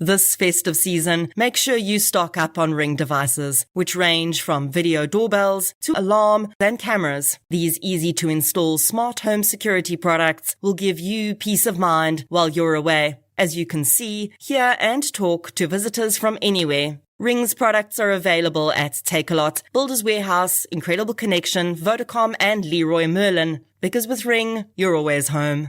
This festive season, make sure you stock up on Ring devices, which range from video doorbells to alarm and cameras. These easy-to-install smart home security products will give you peace of mind while you're away, as you can see, hear and talk to visitors from anywhere. Ring's products are available at Takealot, Builders Warehouse, Incredible Connection, Vodacom and Leroy Merlin. Because with Ring, you're always home.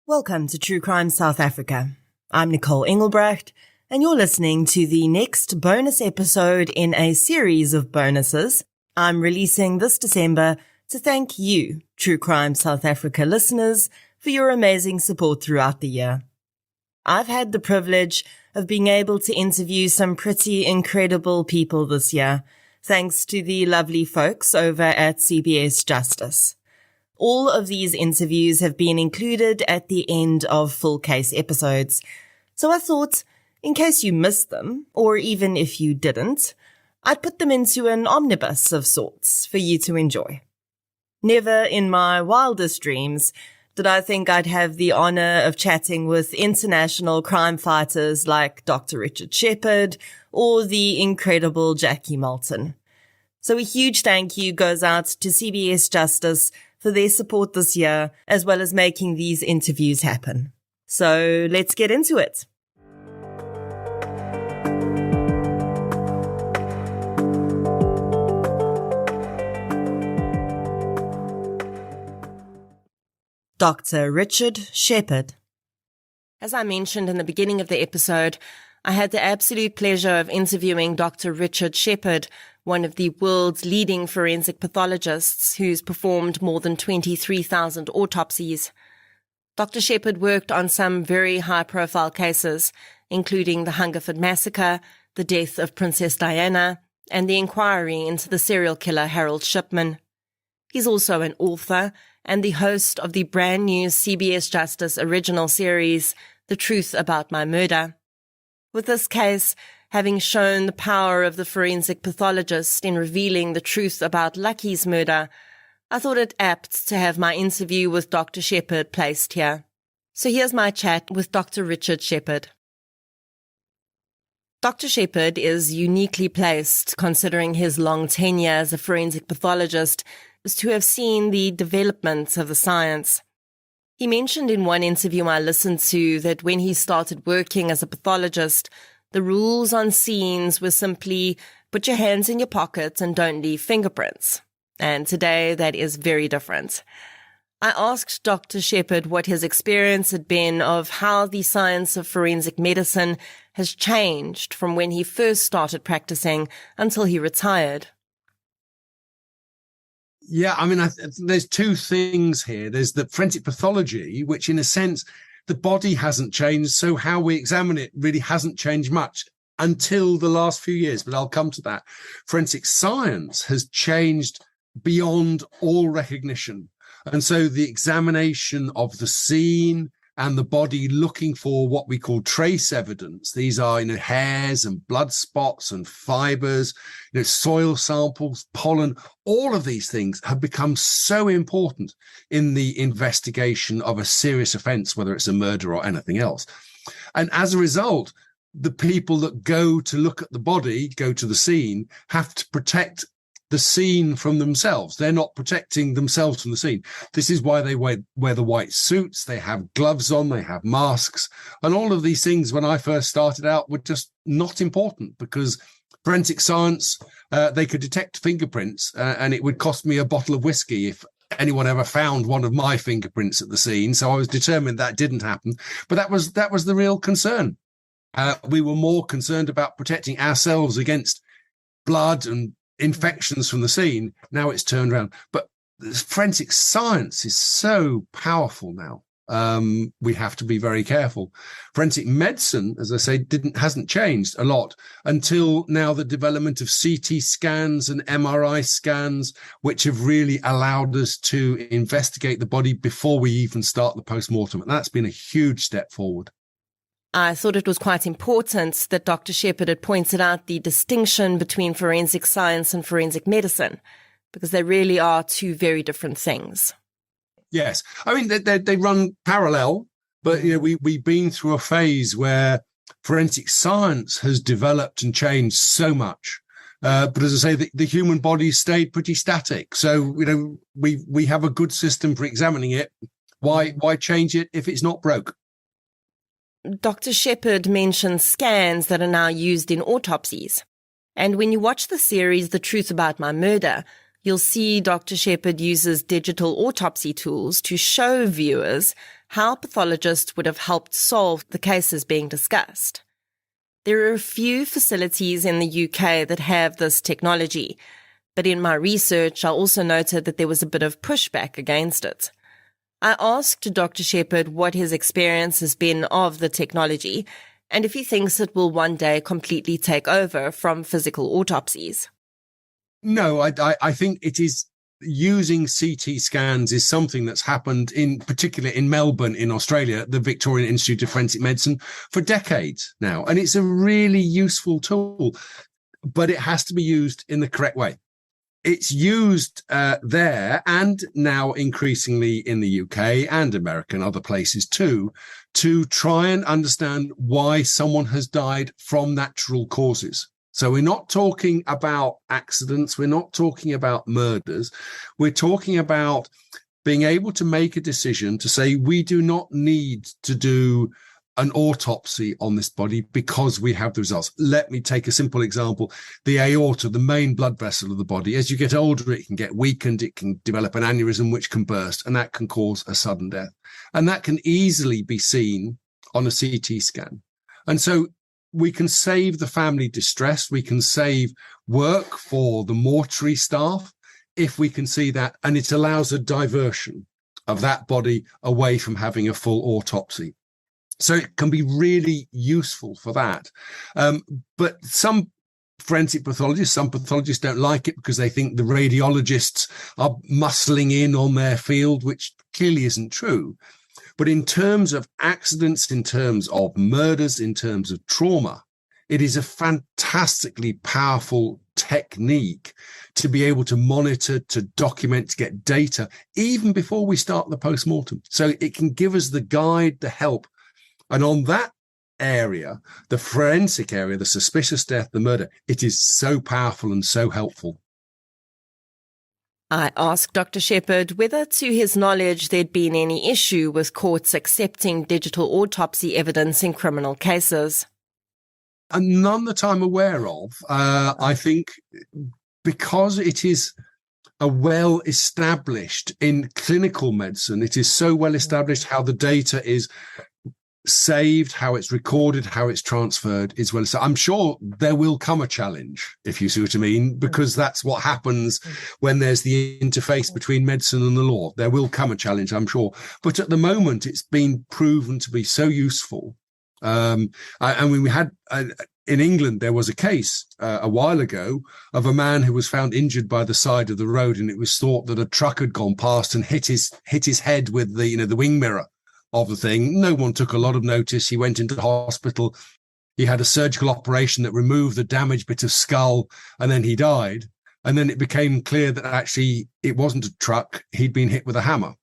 Welcome to True Crime South Africa. I'm Nicole Engelbrecht, and you're listening to the next bonus episode in a series of bonuses I'm releasing this December to thank you, True Crime South Africa listeners, for your amazing support throughout the year. I've had the privilege of being able to interview some pretty incredible people this year, thanks to the lovely folks over at CBS Justice. All of these interviews have been included at the end of full case episodes. So I thought, in case you missed them, or even if you didn't, I'd put them into an omnibus of sorts for you to enjoy. Never in my wildest dreams did I think I'd have the honor of chatting with international crime fighters like Dr. Richard Shepherd or the incredible Jackie Moulton. So a huge thank you goes out to CBS Justice for their support this year, as well as making these interviews happen. So let's get into it. Dr. Richard Shepherd. As I mentioned in the beginning of the episode, I had the absolute pleasure of interviewing Dr. Richard Shepherd, one of the world's leading forensic pathologists who's performed more than 23,000 autopsies. Dr. Shepherd worked on some very high-profile cases, including the Hungerford Massacre, the death of Princess Diana, and the inquiry into the serial killer Harold Shipman. He's also an author and the host of the brand new CBS Justice original series, The Truth About My Murder. With this case having shown the power of the forensic pathologist in revealing the truth about Lucky's murder, I thought it apt to have my interview with Dr. Shepherd placed here. So here's my chat with Dr. Richard Shepherd. Dr. Shepherd is uniquely placed, considering his long tenure as a forensic pathologist, to have seen the development of the science. He mentioned in one interview I listened to that when he started working as a pathologist, the rules on scenes were simply put your hands in your pockets and don't leave fingerprints. And today that is very different. I asked Dr. Shepherd what his experience had been of how the science of forensic medicine has changed from when he first started practicing until he retired. Yeah, I mean, there's two things here. There's the forensic pathology, which in a sense, the body hasn't changed, so how we examine it really hasn't changed much until the last few years, but I'll come to that. Forensic science has changed beyond all recognition. And so the examination of the scene and the body looking for what we call trace evidence. These are, hairs and blood spots and fibers, soil samples, pollen. All of these things have become so important in the investigation of a serious offense, whether it's a murder or anything else. And as a result, the people that go to look at the body, go to the scene, have to protect the scene from themselves. They're not protecting themselves from the scene. This is why they wear the white suits, they have gloves on, they have masks. And all of these things, when I first started out, were just not important because forensic science, they could detect fingerprints and it would cost me a bottle of whiskey if anyone ever found one of my fingerprints at the scene. So I was determined that didn't happen. But that was the real concern. We were more concerned about protecting ourselves against blood and infections from the scene. Now it's turned around. But forensic science is so powerful now. we have to be very careful. Forensic medicine, as I say, hasn't changed a lot until now the development of CT scans and MRI scans, which have really allowed us to investigate the body before we even start the post-mortem. And that's been a huge step forward. I thought it was quite important that Dr. Shepherd had pointed out the distinction between forensic science and forensic medicine, because they really are two very different things. Yes. I mean, they run parallel, but we've been through a phase where forensic science has developed and changed so much. But as I say, the human body stayed pretty static. So, we have a good system for examining it. Why change it if it's not broke? Dr. Shepherd mentioned scans that are now used in autopsies. And when you watch the series, The Truth About My Murder, you'll see Dr. Shepherd uses digital autopsy tools to show viewers how pathologists would have helped solve the cases being discussed. There are a few facilities in the UK that have this technology, but in my research, I also noted that there was a bit of pushback against it. I asked Dr. Shepherd what his experience has been of the technology and if he thinks it will one day completely take over from physical autopsies. No, I think it is using CT scans is something that's happened in particular in Melbourne, in Australia, the Victorian Institute of Forensic Medicine, for decades now. And it's a really useful tool, but it has to be used in the correct way. It's used there and now increasingly in the UK and America and other places too, to try and understand why someone has died from natural causes. So we're not talking about accidents. We're not talking about murders. We're talking about being able to make a decision to say, we do not need to do an autopsy on this body because we have the results. Let me take a simple example. The aorta, the main blood vessel of the body, as you get older, it can get weakened. It can develop an aneurysm, which can burst, and that can cause a sudden death. And that can easily be seen on a CT scan. And so we can save the family distress. We can save work for the mortuary staff if we can see that. And it allows a diversion of that body away from having a full autopsy. So it can be really useful for that. But some forensic pathologists, some pathologists don't like it because they think the radiologists are muscling in on their field, which clearly isn't true. But in terms of accidents, in terms of murders, in terms of trauma, it is a fantastically powerful technique to be able to monitor, to document, to get data, even before we start the post-mortem. So it can give us the guide, the help. And on that area, the forensic area, the suspicious death, the murder, it is so powerful and so helpful. I asked Dr. Shepherd whether, to his knowledge, there'd been any issue with courts accepting digital autopsy evidence in criminal cases. And none that I'm aware of. I think because it is a well-established in clinical medicine, it is so well-established how the data is saved, how it's recorded, how it's transferred as well. So I'm sure there will come a challenge, if you see what I mean, because that's what happens when there's the interface between medicine and the law. There will come a challenge, I'm sure. But at the moment, it's been proven to be so useful. And when we had in England, there was a case a while ago of a man who was found injured by the side of the road, and it was thought that a truck had gone past and hit his head with the wing mirror of the thing. No one took a lot of notice. He went into the hospital. He had a surgical operation that removed the damaged bit of skull, and then he died. And then it became clear that actually it wasn't a truck. He'd been hit with a hammer.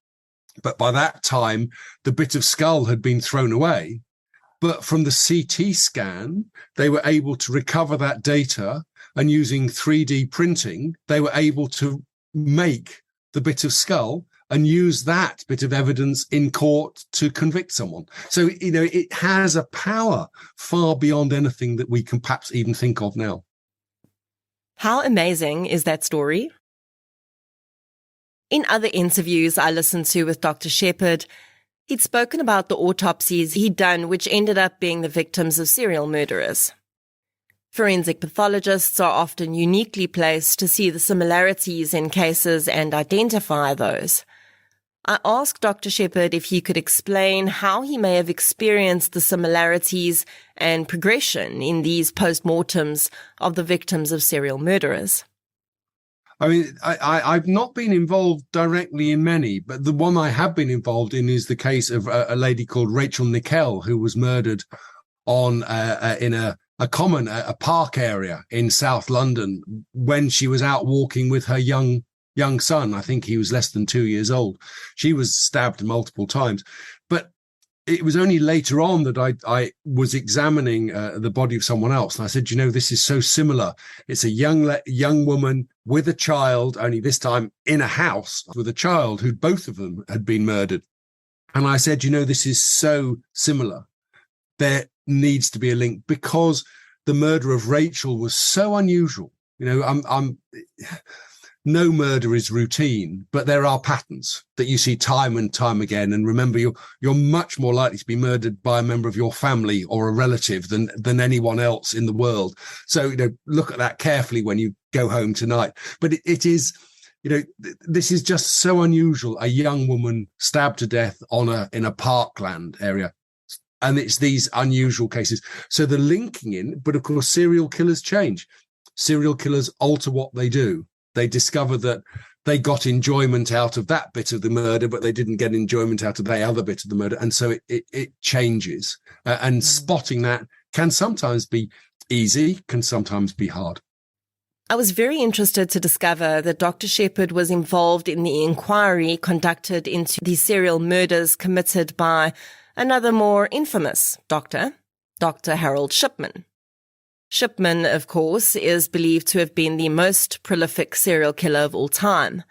But by that time, the bit of skull had been thrown away. But from the CT scan, they were able to recover that data, and using 3D printing, they were able to make the bit of skull and use that bit of evidence in court to convict someone. So, it has a power far beyond anything that we can perhaps even think of now. How amazing is that story? In other interviews I listened to with Dr. Shepherd, he'd spoken about the autopsies he'd done, which ended up being the victims of serial murderers. Forensic pathologists are often uniquely placed to see the similarities in cases and identify those. I asked Dr. Shepherd if he could explain how he may have experienced the similarities and progression in these post-mortems of the victims of serial murderers. I mean, I've not been involved directly in many, but the one I have been involved in is the case of a lady called Rachel Nickel, who was murdered in a park area in South London when she was out walking with her young son. I think he was less than 2 years old. She was stabbed multiple times, but it was only later on that I was examining the body of someone else. And I said, this is so similar. It's a young woman with a child, only this time in a house with a child who both of them had been murdered. And I said, this is so similar. There needs to be a link because the murder of Rachel was so unusual. No murder is routine, but there are patterns that you see time and time again. And remember, you're much more likely to be murdered by a member of your family or a relative than anyone else in the world. So, look at that carefully when you go home tonight. But it is, this is just so unusual. A young woman stabbed to death in a parkland area. And it's these unusual cases. So the linking in, but of course, serial killers change. Serial killers alter what they do. They discover that they got enjoyment out of that bit of the murder, but they didn't get enjoyment out of the other bit of the murder. And so it changes. And spotting that can sometimes be easy, can sometimes be hard. I was very interested to discover that Dr. Shepherd was involved in the inquiry conducted into the serial murders committed by another more infamous doctor, Dr. Harold Shipman. Shipman, of course, is believed to have been the most prolific serial killer of all time.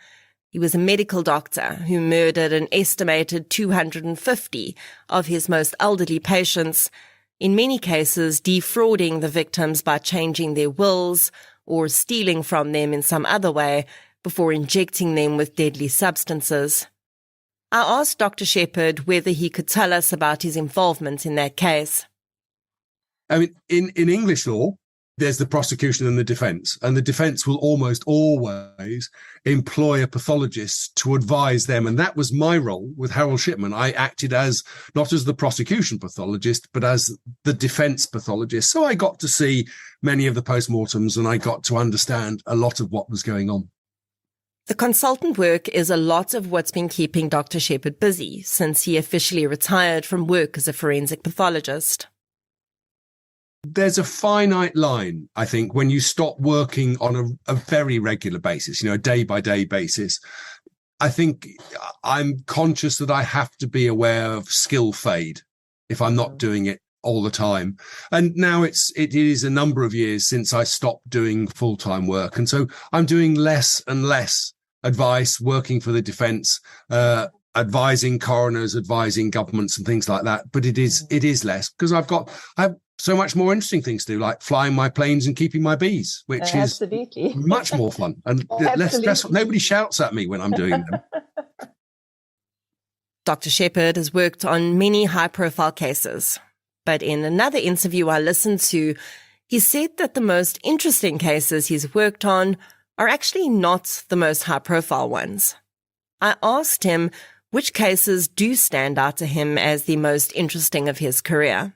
He was a medical doctor who murdered an estimated 250 of his most elderly patients, in many cases defrauding the victims by changing their wills or stealing from them in some other way before injecting them with deadly substances. I asked Dr. Shepherd whether he could tell us about his involvement in that case. I mean, in English law, there's the prosecution and the defense will almost always employ a pathologist to advise them. And that was my role with Harold Shipman. I acted not as the prosecution pathologist, but as the defense pathologist. So I got to see many of the postmortems and I got to understand a lot of what was going on. The consultant work is a lot of what's been keeping Dr. Shepherd busy since he officially retired from work as a forensic pathologist. There's a finite line, I think, when you stop working on a very regular basis, a day-by-day basis. I think I'm conscious that I have to be aware of skill fade if I'm not doing it all the time. And now it is a number of years since I stopped doing full-time work. And so I'm doing less and less advice, working for the defense, advising coroners, advising governments and things like that. But it is less because I have so much more interesting things to do, like flying my planes and keeping my bees, which is much more fun and less stressful. Nobody shouts at me when I'm doing them. Dr. Shepherd has worked on many high-profile cases, but in another interview I listened to, he said that the most interesting cases he's worked on are actually not the most high-profile ones. I asked him which cases do stand out to him as the most interesting of his career.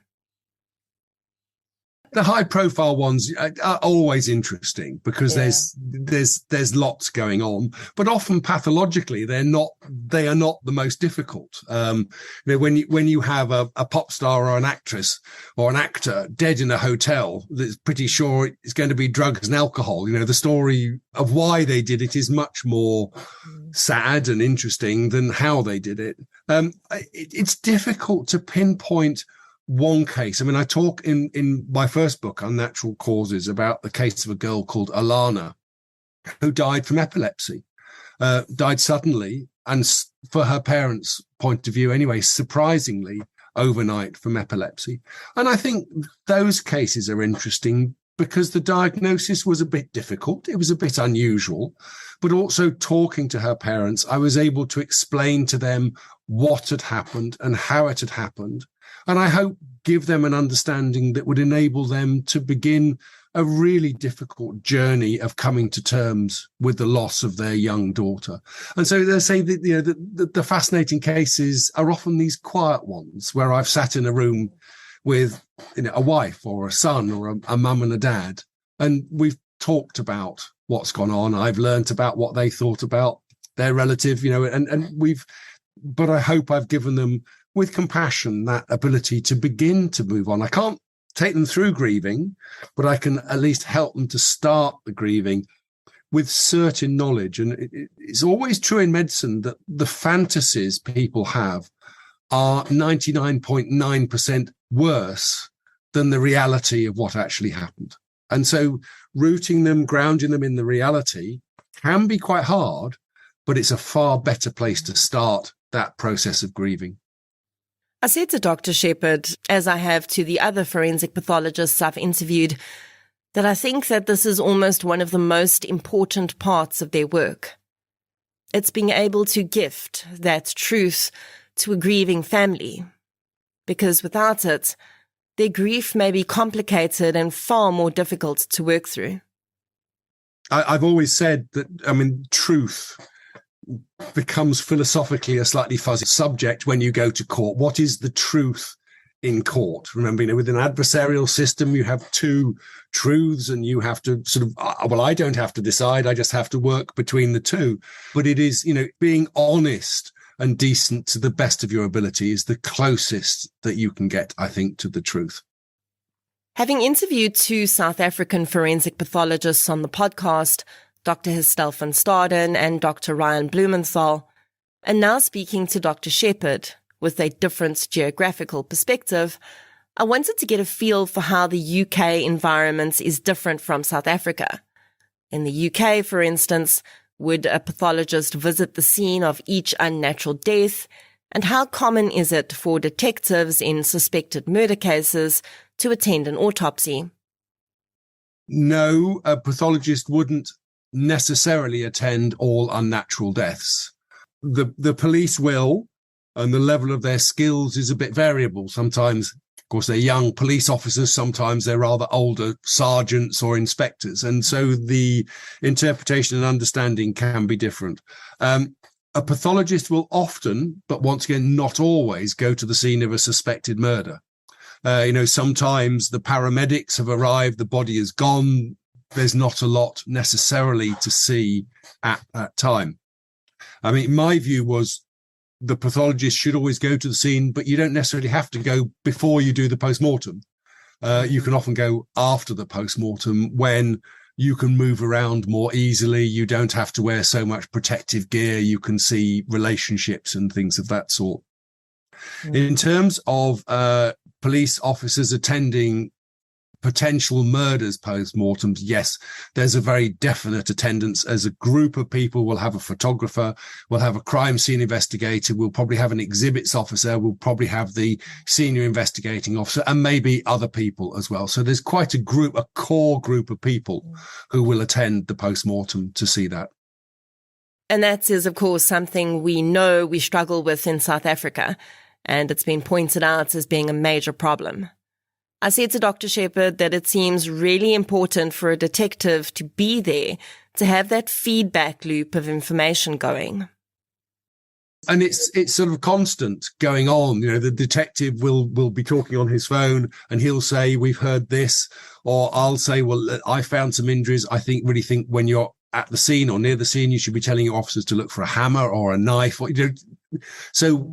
The high profile ones are always interesting because there's lots going on, but often pathologically they are not the most difficult. When you have a pop star or an actress or an actor dead in a hotel that's pretty sure it's going to be drugs and alcohol, the story of why they did it is much more sad and interesting than how they did it. It's difficult to pinpoint one case. I mean, I talk in my first book, Unnatural Causes, about the case of a girl called Alana who died from epilepsy, died suddenly, and for her parents' point of view anyway, surprisingly, overnight from epilepsy. And I think those cases are interesting because the diagnosis was a bit difficult. It was a bit unusual, but also talking to her parents, I was able to explain to them what had happened and how it had happened. And I hope give them an understanding that would enable them to begin a really difficult journey of coming to terms with the loss of their young daughter. And so they say that, you know, the fascinating cases are often these quiet ones where I've sat in a room with, you know, a wife or a son or a mum and a dad, and we've talked about what's gone on. I've learnt about what they thought about their relative, you know, but I hope I've given them, with compassion, that ability to begin to move on. I can't take them through grieving, but I can at least help them to start the grieving with certain knowledge. And it's always true in medicine that the fantasies people have are 99.9% worse than the reality of what actually happened. And so rooting them, grounding them in the reality can be quite hard, but it's a far better place to start that process of grieving. I said to Dr. Shepherd, as I have to the other forensic pathologists I've interviewed, that I think that this is almost one of the most important parts of their work. It's being able to gift that truth to a grieving family, because without it, their grief may be complicated and far more difficult to work through. I've always said that, I mean, truth becomes philosophically a slightly fuzzy subject when you go to court. What is the truth in court? Remember, you know, with an adversarial system, you have two truths and you have to sort of, well, I don't have to decide. I just have to work between the two. But it is, you know, being honest and decent to the best of your ability is the closest that you can get, I think, to the truth. Having interviewed two South African forensic pathologists on the podcast, Dr. Herstel van Staden and Dr. Ryan Blumenthal, and now speaking to Dr. Shepherd with a different geographical perspective, I wanted to get a feel for how the UK environment is different from South Africa. In the UK, for instance, would a pathologist visit the scene of each unnatural death, and how common is it for detectives in suspected murder cases to attend an autopsy? No, a pathologist wouldn't necessarily attend all unnatural deaths. The police will, and the level of their skills is a bit variable. Sometimes, of course, they're young police officers. Sometimes they're rather older sergeants or inspectors. And so the interpretation and understanding can be different. A pathologist will often, but once again, not always, go to the scene of a suspected murder. You know, sometimes the paramedics have arrived, the body is gone. There's not a lot necessarily to see at that time. I mean, my view was the pathologist should always go to the scene, but you don't necessarily have to go before you do the post-mortem. You can often go after the post-mortem when you can move around more easily. You don't have to wear so much protective gear. You can see relationships and things of that sort. In terms of police officers attending potential murders post-mortems, yes, there's a very definite attendance. As a group of people, we'll have a photographer, we'll have a crime scene investigator, we'll probably have an exhibits officer, we'll probably have the senior investigating officer, and maybe other people as well. So there's quite a core group of people who will attend the post-mortem to see that. And that is, of course, something we know we struggle with in South Africa, and it's been pointed out as being a major problem. I said to Dr. Shepherd that it seems really important for a detective to be there, to have that feedback loop of information going. And it's sort of constant going on. You know, the detective will be talking on his phone and he'll say, we've heard this, or I'll say, well, I found some injuries. I really think when you're at the scene or near the scene, you should be telling your officers to look for a hammer or a knife. Or, you know, so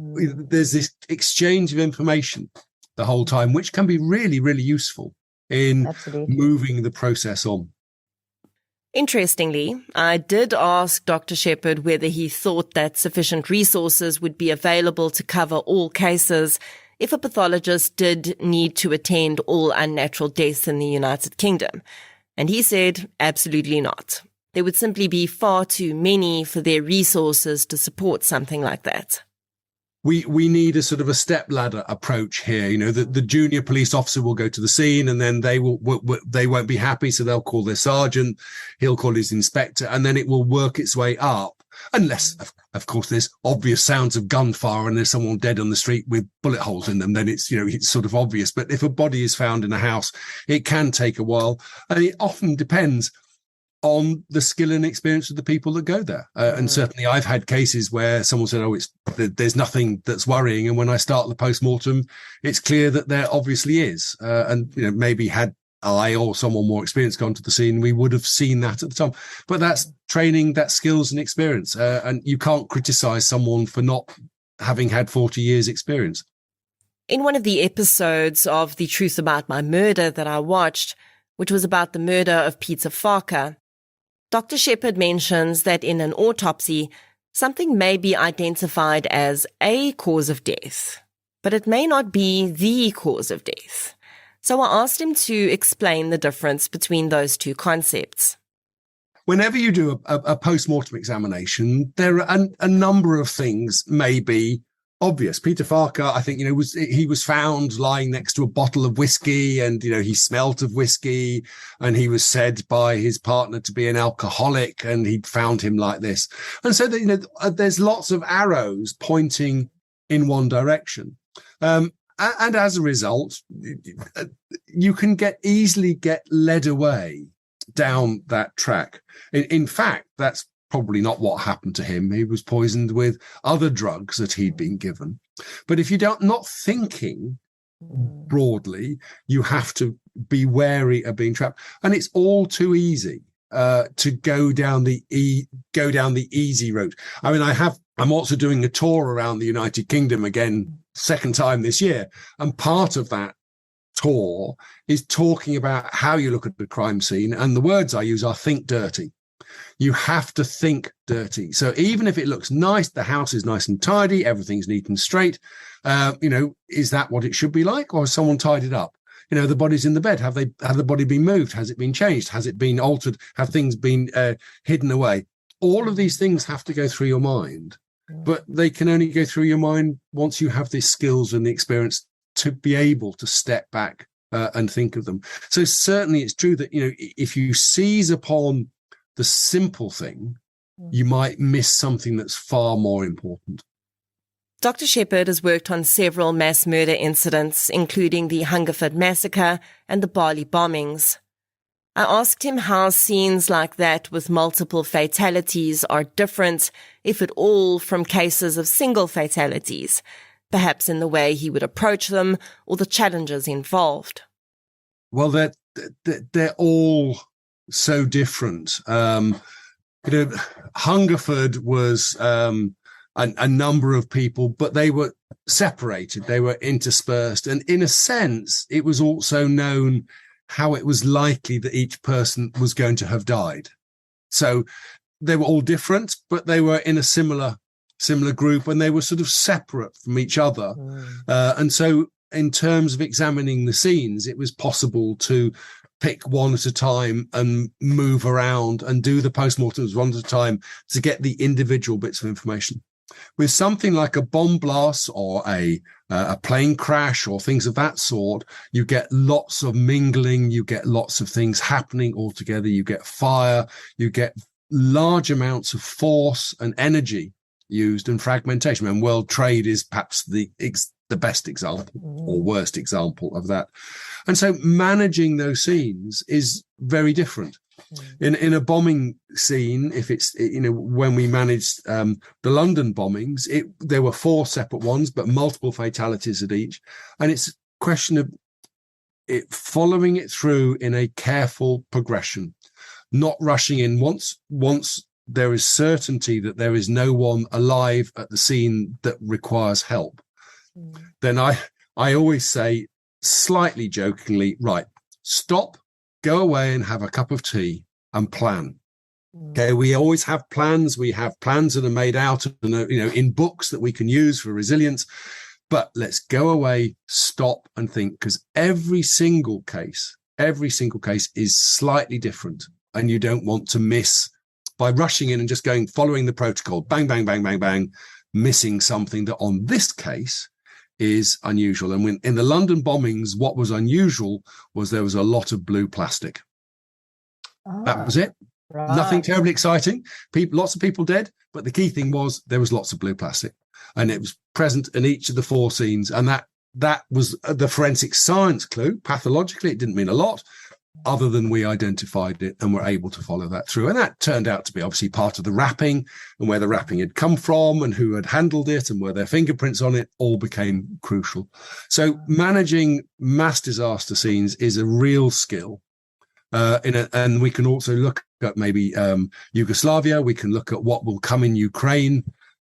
there's this exchange of information the whole time, which can be really, really useful in moving the process on. Interestingly, I did ask Dr. Shepherd whether he thought that sufficient resources would be available to cover all cases if a pathologist did need to attend all unnatural deaths in the United Kingdom. And he said, absolutely not. There would simply be far too many for their resources to support something like that. We need a sort of a stepladder approach here. You know, the junior police officer will go to the scene and then they won't be happy. So they'll call their sergeant, he'll call his inspector, and then it will work its way up Unless, of course, there's obvious sounds of gunfire and there's someone dead on the street with bullet holes in them, then it's, it's sort of obvious. But if a body is found in a house, it can take a while. And it often depends on the skill and experience of the people that go there. And certainly I've had cases where someone said, there's nothing that's worrying. And when I start the post-mortem, it's clear that there obviously is. And, maybe had I or someone more experienced gone to the scene, we would have seen that at the time. But that's training, that's skills and experience. And you can't criticize someone for not having had 40 years experience. In one of the episodes of The Truth About My Murder that I watched, which was about the murder of Peter Farker, Dr. Shepherd mentions that in an autopsy, something may be identified as a cause of death, but it may not be the cause of death. So I asked him to explain the difference between those two concepts. Whenever you do a post-mortem examination, there are a number of things may be obvious. Peter Farker, I think, he was found lying next to a bottle of whiskey and, he smelt of whiskey, and he was said by his partner to be an alcoholic, and he'd found him like this. And so, there's lots of arrows pointing in one direction. And as a result, you can easily get led away down that track. In fact, that's probably not what happened to him. He was poisoned with other drugs that he'd been given. But if you not thinking broadly, you have to be wary of being trapped. And it's all too easy to go down the easy route. I mean, I'm also doing a tour around the United Kingdom again, second time this year. And part of that tour is talking about how you look at the crime scene. And the words I use are think dirty. You have to think dirty. So even if it looks nice, the house is nice and tidy, everything's neat and straight, is that what it should be like? Or has someone tied it up? The body's in the bed. Have the body been moved? Has it been changed? Has it been altered? Have things been hidden away? All of these things have to go through your mind, but they can only go through your mind once you have the skills and the experience to be able to step back and think of them. So certainly it's true that, if you seize upon the simple thing, you might miss something that's far more important. Dr. Shepherd has worked on several mass murder incidents, including the Hungerford massacre and the Bali bombings. I asked him how scenes like that with multiple fatalities are different, if at all, from cases of single fatalities, perhaps in the way he would approach them or the challenges involved. Well, they're all so different. Hungerford was a number of people, but they were separated, they were interspersed, and in a sense it was also known how it was likely that each person was going to have died. So they were all different, but they were in a similar group, and they were sort of separate from each other. And so in terms of examining the scenes, it was possible to pick one at a time and move around and do the postmortems one at a time to get the individual bits of information. With something like a bomb blast or a plane crash or things of that sort, you get lots of mingling, you get lots of things happening all together, you get fire, you get large amounts of force and energy used, and fragmentation. And world trade is perhaps the best example or worst example of that. And so managing those scenes is very different. In a bombing scene, if it's, when we managed the London bombings, there were 4 separate ones, but multiple fatalities at each. And it's a question of following it through in a careful progression, not rushing in. Once there is certainty that there is no one alive at the scene that requires help, then I always say, slightly jokingly, right, stop, go away and have a cup of tea and plan. Okay, we always have plans. We have plans that are made out of, in books that we can use for resilience. But let's go away, stop and think, because every single case is slightly different. And you don't want to miss, by rushing in and just following the protocol, bang, bang, bang, bang, bang, missing something that on this case is unusual. And in the London bombings, what was unusual was there was a lot of blue plastic. That was it. Nothing terribly exciting. Lots of people dead, but the key thing was there was lots of blue plastic, and it was present in each of the 4 scenes. And that was the forensic science clue. Pathologically, it didn't mean a lot, other than we identified it and were able to follow that through. And that turned out to be obviously part of the wrapping, and where the wrapping had come from and who had handled it and were their fingerprints on it all became crucial. So managing mass disaster scenes is a real skill. And we can also look at maybe Yugoslavia. We can look at what will come in Ukraine.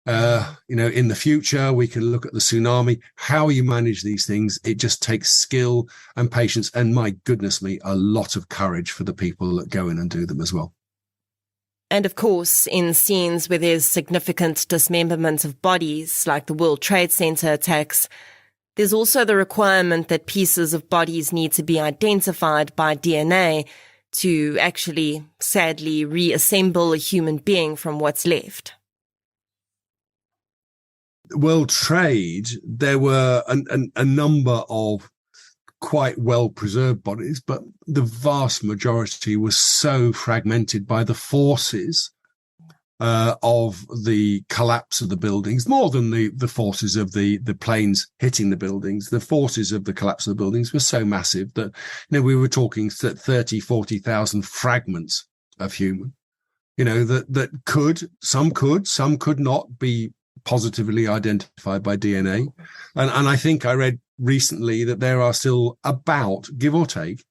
In the future, we can look at the tsunami. How you manage these things, it just takes skill and patience, and my goodness me, a lot of courage for the people that go in and do them as well. And of course, in scenes where there's significant dismemberment of bodies, like the World Trade Center attacks, there's also the requirement that pieces of bodies need to be identified by DNA to actually, sadly, reassemble a human being from what's left. World Trade, there were a number of quite well-preserved bodies, but the vast majority was so fragmented by the forces of the collapse of the buildings, more than the forces of the planes hitting the buildings. The forces of the collapse of the buildings were so massive that, we were talking 30, 40,000 fragments of human, some could not be positively identified by DNA. And I think I read recently that there are still about, give or take,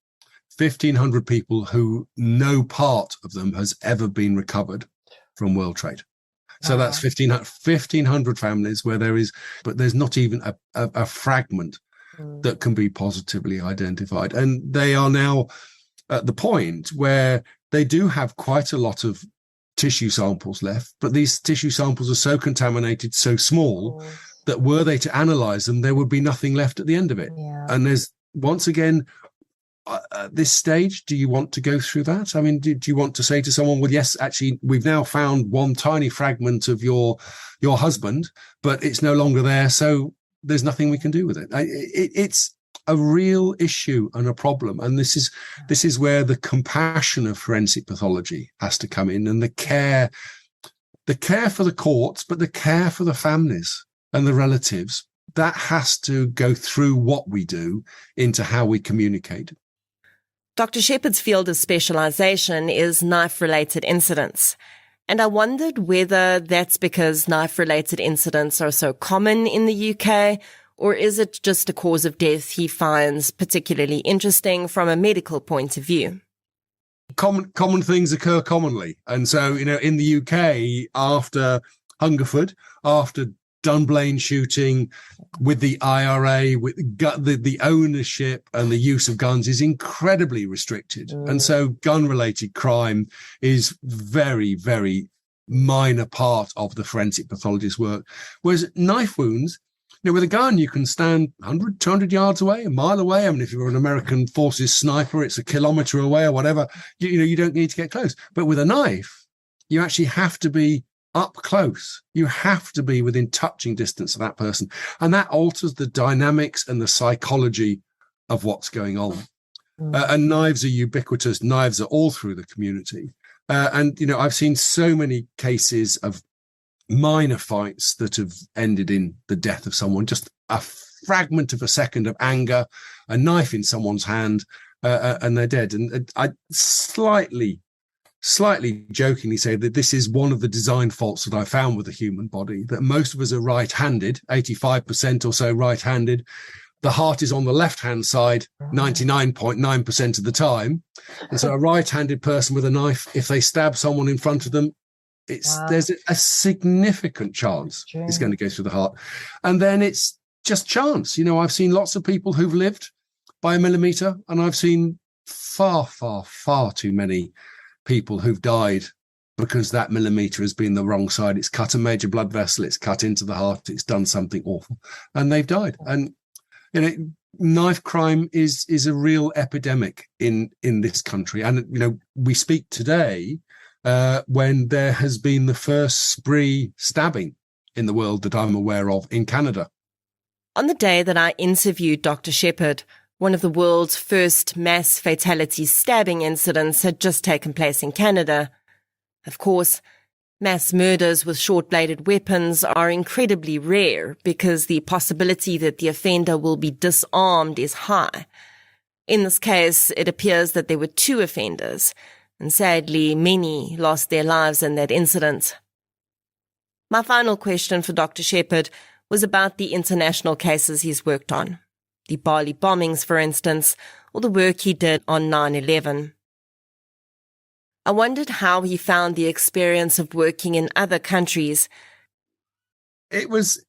1,500 people who no part of them has ever been recovered from World Trade. So that's 1,500 families where there's not even a fragment that can be positively identified. And they are now at the point where they do have quite a lot of tissue samples left, but these tissue samples are so contaminated, so small, that were they to analyze them, there would be nothing left at the end of it. Yeah. And there's, once again, at this stage, do you want to go through that? I mean, do you want to say to someone, well, yes, actually, we've now found one tiny fragment of your husband, but it's no longer there, so there's nothing we can do with it. It's a real issue and a problem. And this is where the compassion of forensic pathology has to come in, and the care for the courts, but the care for the families and the relatives, that has to go through what we do into how we communicate. Dr. Shepherd's field of specialization is knife-related incidents. And I wondered whether that's because knife-related incidents are so common in the UK, or is it just a cause of death he finds particularly interesting from a medical point of view? Common things occur commonly. And so, in the UK, after Hungerford, after Dunblane shooting, with the IRA, with the ownership and the use of guns is incredibly restricted. And so gun-related crime is very, very minor part of the forensic pathologist's work. Whereas knife wounds, with a gun, you can stand 100, 200 yards away, a mile away. I mean, if you're an American Forces sniper, it's a kilometre away or whatever. You don't need to get close. But with a knife, you actually have to be up close. You have to be within touching distance of that person. And that alters the dynamics and the psychology of what's going on. And knives are ubiquitous. Knives are all through the community. And I've seen so many cases of minor fights that have ended in the death of someone, just a fragment of a second of anger, a knife in someone's hand, and they're dead. And I slightly jokingly say that this is one of the design faults that I found with the human body, that most of us are right-handed, 85% or so right-handed. The heart is on the left-hand side 99.9% of the time. And so a right-handed person with a knife, if they stab someone in front of them, there's a significant chance it's going to go through the heart. And then it's just chance. I've seen lots of people who've lived by a millimeter, and I've seen far, far, far too many people who've died because that millimeter has been the wrong side. It's cut a major blood vessel, it's cut into the heart, it's done something awful, and they've died. And knife crime is a real epidemic in this country. And we speak today when there has been the first spree stabbing in the world that I'm aware of in Canada. On the day that I interviewed Dr. Shepherd, One of the world's first mass fatality stabbing incidents had just taken place in Canada. Of course, mass murders with short-bladed weapons are incredibly rare because the possibility that the offender will be disarmed is high. In this case, it appears that there were 2 offenders, and sadly, many lost their lives in that incident. My final question for Dr. Shepherd was about the international cases he's worked on. The Bali bombings, for instance, or the work he did on 9/11. I wondered how he found the experience of working in other countries. It was,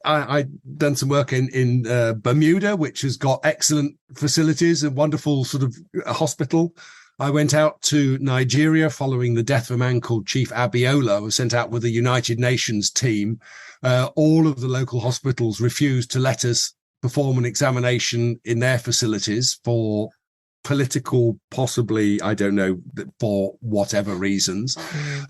I'd done some work in Bermuda, which has got excellent facilities, a wonderful sort of hospital. I went out to Nigeria following the death of a man called Chief Abiola. I was sent out with a United Nations team. All of the local hospitals refused to let us perform an examination in their facilities for political, possibly, I don't know, for whatever reasons.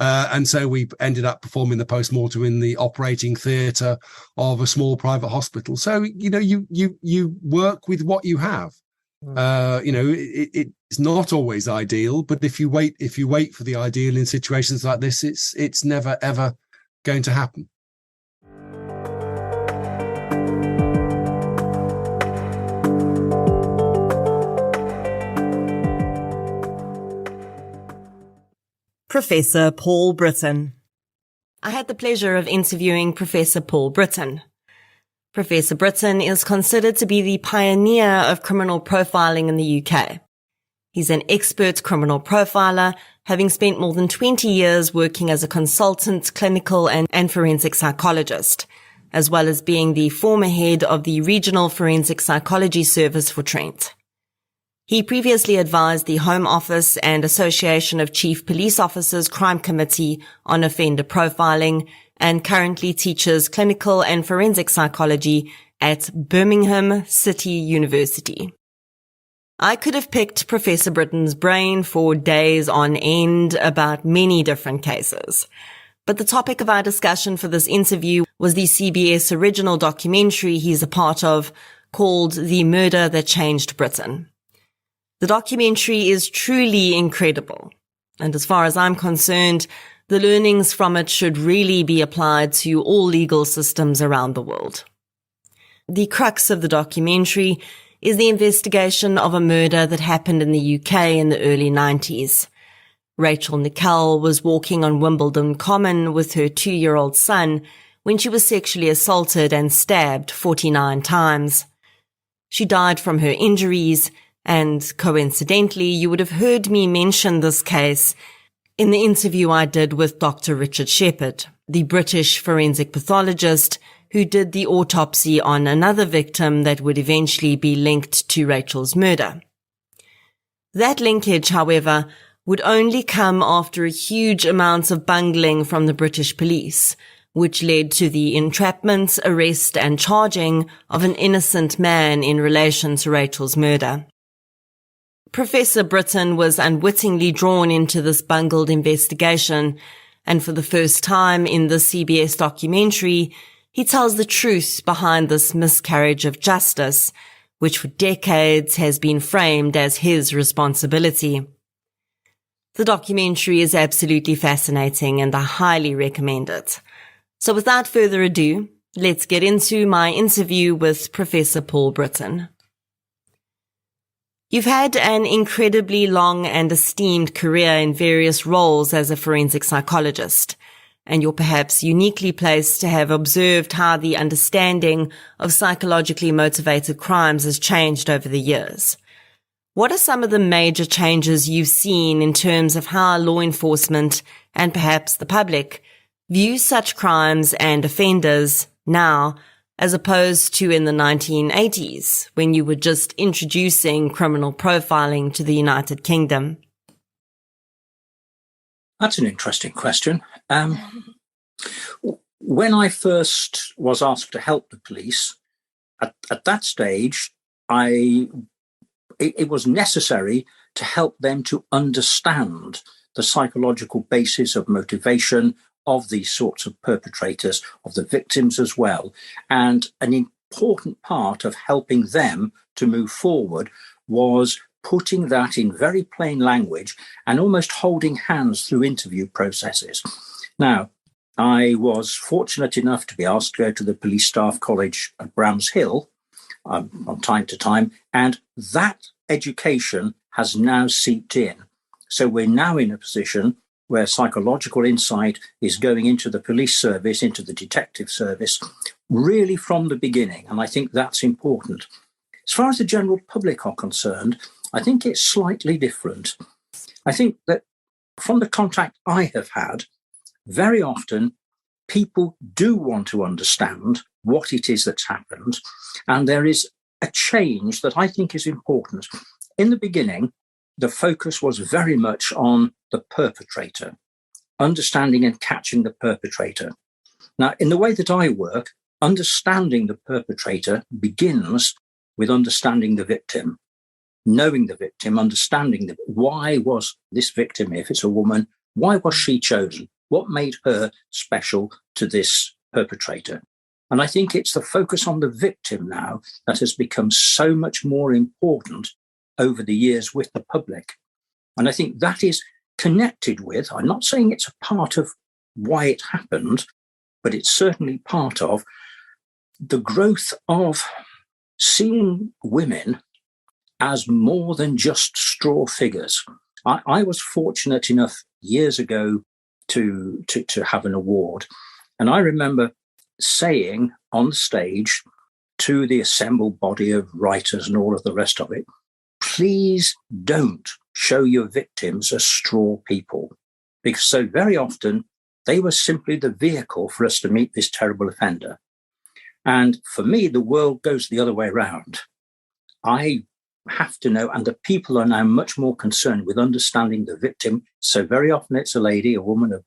And so we ended up performing the post-mortem in the operating theatre of a small private hospital. So, you work with what you have. It's not always ideal, but if you wait for the ideal in situations like this, it's never, ever going to happen. Professor Paul Britton. I had the pleasure of interviewing Professor Paul Britton. Professor Britton is considered to be the pioneer of criminal profiling in the UK. He's an expert criminal profiler, having spent more than 20 years working as a consultant, clinical and forensic psychologist, as well as being the former head of the Regional Forensic Psychology Service for Trent. He previously advised the Home Office and Association of Chief Police Officers Crime Committee on offender profiling and currently teaches clinical and forensic psychology at Birmingham City University. I could have picked Professor Britton's brain for days on end about many different cases. But the topic of our discussion for this interview was the CBS original documentary he's a part of called The Murder That Changed Britain. The documentary is truly incredible, and as far as I'm concerned, the learnings from it should really be applied to all legal systems around the world. The crux of the documentary is the investigation of a murder that happened in the UK in the early 90s. Rachel Nickel was walking on Wimbledon Common with her 2-year-old son when she was sexually assaulted and stabbed 49 times. She died from her injuries, and coincidentally, you would have heard me mention this case in the interview I did with Dr. Richard Shepherd, the British forensic pathologist who did the autopsy on another victim that would eventually be linked to Rachel's murder. That linkage, however, would only come after a huge amount of bungling from the British police, which led to the entrapment, arrest and charging of an innocent man in relation to Rachel's murder. Professor Britton was unwittingly drawn into this bungled investigation, and for the first time in the CBS documentary, he tells the truth behind this miscarriage of justice, which for decades has been framed as his responsibility. The documentary is absolutely fascinating and I highly recommend it. So without further ado, let's get into my interview with Professor Paul Britton. You've had an incredibly long and esteemed career in various roles as a forensic psychologist, and you're perhaps uniquely placed to have observed how the understanding of psychologically motivated crimes has changed over the years. What are some of the major changes you've seen in terms of how law enforcement and perhaps the public view such crimes and offenders now, as opposed to in the 1980s, when you were just introducing criminal profiling to the United Kingdom? That's an interesting question. When I first was asked to help the police, at that stage, it was necessary to help them to understand the psychological basis of motivation of these sorts of perpetrators, of the victims as well. And an important part of helping them to move forward was putting that in very plain language and almost holding hands through interview processes. Now, I was fortunate enough to be asked to go to the Police Staff College at Bramshill from time to time, and that education has now seeped in. So we're now in a position where psychological insight is going into the police service, into the detective service, really from the beginning. And I think that's important. As far as the general public are concerned, I think it's slightly different. I think that from the contact I have had, very often people do want to understand what it is that's happened. And there is a change that I think is important. In the beginning, the focus was very much on the perpetrator, understanding and catching the perpetrator. Now, in the way that I work, understanding the perpetrator begins with understanding the victim, knowing the victim, understanding why was this victim, if it's a woman, why was she chosen? What made her special to this perpetrator? And I think it's the focus on the victim now that has become so much more important over the years with the public. And I think that is connected with, I'm not saying it's a part of why it happened, but it's certainly part of the growth of seeing women as more than just straw figures. I was fortunate enough years ago to have an award. And I remember saying on stage to the assembled body of writers and all of the rest of it, please don't show your victims as straw people, because so very often they were simply the vehicle for us to meet this terrible offender. And for me, the world goes the other way around. I have to know, and the people are now much more concerned with understanding the victim. So very often it's a lady, a woman of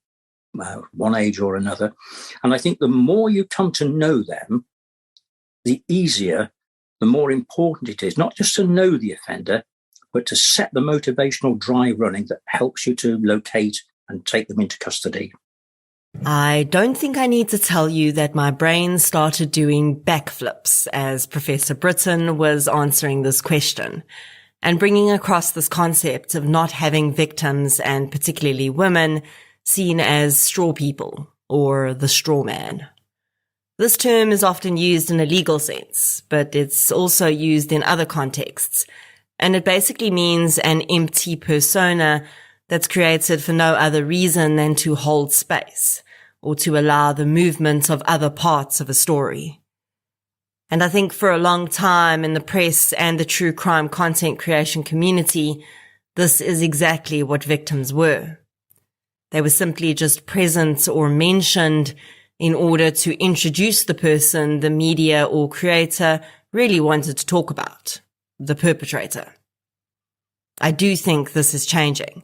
one age or another. And I think the more you come to know them, the easier, the more important it is, not just to know the offender, but to set the motivational drive running that helps you to locate and take them into custody. I don't think I need to tell you that my brain started doing backflips as Professor Britton was answering this question and bringing across this concept of not having victims, and particularly women, seen as straw people or the straw man. This term is often used in a legal sense, but it's also used in other contexts, and it basically means an empty persona that's created for no other reason than to hold space or to allow the movement of other parts of a story. And I think for a long time in the press and the true crime content creation community, this is exactly what victims were. They were simply just present or mentioned in order to introduce the person the media or creator really wanted to talk about, the perpetrator. I do think this is changing.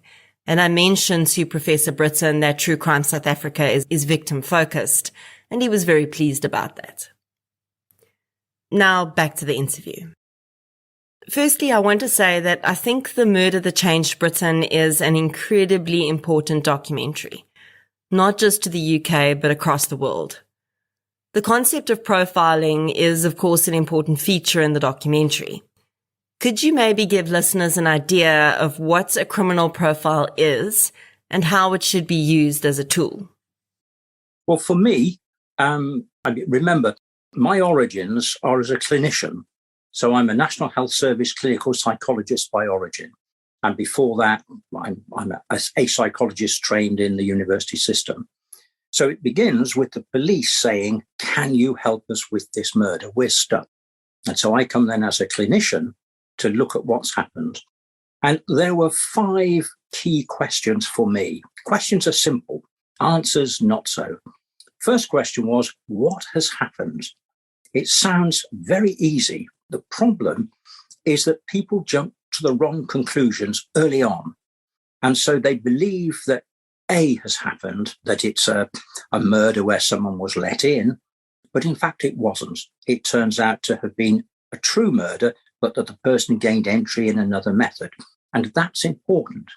And I mentioned to Professor Britton that True Crime South Africa is victim focused, and he was very pleased about that. Now back to the interview. Firstly, I want to say that I think The Murder That Changed Britain is an incredibly important documentary, not just to the UK, but across the world. The concept of profiling is, of course, an important feature in the documentary. Could you maybe give listeners an idea of what a criminal profile is and how it should be used as a tool? Well, for me, remember, my origins are as a clinician. So I'm a National Health Service clinical psychologist by origin. And before that, I'm a psychologist trained in the university system. So it begins with the police saying, can you help us with this murder? We're stuck. And so I come then as a clinician to look at what's happened. And there were 5 key questions for me. Questions are simple, answers not so. First question was, what has happened? It sounds very easy. The problem is that people jump to the wrong conclusions early on. And so they believe that A has happened, that it's a murder where someone was let in, but in fact it wasn't. It turns out to have been a true murder, but that the person gained entry in another method. And that's important.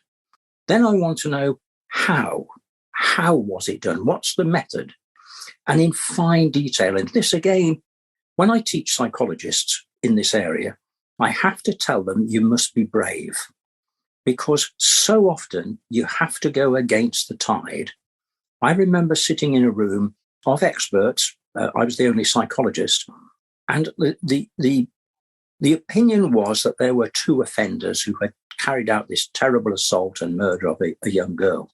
Then I want to know how. How was it done? What's the method? And in fine detail. And this again, When I teach psychologists in this area, I have to tell them you must be brave, because so often you have to go against the tide. I remember sitting in a room of experts. I was the only psychologist, and the opinion was that there were two offenders who had carried out this terrible assault and murder of a young girl.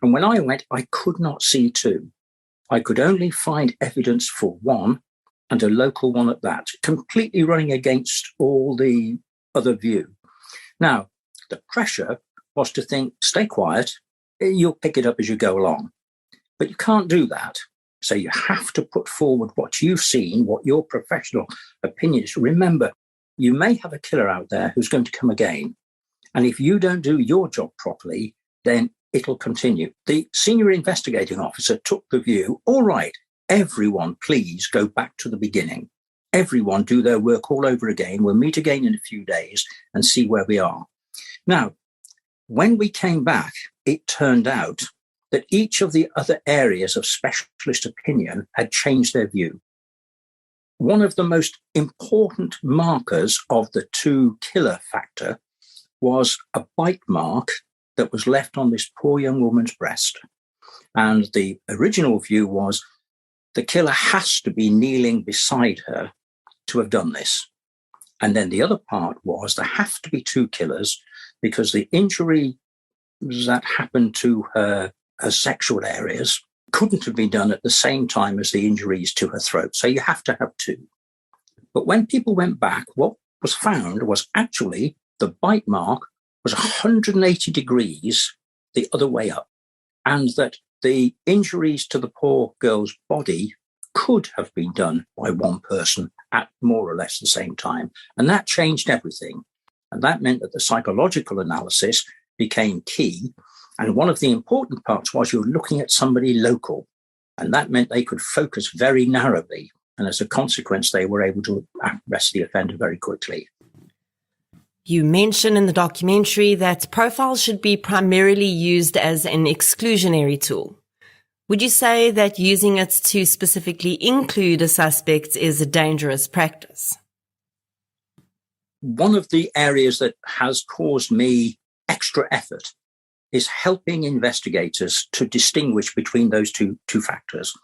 And when I went, I could not see two. I could only find evidence for one, and a local one at that, completely running against all the other view. Now, the pressure was to think, stay quiet, you'll pick it up as you go along. But you can't do that. So you have to put forward what you've seen, what your professional opinion is. Remember, you may have a killer out there who's going to come again. And if you don't do your job properly, then it'll continue. The senior investigating officer took the view, all right, everyone, please go back to the beginning. Everyone do their work all over again. We'll meet again in a few days and see where we are. Now, when we came back, it turned out that each of the other areas of specialist opinion had changed their view. One of the most important markers of the two killer factor was a bite mark that was left on this poor young woman's breast. And the original view was the killer has to be kneeling beside her to have done this. And then the other part was there have to be two killers because the injury that happened to her sexual areas couldn't have been done at the same time as the injuries to her throat. So you have to have two. But when people went back, what was found was actually the bite mark was 180 degrees the other way up, and that the injuries to the poor girl's body could have been done by one person at more or less the same time. And that changed everything. And that meant that the psychological analysis became key. And one of the important parts was you're looking at somebody local. And that meant they could focus very narrowly. And as a consequence, they were able to arrest the offender very quickly. You mention in the documentary that profiles should be primarily used as an exclusionary tool. Would you say that using it to specifically include a suspect is a dangerous practice? One of the areas that has caused me extra effort is helping investigators to distinguish between those two factors.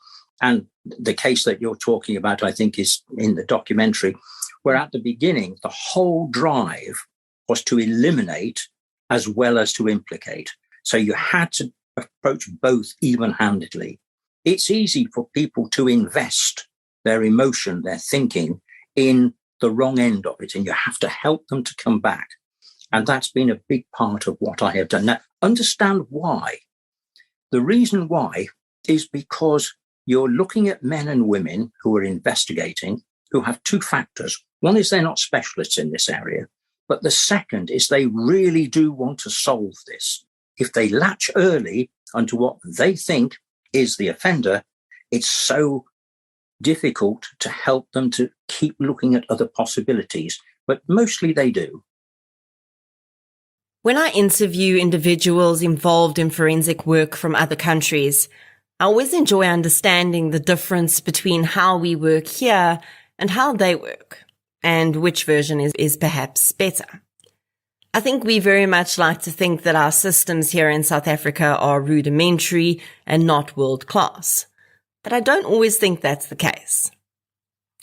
And the case that you're talking about, I think, is in the documentary, where at the beginning, the whole drive was to eliminate as well as to implicate. So you had to approach both even-handedly. It's easy for people to invest their emotion, their thinking in the wrong end of it, and you have to help them to come back. And that's been a big part of what I have done. Now, understand why. The reason why is because you're looking at men and women who are investigating, who have two factors. One is they're not specialists in this area, but the second is they really do want to solve this. If they latch early onto what they think is the offender, it's so difficult to help them to keep looking at other possibilities, but mostly they do. When I interview individuals involved in forensic work from other countries, I always enjoy understanding the difference between how we work here and how they work, and which version is perhaps better. I think we very much like to think that our systems here in South Africa are rudimentary and not world class. But I don't always think that's the case.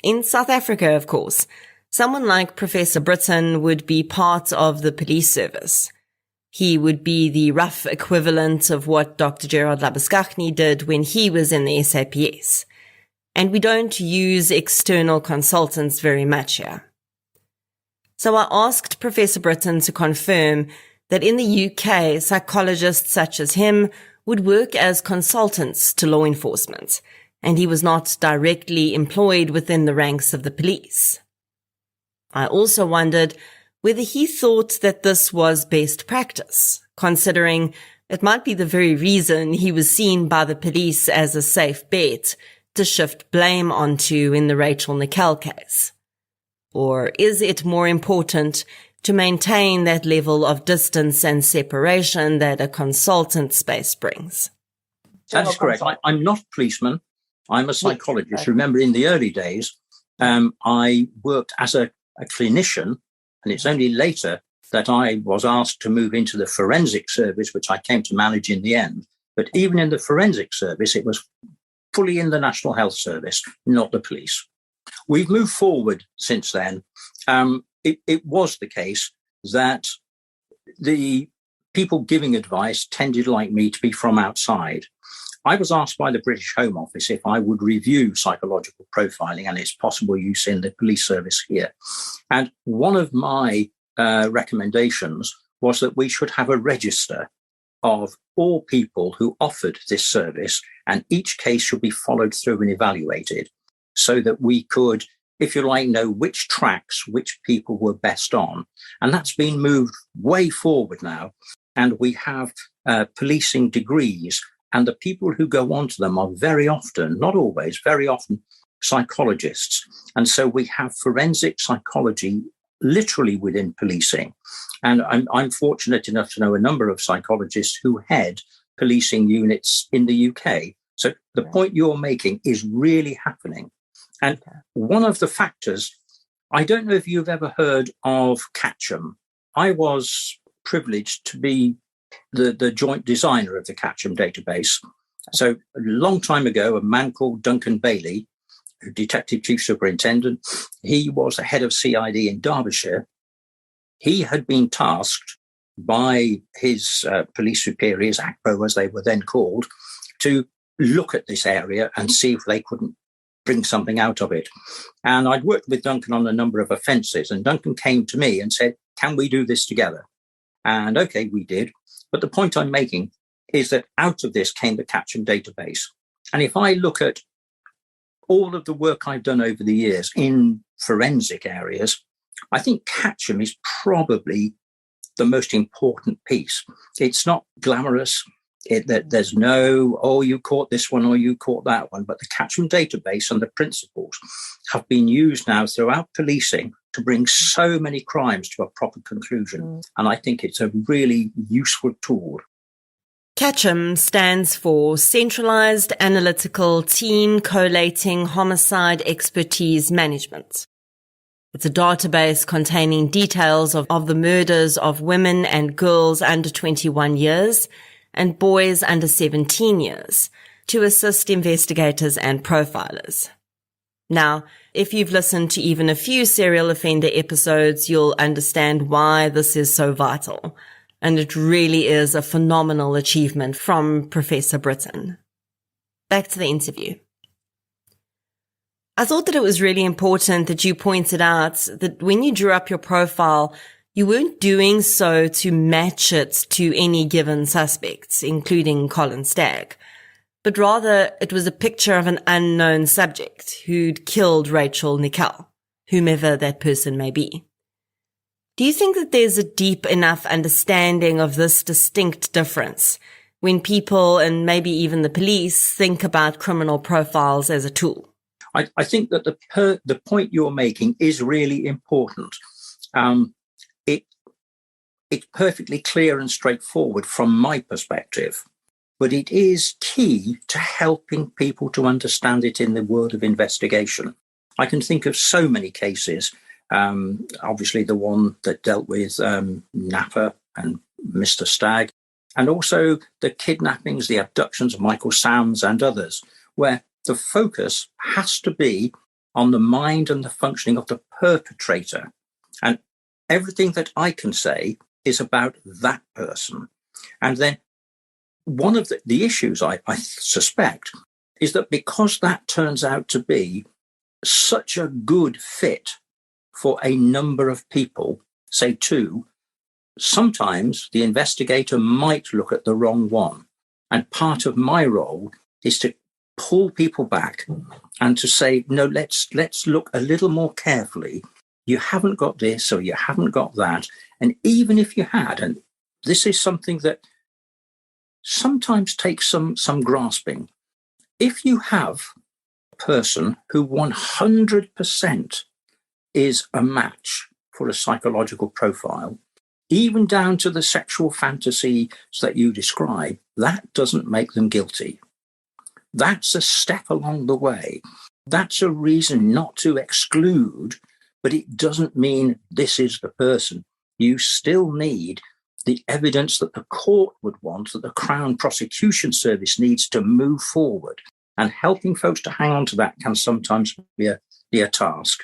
In South Africa, of course, someone like Professor Britton would be part of the police service. He would be the rough equivalent of what Dr. Gerard Labuschagne did when he was in the SAPS. And we don't use external consultants very much here. So I asked Professor Britton to confirm that in the UK, psychologists such as him would work as consultants to law enforcement, and he was not directly employed within the ranks of the police. I also wondered whether he thought that this was best practice, considering it might be the very reason he was seen by the police as a safe bet to shift blame onto in the Rachel Nickel case. Or is it more important to maintain that level of distance and separation that a consultant space brings? That is correct. I'm not a policeman. I'm a psychologist. Remember, in the early days, I worked as a clinician, and it's only later that I was asked to move into the forensic service, which I came to manage in the end. But even in the forensic service, it was fully in the National Health Service, not the police. We've moved forward since then. It was the case that the people giving advice tended, like me, to be from outside. I was asked by the British Home Office if I would review psychological profiling and its possible use in the police service here. And one of my recommendations was that we should have a register of all people who offered this service, and each case should be followed through and evaluated so that we could, if you like, know which tracks, which people were best on. And that's been moved way forward now. And we have policing degrees, and the people who go on to them are very often, not always, very often psychologists. And so we have forensic psychology literally within policing. And I'm fortunate enough to know a number of psychologists who head policing units in the UK. So the point you're making is really happening. And one of the factors, I don't know if you've ever heard of Catchem. I was privileged to be the joint designer of the Catchem database. So a long time ago, a man called Duncan Bailey, Detective Chief Superintendent, he was the head of CID in Derbyshire. He had been tasked by his police superiors, ACPO as they were then called, to look at this area and see if they couldn't bring something out of it. And I'd worked with Duncan on a number of offences, and Duncan came to me and said, can we do this together? And okay, we did. But the point I'm making is that out of this came the Catchem database. And if I look at all of the work I've done over the years in forensic areas, I think Catchem is probably the most important piece. It's not glamorous. There's no, oh, you caught this one or you caught that one. But the Catchem database and the principles have been used now throughout policing to bring so many crimes to a proper conclusion. And I think it's a really useful tool. Catchem stands for Centralized Analytical Team Collating Homicide Expertise Management. It's a database containing details of the murders of women and girls under 21 years and boys under 17 years to assist investigators and profilers. Now, if you've listened to even a few serial offender episodes, you'll understand why this is so vital. And it really is a phenomenal achievement from Professor Britton. Back to the interview. I thought that it was really important that you pointed out that when you drew up your profile, you weren't doing so to match it to any given suspects, including Colin Stagg, but rather it was a picture of an unknown subject who'd killed Rachel Nickel, whomever that person may be. Do you think that there's a deep enough understanding of this distinct difference when people and maybe even the police think about criminal profiles as a tool? I think that the point you're making is really important. It's perfectly clear and straightforward from my perspective, but it is key to helping people to understand it in the world of investigation. I can think of so many cases. Obviously, the one that dealt with Napa and Mr. Stagg, and also the kidnappings, the abductions of Michael Sands and others, where the focus has to be on the mind and the functioning of the perpetrator. And everything that I can say is about that person. And then one of the issues I suspect is that because that turns out to be such a good fit for a number of people, say two, sometimes the investigator might look at the wrong one. And part of my role is to pull people back and to say, no, let's look a little more carefully. You haven't got this or you haven't got that. And even if you had, and this is something that sometimes takes some grasping, if you have a person who 100% is a match for a psychological profile, even down to the sexual fantasies that you describe, that doesn't make them guilty. That's a step along the way. That's a reason not to exclude, but it doesn't mean this is the person. You still need the evidence that the court would want, that the Crown Prosecution Service needs to move forward. And helping folks to hang on to that can sometimes be a task.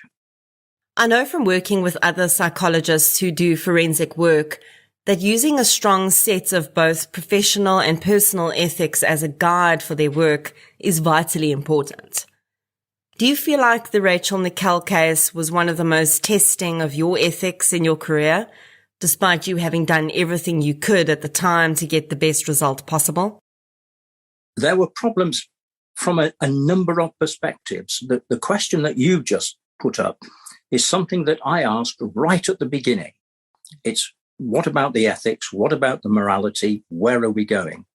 I know from working with other psychologists who do forensic work that using a strong set of both professional and personal ethics as a guide for their work is vitally important. Do you feel like the Rachel Nickell case was one of the most testing of your ethics in your career, despite you having done everything you could at the time to get the best result possible? There were problems from a number of perspectives. The question that you've just put up is something that I asked right at the beginning. It's, what about the ethics? What about the morality? Where are we going?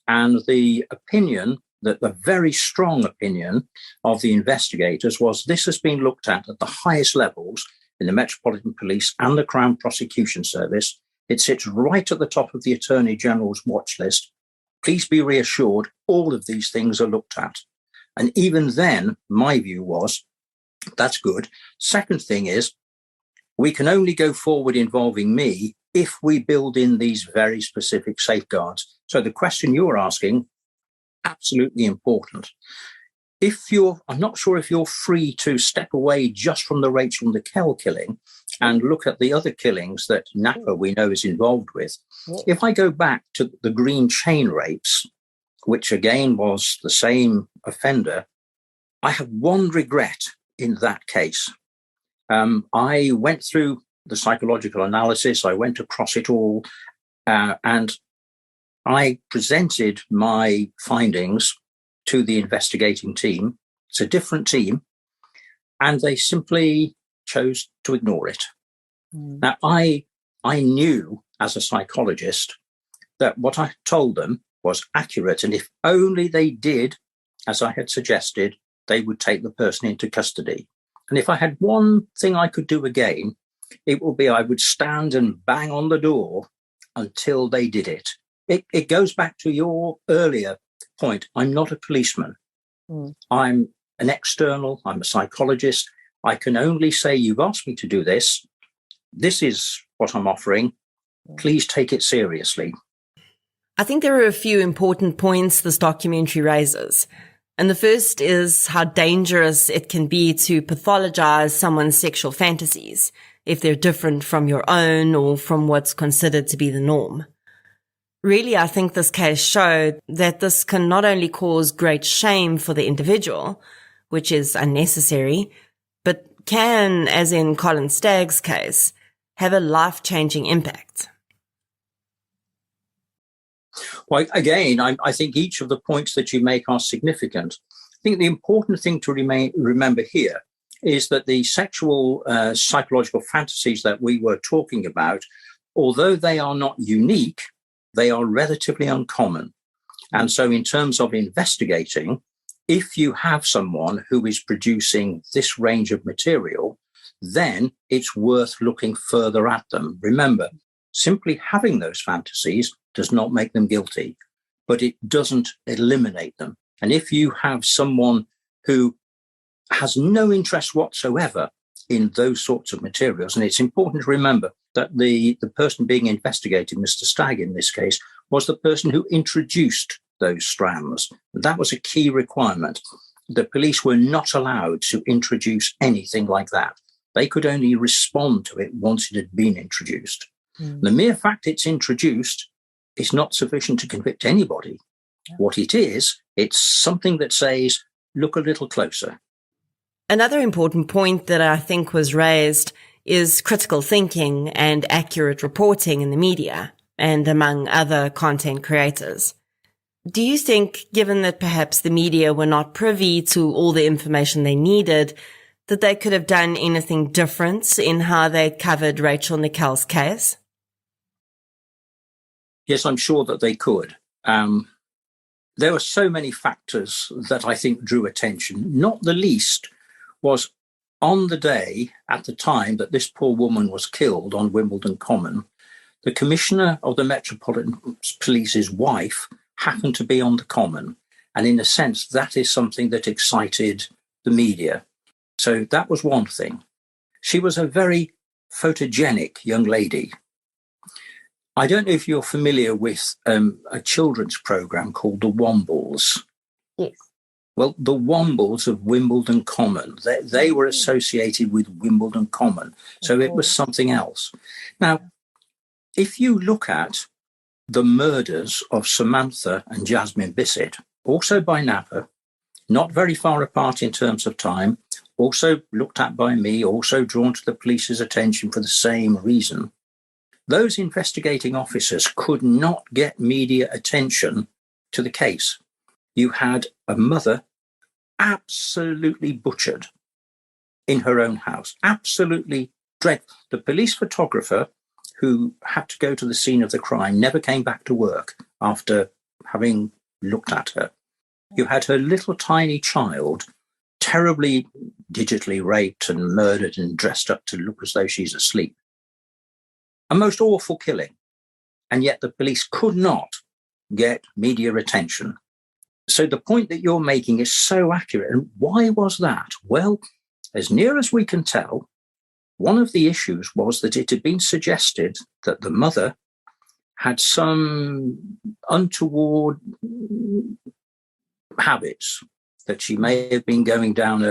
And the opinion, that the very strong opinion of the investigators was this has been looked at the highest levels in the Metropolitan Police and the Crown Prosecution Service. It sits right at the top of the Attorney General's watch list. Please be reassured, all of these things are looked at. And even then, my view was, that's good. Second thing is, we can only go forward involving me if we build in these very specific safeguards. So the question you're asking, absolutely important. I'm not sure if you're free to step away just from the Rachel Nickell killing and look at the other killings that Napa we know is involved with. If I go back to the Green chain rapes, which again was the same offender, I have one regret in that case. I went through the psychological analysis, I went across it all, and I presented my findings to the investigating team. It's a different team, and they simply chose to ignore it. Now, I knew as a psychologist that what I told them was accurate, and if only they did, as I had suggested, they would take the person into custody. And if I had one thing I could do again, it would be I would stand and bang on the door until they did it. It goes back to your earlier point. I'm not a policeman. I'm an external. I'm a psychologist. I can only say, you've asked me to do this. This is what I'm offering. Please take it seriously. I think there are a few important points this documentary raises. And the first is how dangerous it can be to pathologize someone's sexual fantasies if they're different from your own or from what's considered to be the norm. Really, I think this case showed that this can not only cause great shame for the individual, which is unnecessary, but can, as in Colin Stagg's case, have a life-changing impact. Well, again, I think each of the points that you make are significant. I think the important thing to remember here is that the sexual psychological fantasies that we were talking about, although they are not unique, they are relatively uncommon. And so in terms of investigating, if you have someone who is producing this range of material, then it's worth looking further at them. Remember, simply having those fantasies does not make them guilty, but it doesn't eliminate them. And if you have someone who has no interest whatsoever in those sorts of materials, and it's important to remember that the person being investigated, Mr. Stagg in this case, was the person who introduced those strands. That was a key requirement. The police were not allowed to introduce anything like that. They could only respond to it once it had been introduced. The mere fact it's introduced is not sufficient to convict anybody. What it is, it's something that says, look a little closer. Another important point that I think was raised is critical thinking and accurate reporting in the media and among other content creators. Do you think, given that perhaps the media were not privy to all the information they needed, that they could have done anything different in how they covered Rachel Nickell's case? Yes, I'm sure that they could. There were so many factors that I think drew attention. Not the least was on the day, at the time that this poor woman was killed on Wimbledon Common, the Commissioner of the Metropolitan Police's wife happened to be on the Common. And in a sense, that is something that excited the media. So that was one thing. She was a very photogenic young lady. I don't know if you're familiar with a children's program called The Wombles. Yes. Well, the Wombles of Wimbledon Common, they were associated with Wimbledon Common. So it was something else. Now, if you look at the murders of Samantha and Jasmine Bissett, also by Napa, not very far apart in terms of time, also looked at by me, also drawn to the police's attention for the same reason. Those investigating officers could not get media attention to the case. You had a mother absolutely butchered in her own house, absolutely dreadful. The police photographer who had to go to the scene of the crime never came back to work after having looked at her. You had her little tiny child terribly digitally raped and murdered and dressed up to look as though she's asleep. A most awful killing. And yet the police could not get media attention. So the point that you're making is so accurate. And why was that? Well, as near as we can tell, one of the issues was that it had been suggested that the mother had some untoward habits, that she may have been going down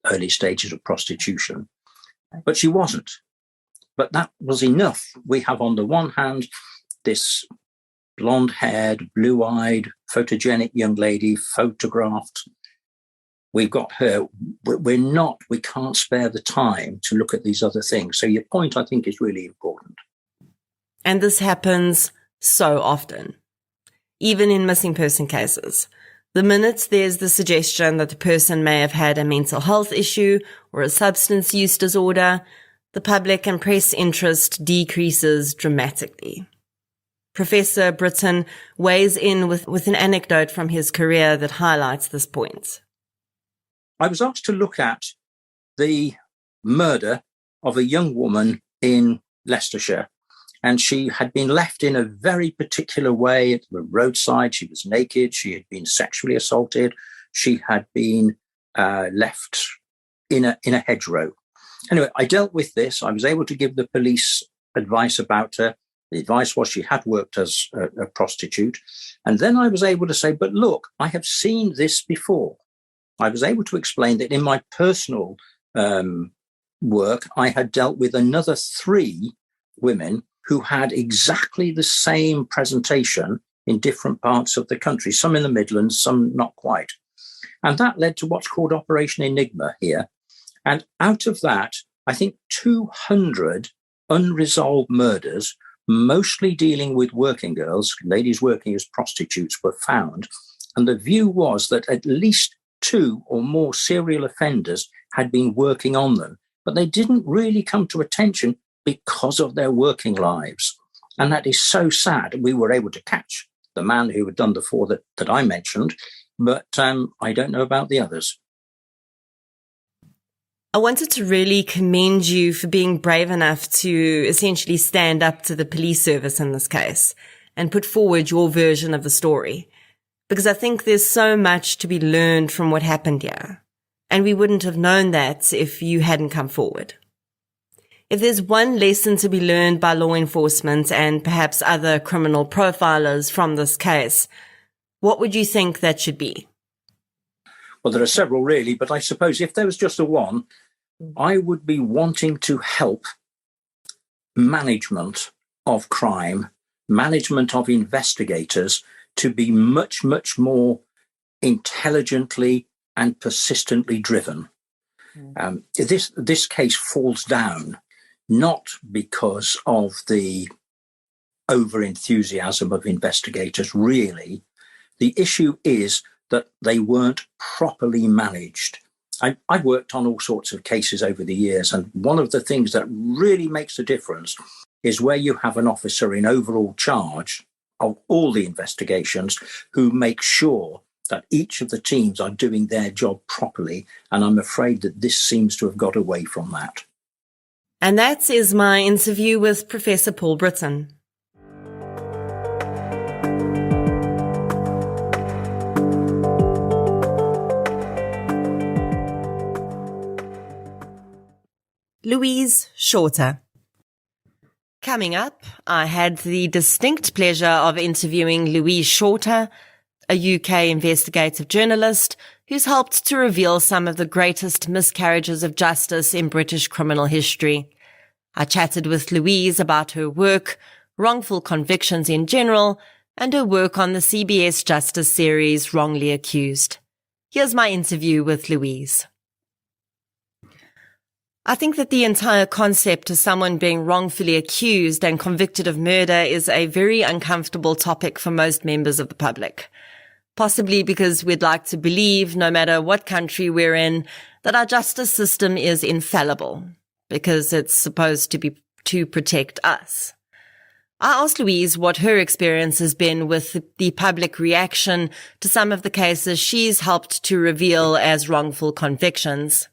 early stages of prostitution, but she wasn't. But that was enough. We have on the one hand this blonde-haired, blue-eyed, photogenic young lady photographed. We've got her. We can't spare the time to look at these other things. So your point, I think, is really important. And this happens so often, even in missing person cases. The minute there's the suggestion that the person may have had a mental health issue or a substance use disorder, the public and press interest decreases dramatically. Professor Britton weighs in with an anecdote from his career that highlights this point. I was asked to look at the murder of a young woman in Leicestershire, and she had been left in a very particular way at the roadside. She was naked. She had been sexually assaulted. She had been left in a hedgerow. Anyway, I dealt with this. I was able to give the police advice about her. The advice was she had worked as a prostitute. And then I was able to say, but look, I have seen this before. I was able to explain that in my personal work, I had dealt with another 3 women who had exactly the same presentation in different parts of the country, some in the Midlands, some not quite. And that led to what's called Operation Enigma here. And out of that, I think 200 unresolved murders, mostly dealing with working girls, ladies working as prostitutes, were found. And the view was that at least 2 or more serial offenders had been working on them, but they didn't really come to attention because of their working lives. And that is so sad. We were able to catch the man who had done the 4 that I mentioned, but I don't know about the others. I wanted to really commend you for being brave enough to essentially stand up to the police service in this case and put forward your version of the story, because I think there's so much to be learned from what happened here, and we wouldn't have known that if you hadn't come forward. If there's one lesson to be learned by law enforcement and perhaps other criminal profilers from this case, what would you think that should be? Well, there are several really, but I suppose if there was just a one, I would be wanting to help management of crime, management of investigators to be much, much more intelligently and persistently driven. This case falls down not because of the over-enthusiasm of investigators, really. The issue is that they weren't properly managed. I've worked on all sorts of cases over the years, and one of the things that really makes a difference is where you have an officer in overall charge of all the investigations who make sure that each of the teams are doing their job properly, and I'm afraid that this seems to have got away from that. And that is my interview with Professor Paul Britton. Louise Shorter. Coming up, I had the distinct pleasure of interviewing Louise Shorter, a UK investigative journalist who's helped to reveal some of the greatest miscarriages of justice in British criminal history. I chatted with Louise about her work, wrongful convictions in general, and her work on the CBS Justice series Wrongly Accused. Here's my interview with Louise. I think that the entire concept of someone being wrongfully accused and convicted of murder is a very uncomfortable topic for most members of the public. Possibly because we'd like to believe, no matter what country we're in, that our justice system is infallible, because it's supposed to protect us. I asked Louise what her experience has been with the public reaction to some of the cases she's helped to reveal as wrongful convictions.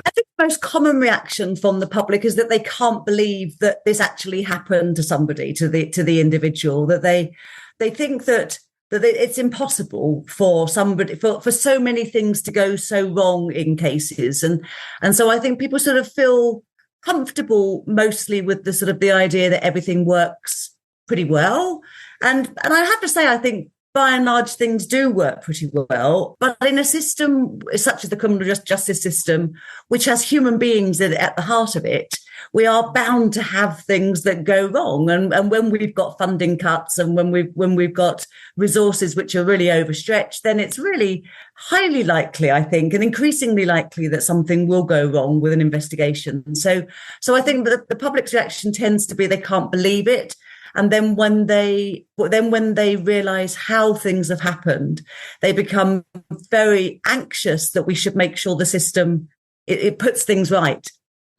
I think the most common reaction from the public is that they can't believe that this actually happened to somebody, to the individual, that they think that it's impossible for somebody, for so many things to go so wrong in cases. And so I think people sort of feel comfortable mostly with the sort of the idea that everything works pretty well. And I have to say, I think by and large, things do work pretty well. But in a system such as the criminal justice system, which has human beings at the heart of it, we are bound to have things that go wrong. And when we've got funding cuts and when we've got resources which are really overstretched, then it's really highly likely, I think, and increasingly likely that something will go wrong with an investigation. So I think that the public's reaction tends to be they can't believe it. And then when they realize how things have happened, they become very anxious that we should make sure the system, it puts things right.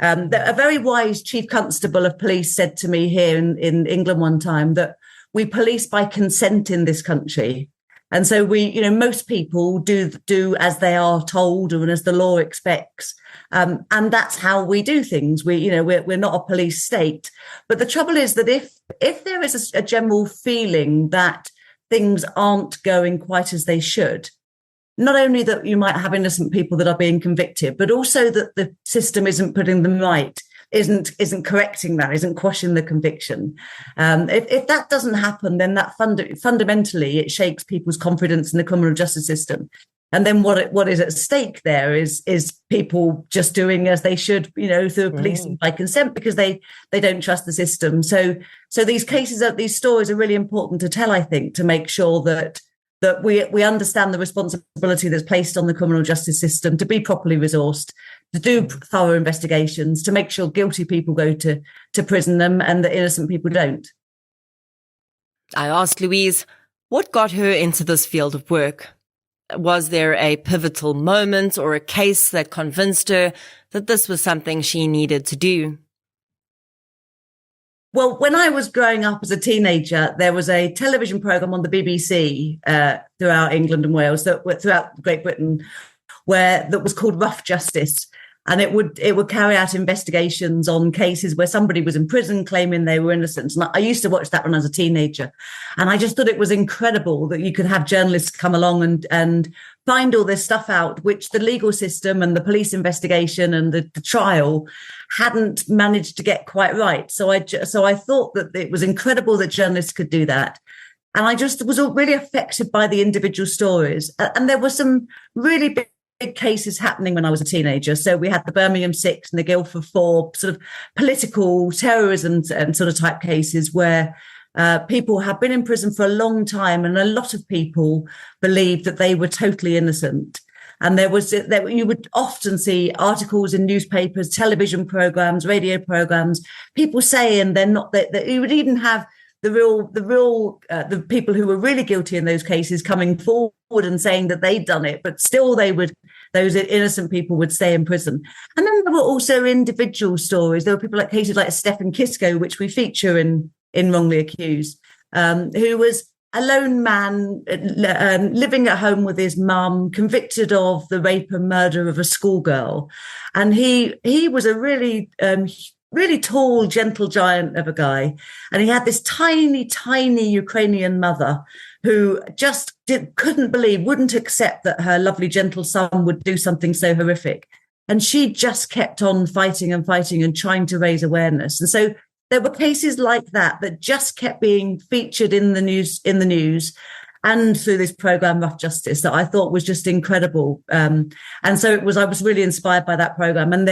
A very wise chief constable of police said to me here in England one time that we police by consent in this country. And so most people do as they are told and as the law expects. And that's how we do things. We're not a police state. But the trouble is that if there is a general feeling that things aren't going quite as they should, not only that you might have innocent people that are being convicted, but also that the system isn't putting them right, isn't correcting that, isn't quashing the conviction. If that doesn't happen, then that fundamentally it shakes people's confidence in the criminal justice system. And then what is at stake there is people just doing as they should, through policing by consent because they don't trust the system. So these cases, these stories are really important to tell, I think, to make sure that we understand the responsibility that's placed on the criminal justice system to be properly resourced, to do thorough investigations, to make sure guilty people go to prison and that innocent people don't. I asked Louise what got her into this field of work. Was there a pivotal moment or a case that convinced her that this was something she needed to do? Well, when I was growing up as a teenager, there was a television programme on the BBC throughout England and Wales, throughout Great Britain, that was called Rough Justice. And it would carry out investigations on cases where somebody was in prison claiming they were innocent. And I used to watch that when I was a teenager. And I just thought it was incredible that you could have journalists come along and find all this stuff out, which the legal system and the police investigation and the trial hadn't managed to get quite right. So I thought that it was incredible that journalists could do that. And I just was really affected by the individual stories. And there were some really big cases happening when I was a teenager. So we had the Birmingham 6 and the Guildford 4 sort of political terrorism and sort of type cases where people have been in prison for a long time and a lot of people believed that they were totally innocent. And you would often see articles in newspapers, television programs, radio programs, people saying they're not, that you would even have the people who were really guilty in those cases coming forward and saying that they'd done it, but still those innocent people would stay in prison. And then there were also individual stories. There were people cases like Stephen Kisco, which we feature in Wrongly Accused, who was a lone man living at home with his mum, convicted of the rape and murder of a schoolgirl. And he was a really tall, gentle giant of a guy. And he had this tiny, tiny Ukrainian mother who just wouldn't accept that her lovely, gentle son would do something so horrific. And she just kept on fighting and fighting and trying to raise awareness. And so there were cases like that just kept being featured in the news, and through this program, Rough Justice, that I thought was just incredible. And so I was really inspired by that program. And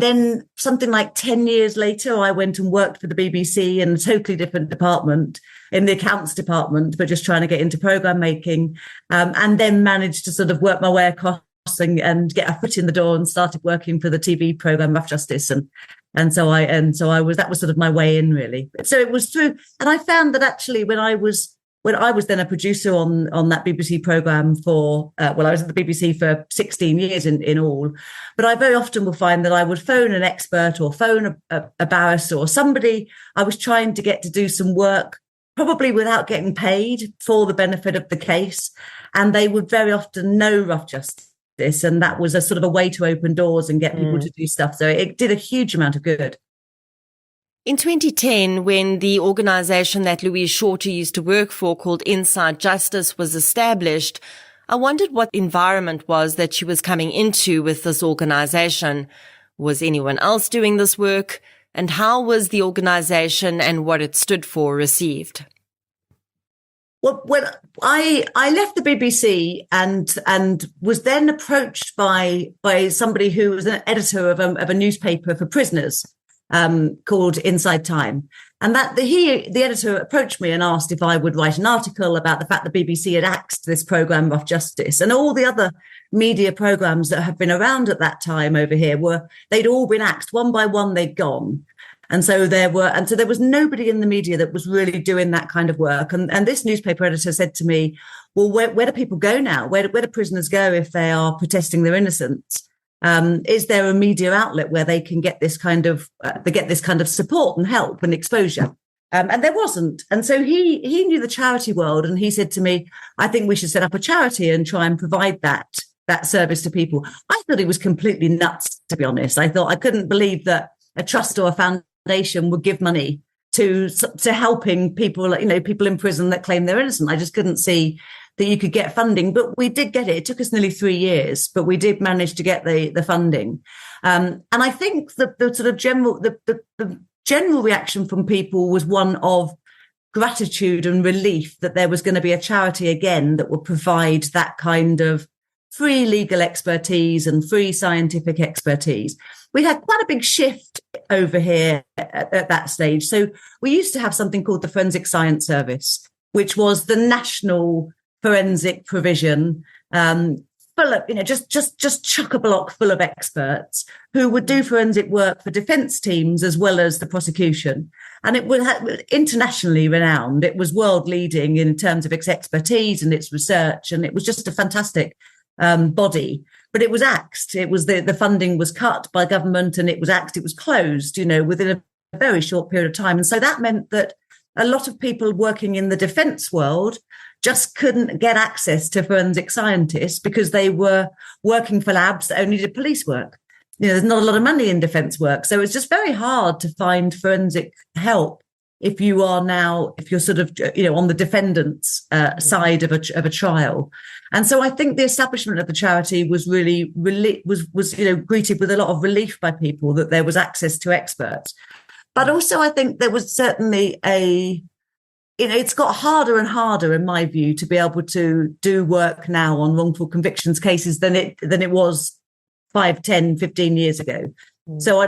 then something like 10 years later, I went and worked for the BBC in a totally different department, in the accounts department, but just trying to get into program making, and then managed to sort of work my way across and get a foot in the door and started working for the TV program Rough Justice. And so I was, that was sort of my way in, really. So it was through, and I found that actually when I was then a producer on that BBC program I was at the BBC for 16 years in all, but I very often will find that I would phone an expert or phone a barrister or somebody I was trying to get to do some work, probably without getting paid, for the benefit of the case. And they would very often know Rough Justice. And that was a sort of a way to open doors and get people to do stuff. So it did a huge amount of good. In 2010, when the organisation that Louise Shorter used to work for, called Inside Justice, was established, I wondered what environment was that she was coming into with this organisation. Was anyone else doing this work? And how was the organisation and what it stood for received? Well, when I left the BBC and was then approached by somebody who was an editor of a newspaper for prisoners, called Inside Time, and the editor approached me and asked if I would write an article about the fact the BBC had axed this program Rough Justice, and all the other media programs that have been around at that time over here they'd all been axed one by one. They'd gone. And so there was nobody in the media that was really doing that kind of work. And this newspaper editor said to me, well, where do people go now? Where do prisoners go if they are protesting their innocence? Is there a media outlet where they can get this kind of support and help and exposure? And there wasn't. And so he knew the charity world, and he said to me, I think we should set up a charity and try and provide that service to people. I thought he was completely nuts, to be honest. I couldn't believe that a trust or a foundation would give money to helping people, people in prison that claim they're innocent. I just couldn't see that you could get funding, but we did get it. It took us nearly 3 years, but we did manage to get the funding. And I think the sort of the general reaction from people was one of gratitude and relief that there was going to be a charity again that would provide that kind of free legal expertise and free scientific expertise. We had quite a big shift over here at that stage. So we used to have something called the Forensic Science Service, which was the national forensic provision, full of, just chock-a-block full of experts who would do forensic work for defence teams as well as the prosecution. And it was internationally renowned. It was world leading in terms of its expertise and its research. And it was just a fantastic body. But it was axed. It was the funding was cut by government, and it was axed. It was closed, within a very short period of time. And so that meant that a lot of people working in the defence world just couldn't get access to forensic scientists because they were working for labs that only did police work. There's not a lot of money in defence work. So it's just very hard to find forensic help if you're sort of, on the defendant's side of a trial. And so I think the establishment of the charity was really greeted with a lot of relief by people that there was access to experts. But also I think there was certainly it's got harder and harder, in my view, to be able to do work now on wrongful convictions cases than it was 5, 10, 15 years ago. So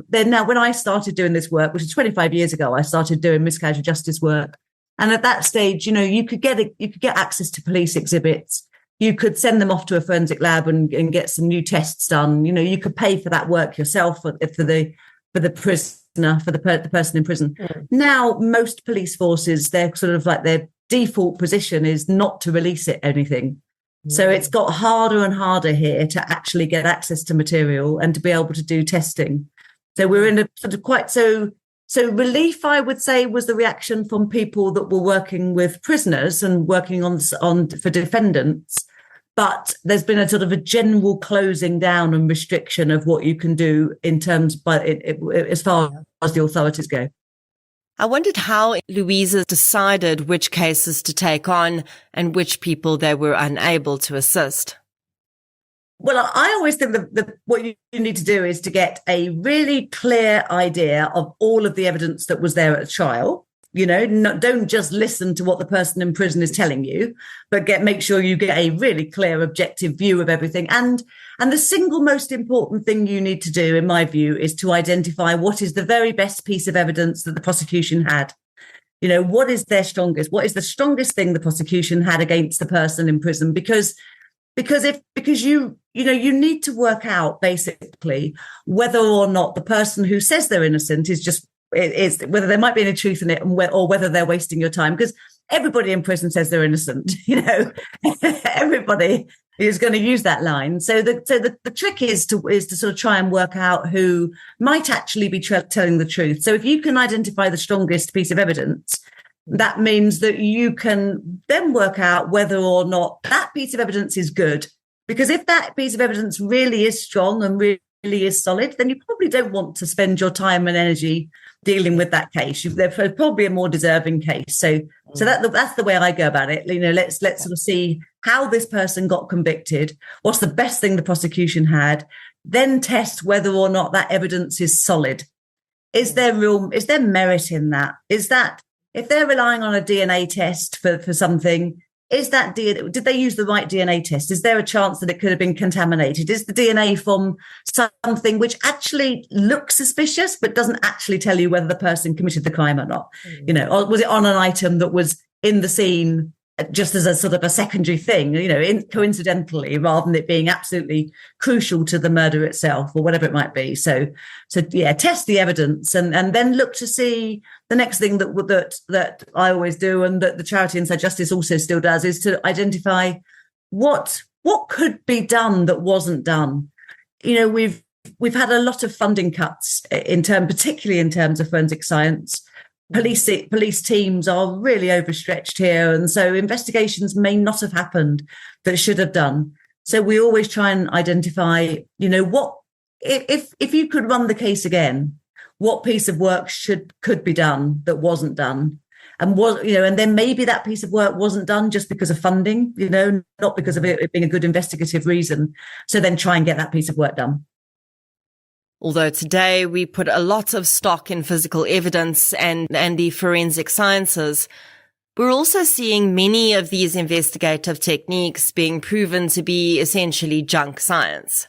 they're now, when I started doing this work, which is 25 years ago, I started doing miscarriage of justice work. And at that stage, you could get access to police exhibits. You could send them off to a forensic lab and get some new tests done. You could pay for that work yourself for the prisoner, for the person in prison. Now, most police forces, they're sort of like their default position is not to release anything. So it's got harder and harder here to actually get access to material and to be able to do testing. So we're in a sort of quite so relief, I would say, was the reaction from people that were working with prisoners and working on for defendants. But there's been a sort of a general closing down and restriction of what you can do in terms, as far as the authorities go. I wondered how Louisa decided which cases to take on and which people they were unable to assist. Well, I always think that what you need to do is to get a really clear idea of all of the evidence that was there at the trial. Don't just listen to what the person in prison is telling you, but make sure you get a really clear, objective view of everything. And the single most important thing you need to do, in my view, is to identify what is the very best piece of evidence that the prosecution had. What is their strongest? What is the strongest thing the prosecution had against the person in prison? Because you need to work out basically whether or not the person who says they're innocent is whether there might be any truth in it, or whether they're wasting your time. Because everybody in prison says they're innocent. Everybody is going to use that line. So the trick is to sort of try and work out who might actually be telling the truth. So if you can identify the strongest piece of evidence, that means that you can then work out whether or not that piece of evidence is good. Because if that piece of evidence really is strong and really is solid, then you probably don't want to spend your time and energy dealing with that case. There's probably a more deserving case. So that's the way I go about it. Let's sort of see how this person got convicted. What's the best thing the prosecution had? Then test whether or not that evidence is solid. Is there merit in that? If they're relying on a DNA test for something, did they use the right DNA test? Is there a chance that it could have been contaminated? Is the DNA from something which actually looks suspicious but doesn't actually tell you whether the person committed the crime or not? Or was it on an item that was in the scene just as a sort of a secondary thing, coincidentally, rather than it being absolutely crucial to the murder itself or whatever it might be. So yeah, test the evidence and then look to see. The next thing that I always do, and that the Charity Inside Justice also still does, is to identify what could be done that wasn't done. We've had a lot of funding cuts particularly in terms of forensic science. Police teams are really overstretched here, and so investigations may not have happened that should have done. So we always try and identify, what if you could run the case again, what piece of work could be done that wasn't done, and and then maybe that piece of work wasn't done just because of funding, not because of it being a good investigative reason. So then try and get that piece of work done. Although today we put a lot of stock in physical evidence and the forensic sciences, we're also seeing many of these investigative techniques being proven to be essentially junk science.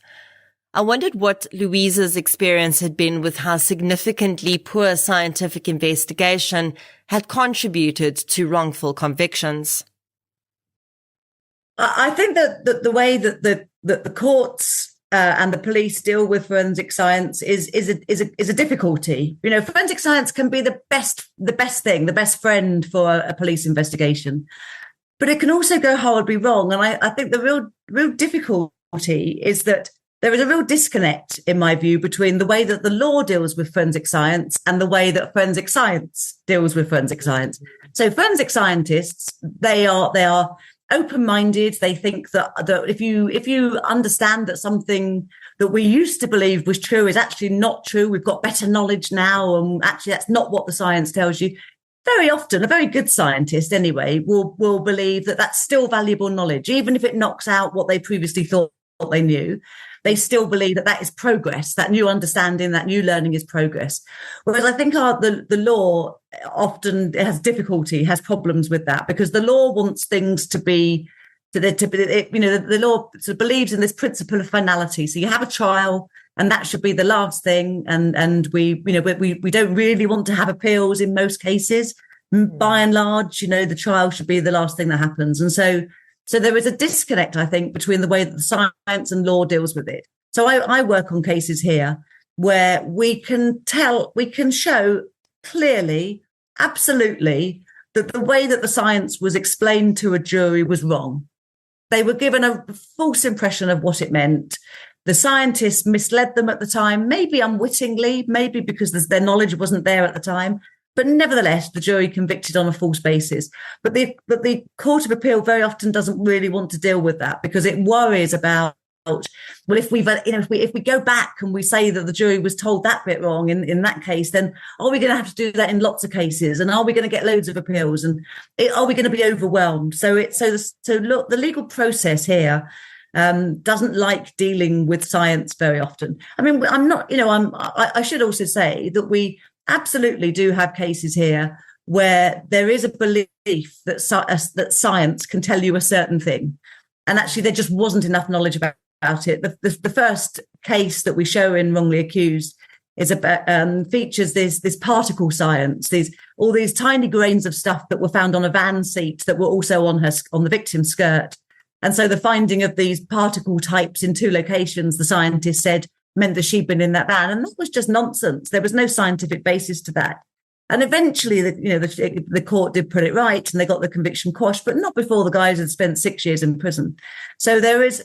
I wondered what Louise's experience had been with how significantly poor scientific investigation had contributed to wrongful convictions. I think that the way that the courts and the police deal with forensic science is a difficulty. Forensic science can be the best thing, the best friend for a police investigation, but it can also go horribly wrong. And I think the real difficulty is that there is a real disconnect, in my view, between the way that the law deals with forensic science and the way that forensic science deals with forensic science. So forensic scientists, they are open-minded. They think that if you understand that something that we used to believe was true is actually not true, we've got better knowledge now, and actually that's not what the science tells you. Very often, a very good scientist anyway will believe that that's still valuable knowledge, even if it knocks out what they previously thought they knew. They still believe that is progress, that new understanding, that new learning is progress. Whereas I think the law often has problems with that, because the law wants things to be, the law sort of believes in this principle of finality. So you have a trial, and that should be the last thing. And we don't really want to have appeals in most cases. By and large, the trial should be the last thing that happens. And so there is a disconnect, I think, between the way that the science and law deals with it. So I work on cases here where we can show clearly, absolutely, that the way that the science was explained to a jury was wrong. They were given a false impression of what it meant. The scientists misled them at the time, maybe unwittingly, maybe because their knowledge wasn't there at the time. But nevertheless, the jury convicted on a false basis. But the Court of Appeal very often doesn't really want to deal with that, because it worries about, well, if we go back and we say that the jury was told that bit wrong in that case, then are we going to have to do that in lots of cases? And are we going to get loads of appeals? And are we going to be overwhelmed? So look, the legal process here doesn't like dealing with science very often. I mean, I'm not, I should also say that we absolutely do have cases here where there is a belief that science can tell you a certain thing. And actually, there just wasn't enough knowledge about it. The first case that we show in Wrongly Accused is about features this particle science, all these tiny grains of stuff that were found on a van seat that were also on the victim's skirt. And so the finding of these particle types in 2 locations, the scientist said, meant that she'd been in that van. And that was just nonsense. There was no scientific basis to that. And eventually, the court did put it right, and they got the conviction quashed, but not before the guys had spent 6 years in prison. So it's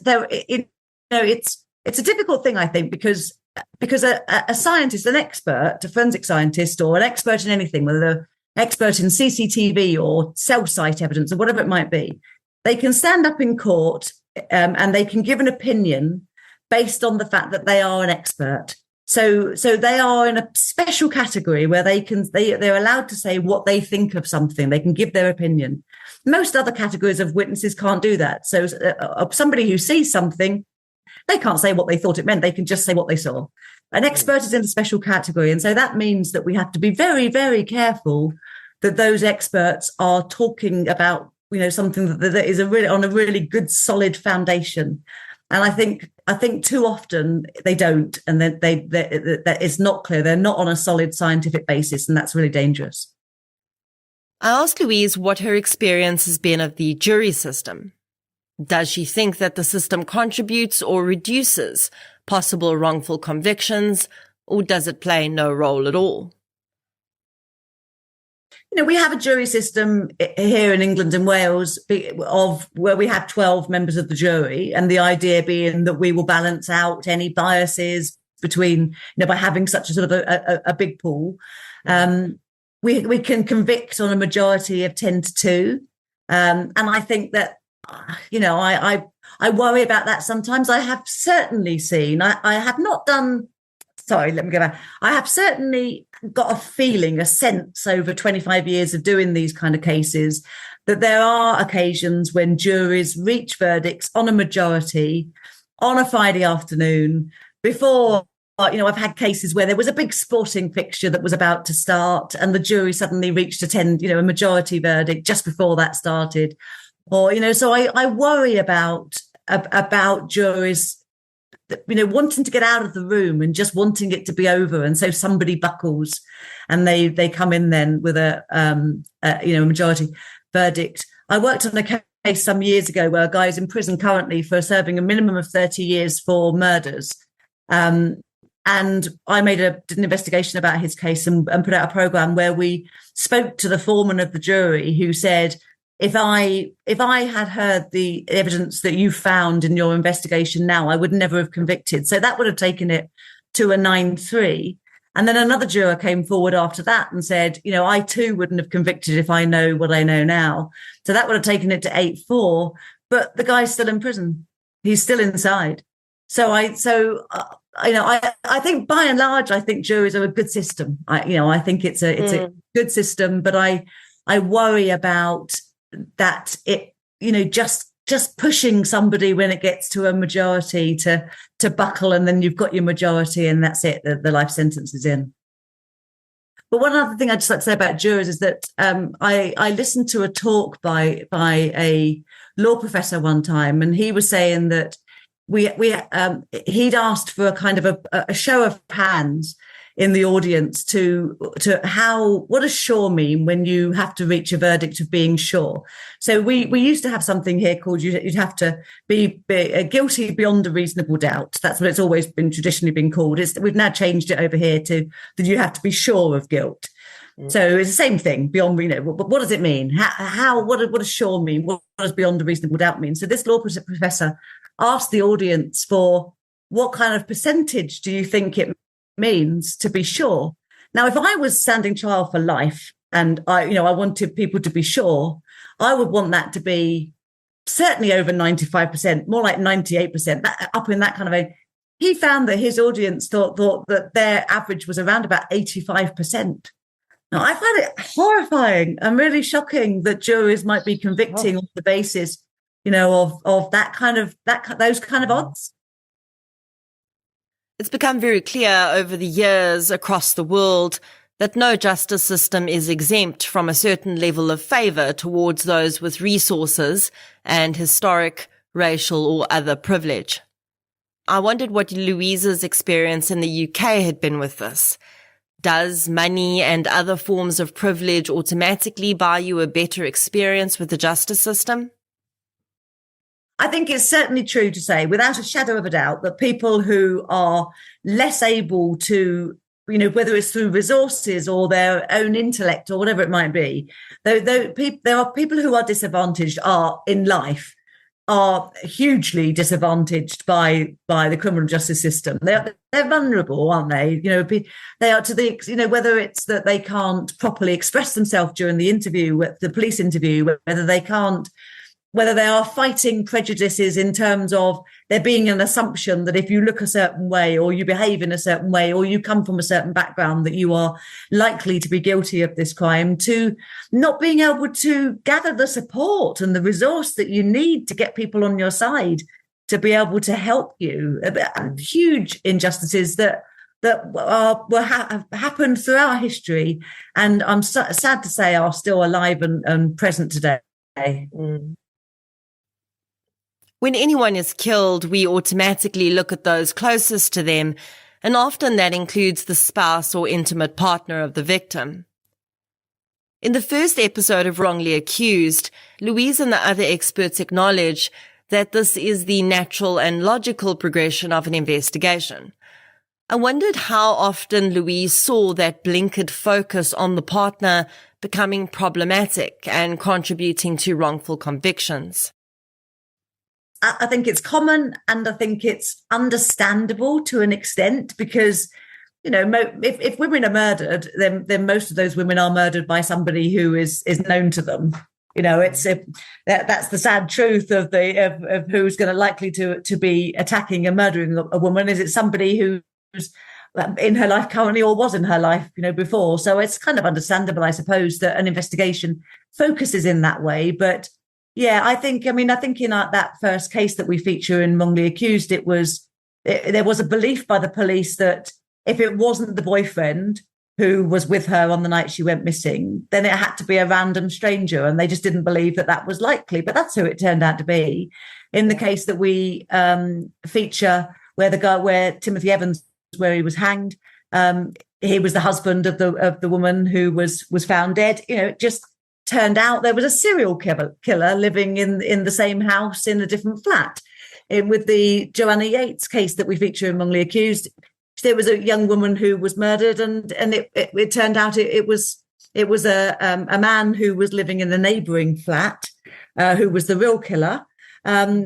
a difficult thing, I think, because a scientist, an expert, a forensic scientist, or an expert in anything, whether they're expert in CCTV or cell site evidence or whatever it might be, they can stand up in court and they can give an opinion based on the fact that they are an expert. So they are in a special category where they're allowed to say what they think of something. They can give their opinion. Most other categories of witnesses can't do that. So somebody who sees something, they can't say what they thought it meant. They can just say what they saw. An expert is in a special category. And so that means that we have to be very, very careful that those experts are talking about, something that is on a really good, solid foundation. And I think too often they don't, and that it's not clear. They're not on a solid scientific basis, and that's really dangerous. I asked Louise what her experience has been of the jury system. Does she think that the system contributes or reduces possible wrongful convictions, or does it play no role at all? We have a jury system here in England and Wales where we have 12 members of the jury, and the idea being that we will balance out any biases between, by having such a sort of a big pool. We can convict on a majority of 10-2. And I think that, I worry about that sometimes. I have certainly seen, I have not done, sorry, let me go back. I have certainly got a sense over 25 years of doing these kind of cases that there are occasions when juries reach verdicts on a majority on a Friday afternoon before, I've had cases where there was a big sporting fixture that was about to start and the jury suddenly reached a majority verdict just before that started. Or, so I worry about juries, wanting to get out of the room and just wanting it to be over. And so somebody buckles and they come in then with a majority verdict. I worked on a case some years ago where a guy's in prison currently for serving a minimum of 30 years for murders. And I did an investigation about his case and put out a program where we spoke to the foreman of the jury who said, if I had heard the evidence that you found in your investigation now, I would never have convicted. So that would have taken it to a 9-3. And then another juror came forward after that and said, I too wouldn't have convicted if I know what I know now. So that would have taken it to 8-4. But the guy's still in prison. He's still inside. So I think by and large, I think juries are a good system. I think it's a good system, but I worry about that just pushing somebody when it gets to a majority to buckle, and then you've got your majority and that's it, the life sentence is in. But one other thing I'd just like to say about jurors is that I listened to a talk by a law professor one time, and he was saying that he'd asked for a kind of a show of hands in the audience to what does sure mean when you have to reach a verdict of being sure. So we used to have something here called you'd have to be guilty beyond a reasonable doubt. That's what it's always been traditionally been called. We've now changed it over here to that you have to be sure of guilt. So it's the same thing beyond, but what does it mean? What does sure mean? What does beyond a reasonable doubt mean? So this law professor asked the audience for what kind of percentage do you think it means to be sure. Now, if I was standing trial for life and I wanted people to be sure, I would want that to be certainly over 95%, more like 98%, up in that kind of a. He found that his audience thought that their average was around about 85%. Now, I find it horrifying and really shocking that juries might be convicting on the basis of those kind of odds. It's become very clear over the years across the world that no justice system is exempt from a certain level of favour towards those with resources and historic, racial or other privilege. I wondered what Louise's experience in the UK had been with this. Does money and other forms of privilege automatically buy you a better experience with the justice system? I think it's certainly true to say, without a shadow of a doubt, that people who are less able to, whether it's through resources or their own intellect or whatever it might be, there are people who are disadvantaged in life are hugely disadvantaged by the criminal justice system. They're vulnerable, aren't they? They are to the whether it's that they can't properly express themselves during the interview, the police interview, whether they are fighting prejudices in terms of there being an assumption that if you look a certain way or you behave in a certain way or you come from a certain background that you are likely to be guilty of this crime, to not being able to gather the support and the resource that you need to get people on your side to be able to help you. Huge injustices that have happened throughout history, and I'm sad to say are still alive and present today. Mm. When anyone is killed, we automatically look at those closest to them, and often that includes the spouse or intimate partner of the victim. In the first episode of Wrongly Accused, Louise and the other experts acknowledge that this is the natural and logical progression of an investigation. I wondered how often Louise saw that blinkered focus on the partner becoming problematic and contributing to wrongful convictions. I think it's common, and I think it's understandable to an extent, because, if women are murdered, then most of those women are murdered by somebody who is known to them. That's the sad truth of who's going to likely to be attacking and murdering a woman. Is it somebody who's in her life currently or was in her life, before? So it's kind of understandable, I suppose, that an investigation focuses in that way, but. Yeah, I think in that first case that we feature in Wrongly Accused, there was a belief by the police that if it wasn't the boyfriend who was with her on the night she went missing, then it had to be a random stranger, and they just didn't believe that was likely. But that's who it turned out to be. In the case that we feature, where Timothy Evans, where he was hanged, he was the husband of the woman who was found dead. It just turned out there was a serial killer living in the same house in a different flat. With the Joanna Yates case that we feature in Wrongly Accused, there was a young woman who was murdered, and it turned out it was a man who was living in a neighbouring flat who was the real killer. But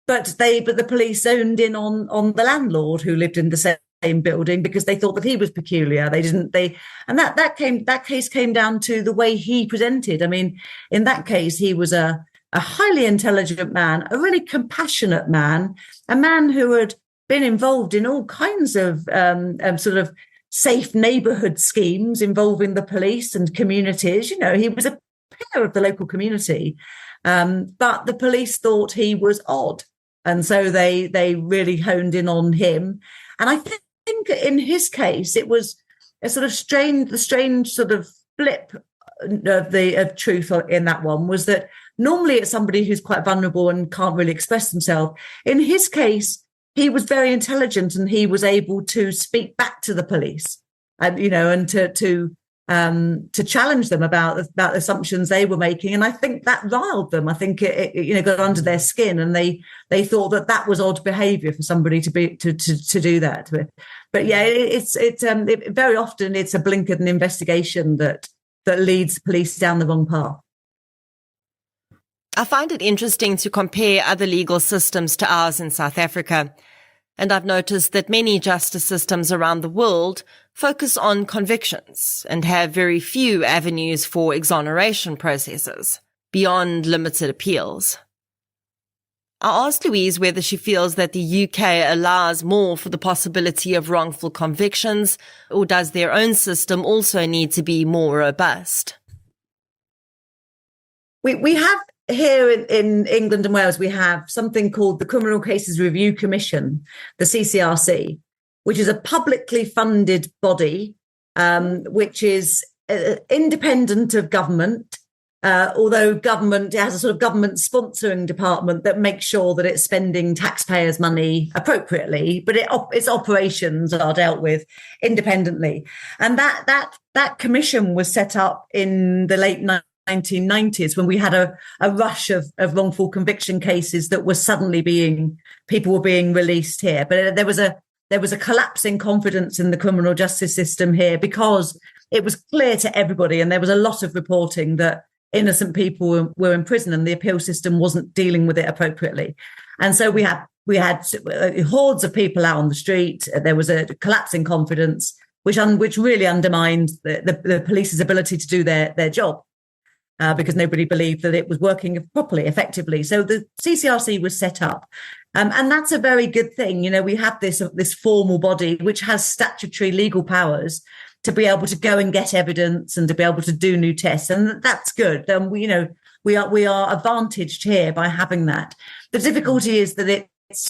the police zoned in on the landlord who lived in the same building because they thought that he was peculiar. That case came down to the way he presented. I mean, in that case, he was a highly intelligent man, a really compassionate man, a man who had been involved in all kinds of sort of safe neighbourhood schemes involving the police and communities. He was a pillar of the local community, but the police thought he was odd, and so they really honed in on him. And I think in his case, it was a sort of strange sort of flip of truth in that one, was that normally it's somebody who's quite vulnerable and can't really express themselves. In his case, he was very intelligent, and he was able to speak back to the police and to challenge them about assumptions they were making. And I think that riled them. I think it got under their skin, and they thought that was odd behaviour for somebody to do that. But yeah, it's very often it's a blinkered investigation that leads police down the wrong path. I find it interesting to compare other legal systems to ours in South Africa, and I've noticed that many justice systems around the world focus on convictions and have very few avenues for exoneration processes beyond limited appeals. I asked Louise whether she feels that the UK allows more for the possibility of wrongful convictions, or does their own system also need to be more robust? We have here in England and Wales, we have something called the Criminal Cases Review Commission, the CCRC, which is a publicly funded body, which is independent of government, although government has a sort of government sponsoring department that makes sure that it's spending taxpayers' money appropriately, but its operations are dealt with independently. And that commission was set up in the late 1990s when we had a rush of wrongful conviction cases that were suddenly people were being released here. But there was a collapse in confidence in the criminal justice system here because it was clear to everybody, and there was a lot of reporting that innocent people were in prison and the appeal system wasn't dealing with it appropriately. And so we had hordes of people out on the street. There was a collapse in confidence, which really undermined the police's ability to do their job. Because nobody believed that it was working properly, effectively. So the CCRC was set up. And that's a very good thing. You know, we have this formal body which has statutory legal powers to be able to go and get evidence and to be able to do new tests. And that's good. We are advantaged here by having that. The difficulty is that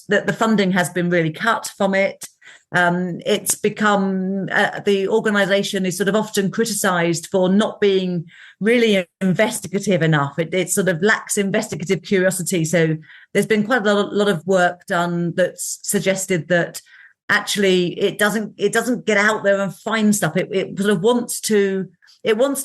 that the funding has been really cut from it. It's become the organisation is sort of often criticised for not being really investigative enough. It sort of lacks investigative curiosity. So there's been quite a lot of work done that's suggested that actually it doesn't get out there and find stuff. It sort of wants to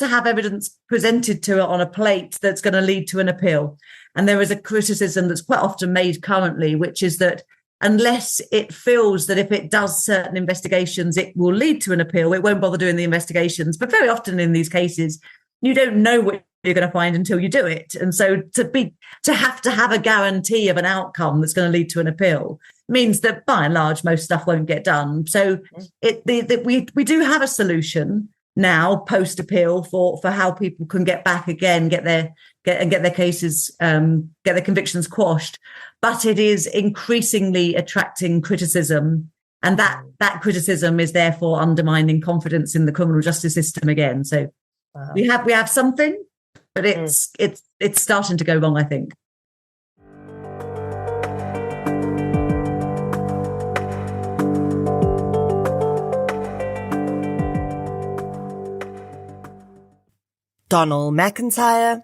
have evidence presented to it on a plate that's going to lead to an appeal. And there is a criticism that's quite often made currently, which is that unless it feels that if it does certain investigations, it will lead to an appeal, it won't bother doing the investigations. But very often in these cases, you don't know what you're going to find until you do it. And so to have a guarantee of an outcome that's going to lead to an appeal means that by and large, most stuff won't get done. So we do have a solution now post appeal for how people can get back again, get their cases, get their convictions quashed. But it is increasingly attracting criticism, and that criticism is therefore undermining confidence in the criminal justice system again. So we have something, but it's starting to go wrong, I think. Donald McIntyre.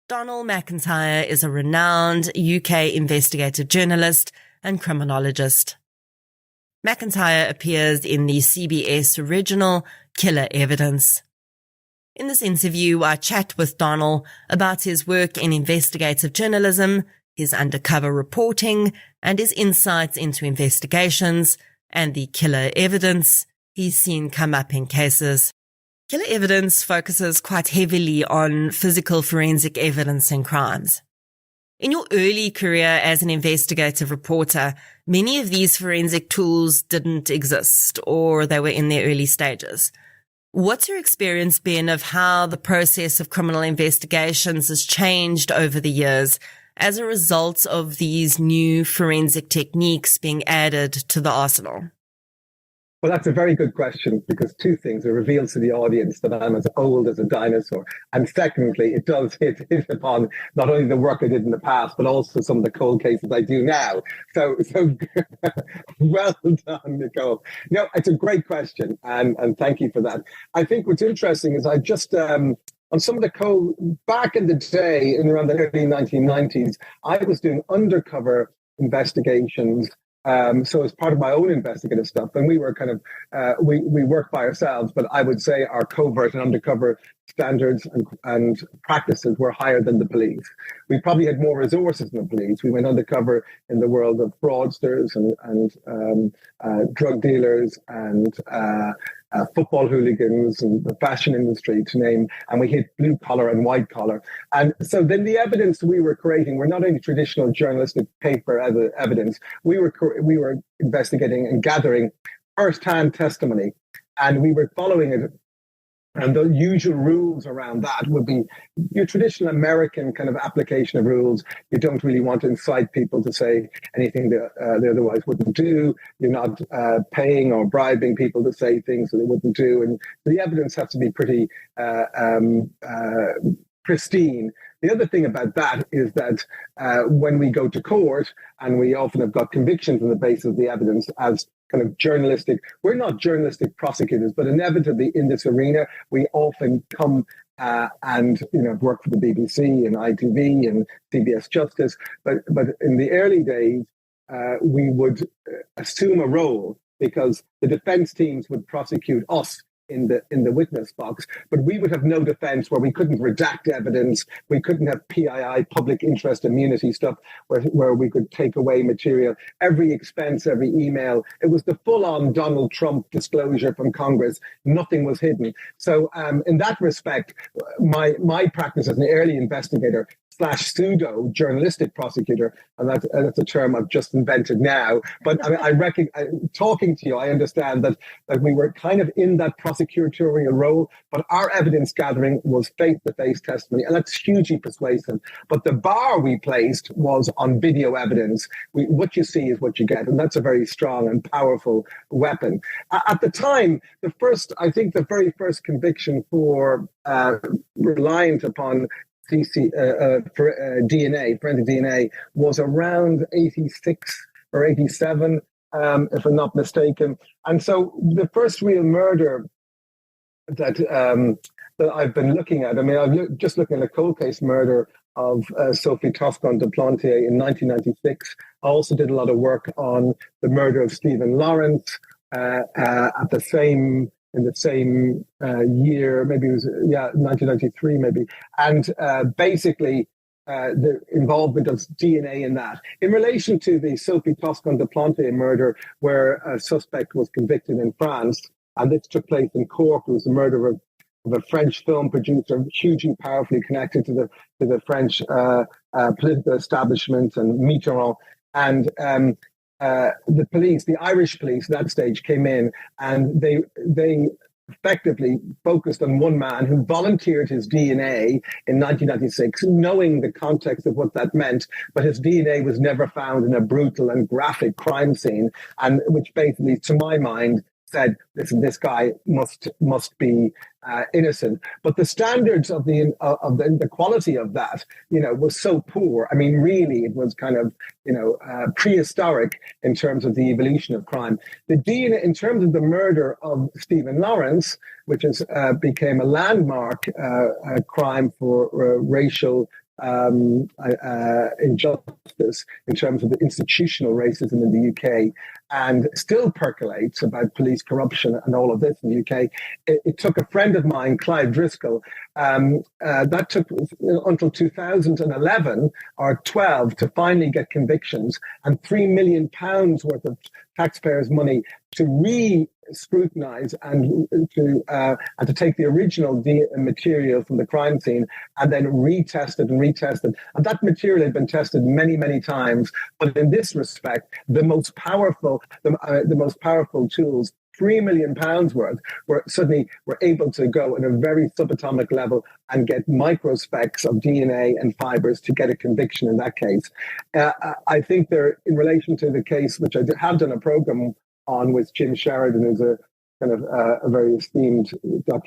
Donald McIntyre is a renowned UK investigative journalist and criminologist. McIntyre appears in the CBS original Killer Evidence. In this interview, I chat with Donald about his work in investigative journalism, his undercover reporting, and his insights into investigations and the killer evidence he's seen come up in cases. Killer Evidence focuses quite heavily on physical forensic evidence in crimes. In your early career as an investigative reporter, many of these forensic tools didn't exist, or they were in their early stages. What's your experience been of how the process of criminal investigations has changed over the years as a result of these new forensic techniques being added to the arsenal? Well, that's a very good question, because two things. It reveals to the audience that I'm as old as a dinosaur. And secondly, it does hit upon not only the work I did in the past, but also some of the cold cases I do now. So well done, Nicole. No, it's a great question. And thank you for that. I think what's interesting is I just, on some of the back in the day, in around the early 1990s, I was doing undercover investigations. So as part of my own investigative stuff, and we were kind of, we worked by ourselves, but I would say our covert and undercover standards and practices were higher than the police. We probably had more resources than the police. We went undercover in the world of fraudsters and drug dealers and football hooligans and the fashion industry, to name, and we hit blue collar and white collar. And so then the evidence we were creating were not only traditional journalistic paper evidence, we were investigating and gathering first-hand testimony, and we were following it. And the usual rules around that would be your traditional American kind of application of rules. You don't really want to incite people to say anything that they otherwise wouldn't do. You're not paying or bribing people to say things that they wouldn't do. And the evidence has to be pretty pristine. The other thing about that is that when we go to court, and we often have got convictions on the basis of the evidence as kind of journalistic, we're not journalistic prosecutors, but inevitably in this arena, we often come and work for the BBC and ITV and CBS Justice. But in the early days, we would assume a role because the defense teams would prosecute us in the witness box, but we would have no defense where we couldn't redact evidence, we couldn't have PII, public interest immunity stuff, where we could take away material, every expense, every email. It was the full-on Donald Trump disclosure from Congress. Nothing was hidden. So in that respect, my practice as an early investigator / pseudo journalistic prosecutor, and that's a term I've just invented now. But I reckon, talking to you, I understand that we were kind of in that prosecutorial role, but our evidence gathering was face-to-face testimony, and that's hugely persuasive. But the bar we placed was on video evidence. What you see is what you get, and that's a very strong and powerful weapon. At the time, the very first conviction for reliant upon DNA, forensic DNA, was around 86 or 87, if I'm not mistaken. And so the first real murder that I've been looking at, I'm just looking at a cold case murder of Sophie Toscan de Plantier in 1996. I also did a lot of work on the murder of Stephen Lawrence in the same year, maybe it was 1993, maybe, and basically the involvement of DNA in that. In relation to the Sophie Toscan de Plantier murder, where a suspect was convicted in France, and this took place in Cork, it was the murder of a French film producer, hugely powerfully connected to the French political establishment and Mitterrand, and the police, the Irish police at that stage, came in and they effectively focused on one man who volunteered his DNA in 1996, knowing the context of what that meant, but his DNA was never found in a brutal and graphic crime scene, and which basically, to my mind, said, listen, this guy must be innocent. But the standards of the quality of that, was so poor. I mean, really, it was kind of, prehistoric in terms of the evolution of crime. The DNA, in terms of the murder of Stephen Lawrence, which became a landmark crime for racial injustice in terms of the institutional racism in the UK, and still percolates about police corruption and all of this in the UK. It took a friend of mine, Clive Driscoll, that took until 2011 or 12 to finally get convictions, and £3 million worth of taxpayers' money to re-scrutinize and to take the original material from the crime scene and then retest it. And that material had been tested many, many times. But in this respect, the most powerful tools, £3 million worth, were able to go at a very subatomic level and get microspecks of DNA and fibers to get a conviction in that case. I think in relation to the case, which I have done a program on with Jim Sheridan, who's a kind of a very esteemed a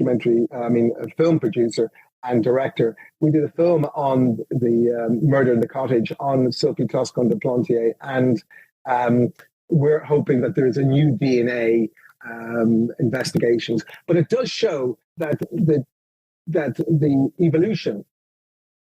film producer and director. We did a film on the murder in the cottage on Sophie Toscan de Plantier, and we're hoping that there is a new DNA investigations. But it does show that the evolution,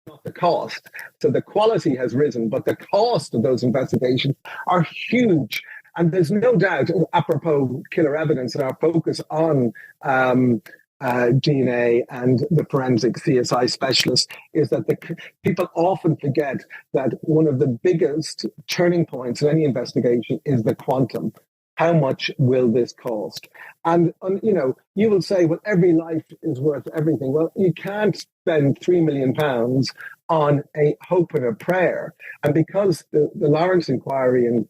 not the cost. So the quality has risen, but the cost of those investigations are huge. And there's no doubt, apropos killer evidence, and our focus on DNA and the forensic CSI specialists, is that people often forget that one of the biggest turning points in any investigation is the quantum. How much will this cost? And you will say, well, every life is worth everything. Well, you can't spend £3 million on a hope and a prayer. And because the Lawrence inquiry and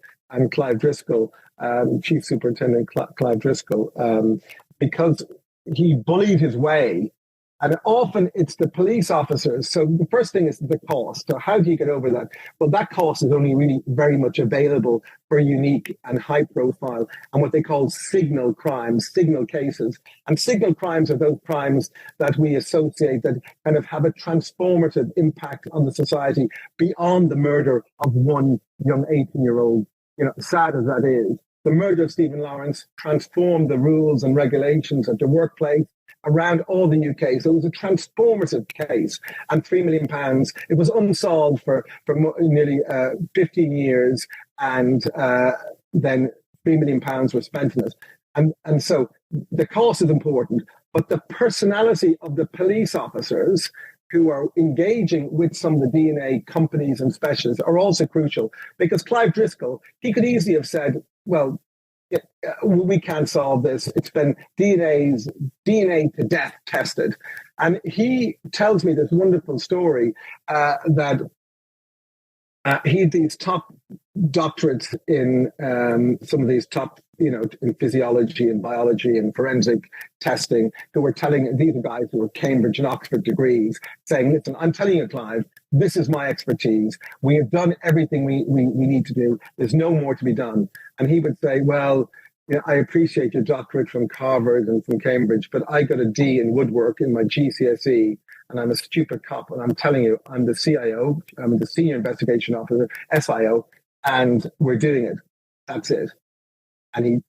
Clive Driscoll, Chief Superintendent Clive Driscoll, because he bullied his way And often it's the police officers. So the first thing is the cost. So how do you get over that? Well, that cost is only really very much available for unique and high profile and what they call signal crimes, signal cases. And signal crimes are those crimes that we associate that kind of have a transformative impact on the society beyond the murder of one young 18-year-old. Sad as that is, the murder of Stephen Lawrence transformed the rules and regulations of the workplace around all the UK. So it was a transformative case. And £3 million, it was unsolved for nearly 15 years. And then £3 million were spent on it. And so the cost is important, but the personality of the police officers who are engaging with some of the DNA companies and specialists are also crucial, because Clive Driscoll, he could easily have said, well, we can't solve this. It's been DNA to death tested. And he tells me this wonderful story that he had these top doctorates in some of these top, in physiology and biology and forensic testing, who were telling, these are guys who were Cambridge and Oxford degrees, saying, listen, I'm telling you, Clive, this is my expertise. We have done everything we need to do. There's no more to be done. And he would say, well, I appreciate your doctorate from Harvard and from Cambridge, but I got a D in woodwork in my GCSE, and I'm a stupid cop. And I'm telling you, I'm the CIO, I'm the Senior Investigation Officer, SIO, and we're doing it. That's it. And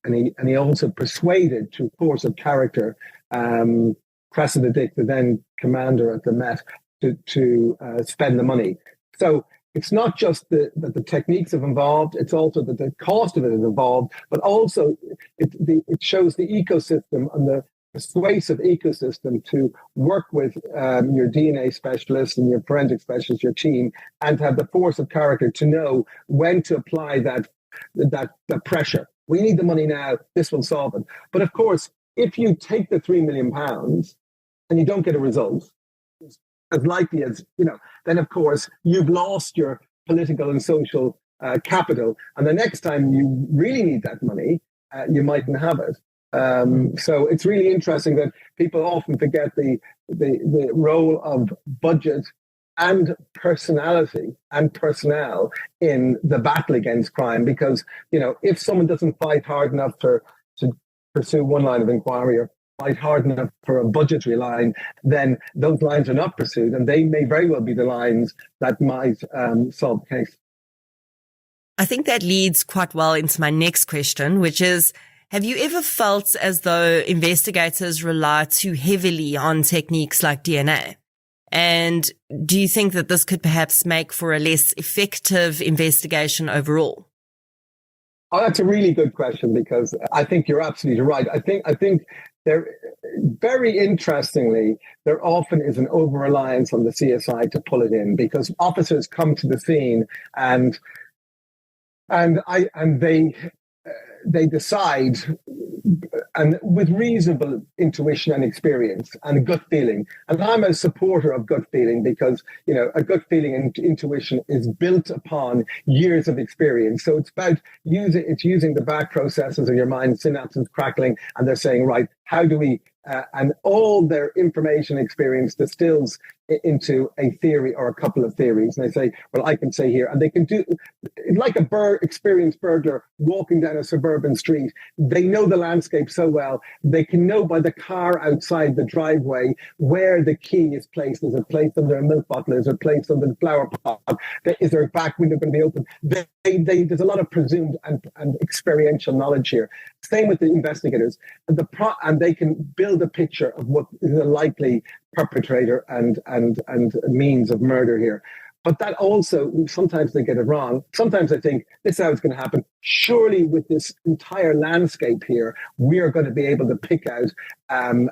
he also persuaded, through force of character, Cressida Dick, the then commander at the Met, to spend the money. So it's not just that the techniques have evolved, it's also that the cost of it has evolved, but also it shows the ecosystem and the persuasive ecosystem to work with your DNA specialist and your forensic specialist, your team, and to have the force of character to know when to apply that pressure. We need the money now, this will solve it. But of course, if you take the £3 million and you don't get a result, as likely as, then of course you've lost your political and social capital. And the next time you really need that money, you mightn't have it. So it's really interesting that people often forget the role of budget and personality and personnel in the battle against crime. Because, if someone doesn't fight hard enough to pursue one line of inquiry or fight hard enough for a budgetary line, then those lines are not pursued, and they may very well be the lines that might solve the case. I think that leads quite well into my next question, which is, have you ever felt as though investigators rely too heavily on techniques like DNA? And do you think that this could perhaps make for a less effective investigation overall? Oh, that's a really good question, because I think you're absolutely right. I think there, very interestingly, there often is an over-reliance on the CSI to pull it in, because officers come to the scene and they decide, and with reasonable intuition and experience and gut feeling. And I'm a supporter of gut feeling, because, a gut feeling and intuition is built upon years of experience. So it's about using the back processes of your mind, synapses crackling, and they're saying, right, how do we, and all their information experience distills into a theory or a couple of theories. And they say, well, I can say here, and they can do, like a experienced burglar walking down a suburban street. They know the landscape so well. They can know by the car outside the driveway where the key is placed. Is it placed under a milk bottle? Is it placed under the flower pot? Is there a back window going to be open? There's a lot of presumed and experiential knowledge here. Same with the investigators. And they can build a picture of what is a likely perpetrator and means of murder here. But that also, sometimes they get it wrong. Sometimes I think this is how it's going to happen. Surely with this entire landscape here, we are going to be able to pick out and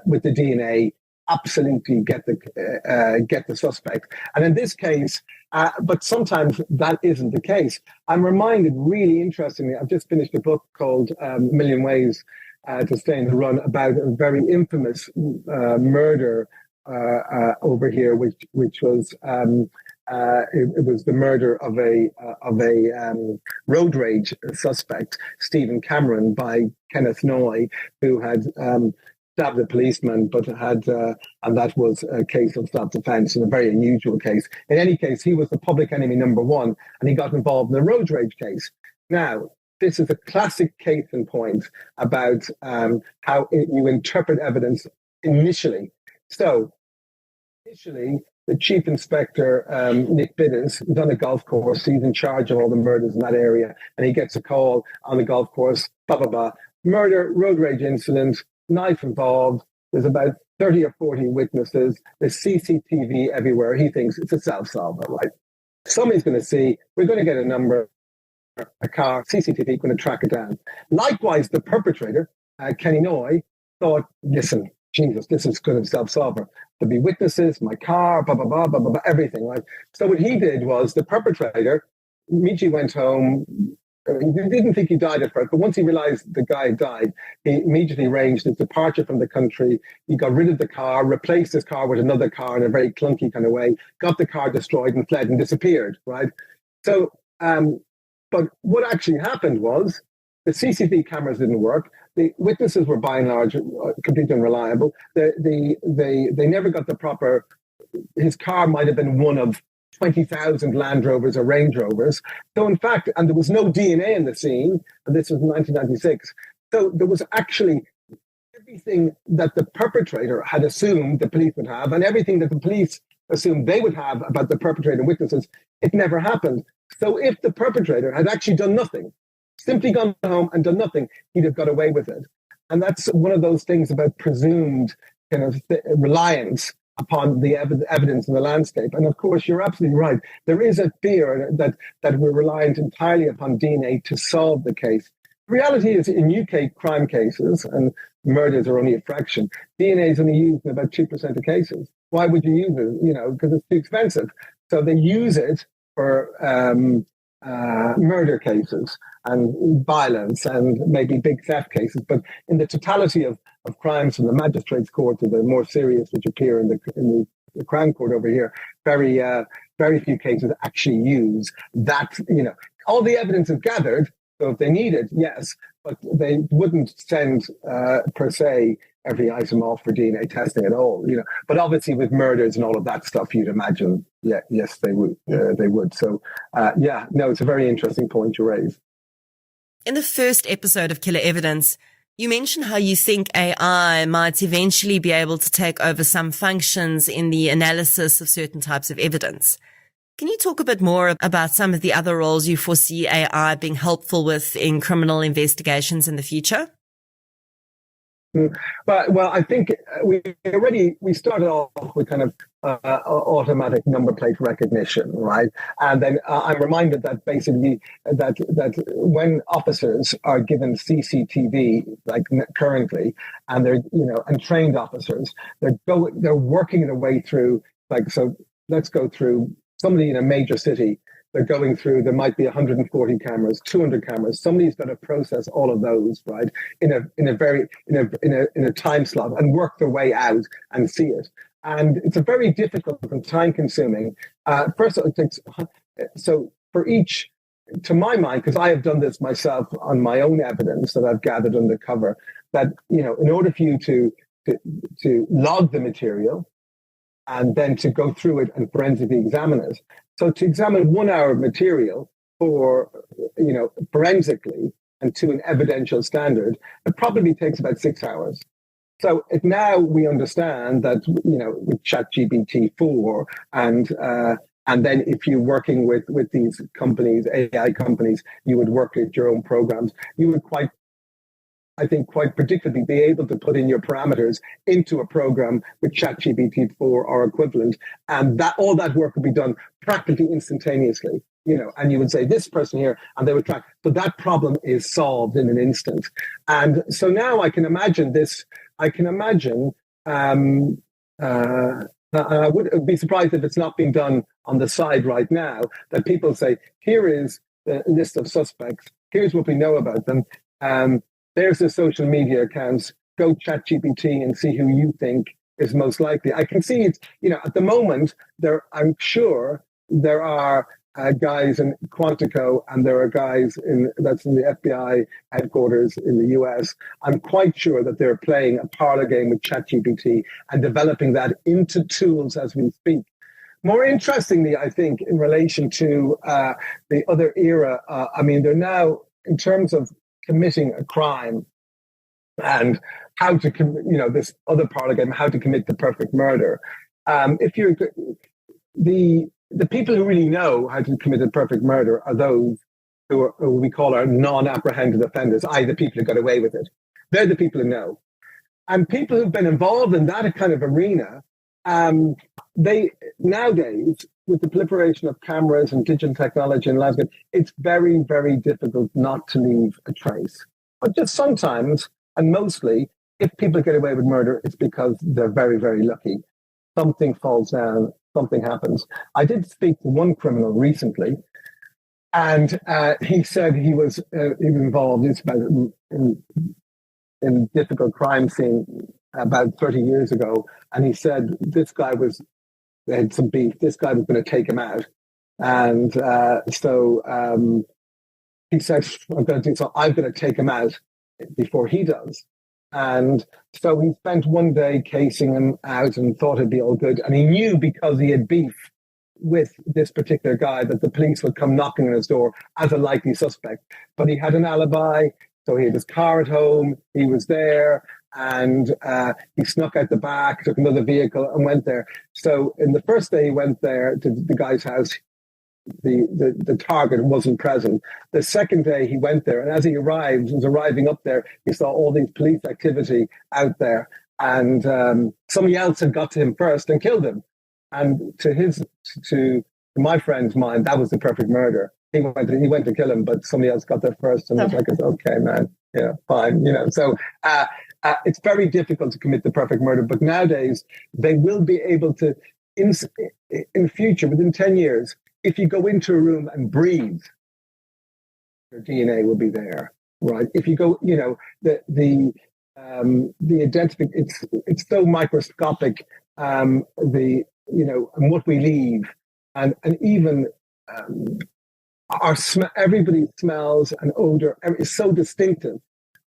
with the DNA, absolutely get the suspect. And in this case, but sometimes that isn't the case. I'm reminded, really interestingly, I've just finished a book called A Million Ways to Stay in the Run, about a very infamous murder over here, which was it was the murder of a road rage suspect, Stephen Cameron, by Kenneth Noy, who had stabbed a policeman, but and that was a case of self-defense and a very unusual case. In any case, he was the public enemy number one, and he got involved in a road rage case. Now, this is a classic case in point about how you interpret evidence initially. So, initially, the chief inspector, Nick Biddens, is on a golf course. He's in charge of all the murders in that area, and he gets a call on the golf course, blah, blah, blah. Murder, road rage incident, knife involved. There's about 30 or 40 witnesses. There's CCTV everywhere. He thinks it's a self-solver, right? Somebody's going to see, we're going to get a number, a car, CCTV, going to track it down. Likewise, the perpetrator, Kenny Noy, thought, listen, Jesus, this is good of self-solver. There'll be witnesses, my car, blah, blah, blah, blah, blah, everything, right? So what he did was the perpetrator immediately went home. He didn't think he died at first, but once he realized the guy had died, he immediately arranged his departure from the country. He got rid of the car, replaced his car with another car in a very clunky kind of way, got the car destroyed and fled and disappeared, right? So, but what actually happened was the CCTV cameras didn't work. The witnesses were by and large completely unreliable. They never got the proper. His car might have been one of 20,000 Land Rovers or Range Rovers. So in fact, and there was no DNA in the scene, and this was in 1996. So there was actually everything that the perpetrator had assumed the police would have, and everything that the police assumed they would have about the perpetrator and witnesses, it never happened. So if the perpetrator had actually done nothing, simply gone home and done nothing, he'd have got away with it. And that's one of those things about presumed kind of reliance upon the evidence in the landscape. And of course, you're absolutely right. There is a fear that we're reliant entirely upon DNA to solve the case. The reality is, in UK crime cases, and murders are only a fraction, DNA is only used in about 2% of cases. Why would you use it? You know, because it's too expensive. So they use it for murder cases and violence and maybe big theft cases. But in the totality of crimes from the magistrates' court to the more serious, which appear in the Crown Court over here, very few cases actually use that. You know, all the evidence is gathered. So if they need it, yes, but they wouldn't send per se every item off for DNA testing at all. You know, but obviously with murders and all of that stuff, you'd imagine, yeah, yes, they would. They would. So yeah, no, it's a very interesting point you raise. In the first episode of Killer Evidence, you mentioned how you think AI might eventually be able to take over some functions in the analysis of certain types of evidence. Can you talk a bit more about some of the other roles you foresee AI being helpful with in criminal investigations in the future? Well, I think we started off with kind of automatic number plate recognition, right? And then I'm reminded that basically that when officers are given CCTV, like currently, and they're and trained officers, they're working their way through, like, so let's go through somebody in a major city. They're going through, there might be 140 cameras, 200 cameras. Somebody's got to process all of those, right, in a time slot and work their way out and see it. And it's a very difficult and time-consuming. First, it takes, so for each, to my mind, because I have done this myself on my own evidence that I've gathered undercover, that in order for you to log the material and then to go through it and forensically examine it. So to examine 1 hour of material for, forensically and to an evidential standard, it probably takes about 6 hours. So now we understand that, with ChatGPT-4 and then if you're working with these companies, AI companies, you would work with your own programs, you would quite predictably be able to put in your parameters into a program with ChatGPT-4 or equivalent, and that all that work would be done practically instantaneously. And you would say this person here, and they would track. So that problem is solved in an instant. And so now I can imagine this. I can imagine. I would be surprised if it's not being done on the side right now. That people say, here is the list of suspects. Here's what we know about them. There's the social media accounts. Go ChatGPT and see who you think is most likely. I can see it. At the moment, I'm sure there are guys in Quantico, and there are guys that's in the FBI headquarters in the US. I'm quite sure that they're playing a parlor game with ChatGPT and developing that into tools as we speak. More interestingly, I think, in relation to the other era, I mean, they're now, in terms of committing a crime and how to, this other parlor game, how to commit the perfect murder. If you're the people who really know how to commit a perfect murder are those who we call our non-apprehended offenders, i.e. the people who got away with it. They're the people who know. And people who've been involved in that kind of arena, they nowadays, with the proliferation of cameras and digital technology and landscape, it's very, very difficult not to leave a trace. But just sometimes, and mostly, if people get away with murder, it's because they're very, very lucky. Something falls down, something happens. I did speak to one criminal recently, and he said he was involved in a difficult crime scene about 30 years ago, and he said this guy they had some beef. This guy was going to take him out, and so he said, "I'm going to do so. I'm going to take him out before he does." And so he spent one day casing him out and thought it'd be all good. And he knew, because he had beef with this particular guy, that the police would come knocking on his door as a likely suspect. But he had an alibi, so he had his car at home, he was there, and he snuck out the back, took another vehicle and went there. So in the first day he went there to the guy's house, the target wasn't present. The second day he went there, and as he was arriving up there, he saw all these police activity out there, and somebody else had got to him first and killed him. And to my friend's mind, that was the perfect murder. He went to kill him, but somebody else got there first, and it's like, it's okay, man, yeah, fine, So it's very difficult to commit the perfect murder, but nowadays they will be able to, in future, within 10 years. If you go into a room and breathe, your DNA will be there, right? If you go, the identification, it's so microscopic, and what we leave, and even everybody smells and odor is so distinctive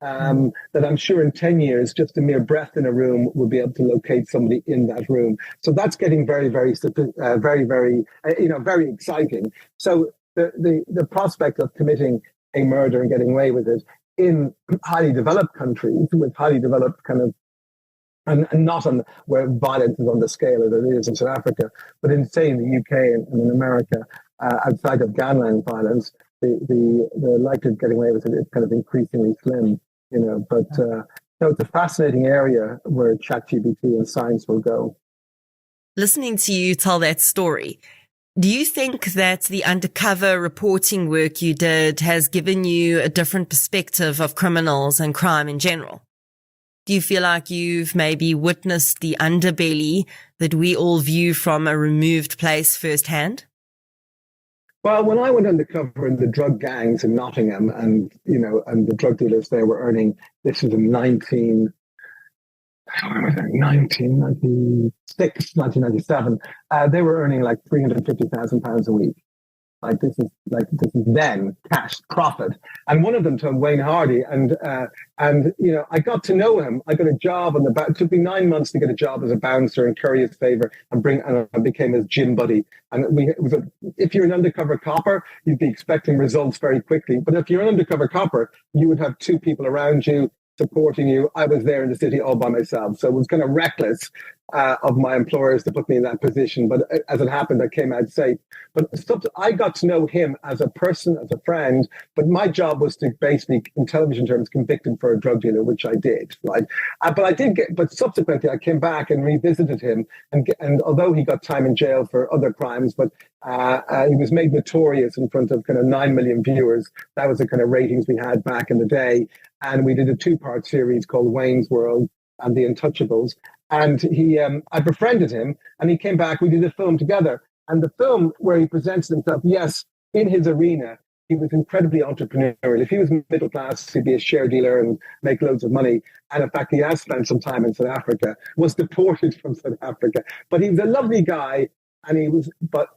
that I'm sure in 10 years, just a mere breath in a room will be able to locate somebody in that room. So that's getting very, very, very, very, very exciting. So the prospect of committing a murder and getting away with it in highly developed countries with highly developed kind of, and not on where violence is on the scale that it is in South Africa, but in, say, in the UK and in America, outside of gangland violence, the likelihood of getting away with it is kind of increasingly slim. But so it's a fascinating area where ChatGPT and science will go. Listening to you tell that story, do you think that the undercover reporting work you did has given you a different perspective of criminals and crime in general? Do you feel like you've maybe witnessed the underbelly that we all view from a removed place firsthand? Well, when I went undercover in the drug gangs in Nottingham, and the drug dealers there were earning, this was in 1996, 1997, they were earning like £350,000 a week. This is then cash profit. And one of them told Wayne Hardy, and I got to know him. I got a job it took me 9 months to get a job as a bouncer and curry his favor and I became his gym buddy. And if you're an undercover copper, you'd be expecting results very quickly. But if you're an undercover copper, you would have two people around you supporting you. I was there in the city all by myself. So it was kind of reckless of my employers to put me in that position. But as it happened, I came out safe. But I got to know him as a person, as a friend. But my job was to basically, in television terms, convict him for a drug dealer, which I did. Right. But subsequently, I came back and revisited him. And although he got time in jail for other crimes, but he was made notorious in front of kind of 9 million viewers. That was the kind of ratings we had back in the day. And we did a 2-part series called Wayne's World and The Untouchables. And I befriended him, and he came back. We did a film together. And the film where he presents himself, yes, in his arena, he was incredibly entrepreneurial. If he was middle class, he'd be a share dealer and make loads of money. And in fact, he has spent some time in South Africa, was deported from South Africa. But he was a lovely guy, and he was, but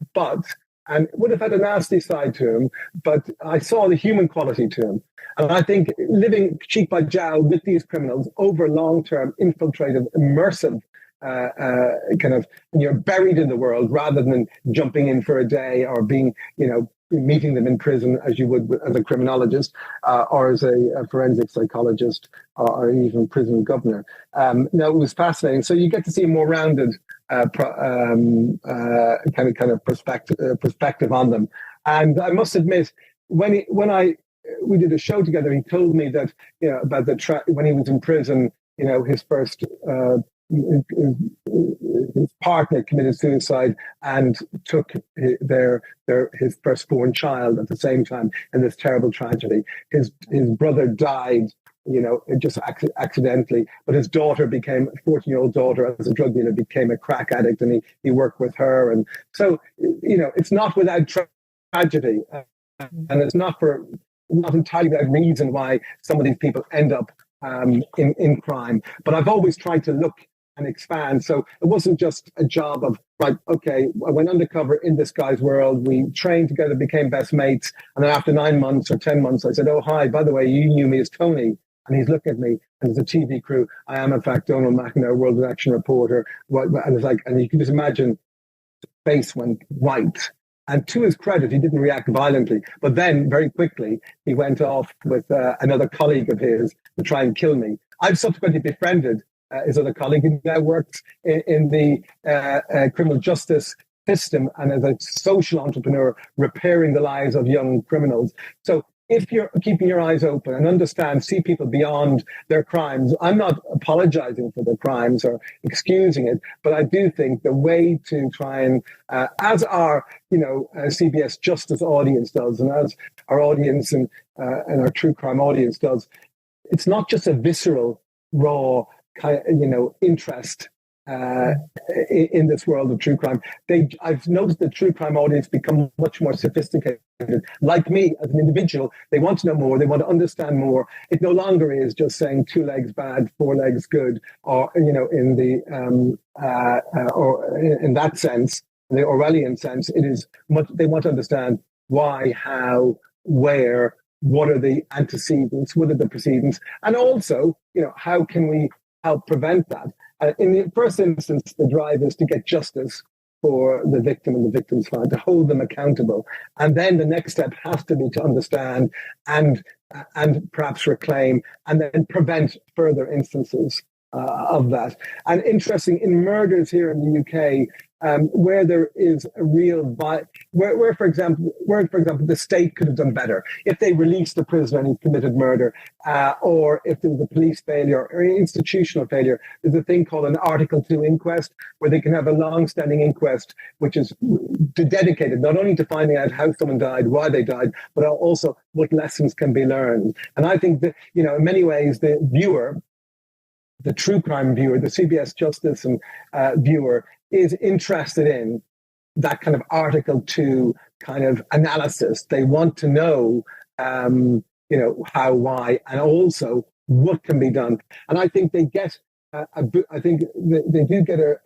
and would have had a nasty side to him, but I saw the human quality to him. And I think living cheek by jowl with these criminals over long-term, infiltrative, immersive kind of, and you're buried in the world rather than jumping in for a day or being, meeting them in prison as you would as a criminologist or as a forensic psychologist or even prison governor. No, it was fascinating. So you get to see a more rounded kind of perspective on them. And I must admit, when we did a show together, he told me that about when he was in prison, his first his partner committed suicide and took his firstborn child at the same time in this terrible tragedy. His brother died, just accidentally, but his daughter became a 14-year-old daughter as a drug dealer, became a crack addict, and he worked with her. And so, it's not without tragedy, and it's not entirely without reason why some of these people end up in crime. But I've always tried to look and expand. So it wasn't just a job of, right, okay, I went undercover in this guy's world. We trained together, became best mates. And then after 9 months or 10 months, I said, oh, hi, by the way, you knew me as Tony. And he's looking at me, and there's a TV crew. I am, in fact, Donald McNair, World of Action reporter. And it's like, and you can just imagine his face went white. And to his credit, he didn't react violently. But then, very quickly, he went off with another colleague of his to try and kill me. I've subsequently befriended his other colleague, who now works in the criminal justice system and as a social entrepreneur, repairing the lives of young criminals. So if you're keeping your eyes open and see people beyond their crimes, I'm not apologizing for their crimes or excusing it, but I do think the way to try and, as our, CBS Justice audience does, and as our audience and our true crime audience does, it's not just a visceral, raw, interest in this world of true crime. I've noticed the true crime audience become much more sophisticated. Like me as an individual, they want to know more. They want to understand more. It no longer is just saying 2 legs bad, 4 legs good, or in the or in that sense, the Orwellian sense. It is much. They want to understand why, how, where. What are the antecedents? What are the precedents? And also, how can we help prevent that? In the first instance, the drive is to get justice for the victim and the victim's family, to hold them accountable. And then the next step has to be to understand and perhaps reclaim and then prevent further instances of that. And interesting, in murders here in the UK, where there is a real, where for example, the state could have done better if they released the prisoner and he committed murder, or if there was a police failure or institutional failure. There's a thing called an Article 2 inquest, where they can have a long-standing inquest, which is dedicated not only to finding out how someone died, why they died, but also what lessons can be learned. And I think that, in many ways, the viewer, the true crime viewer, the CBS Justice and viewer, is interested in that kind of Article 2 kind of analysis. They want to know, how, why, and also what can be done. And I think they get, I think they do get a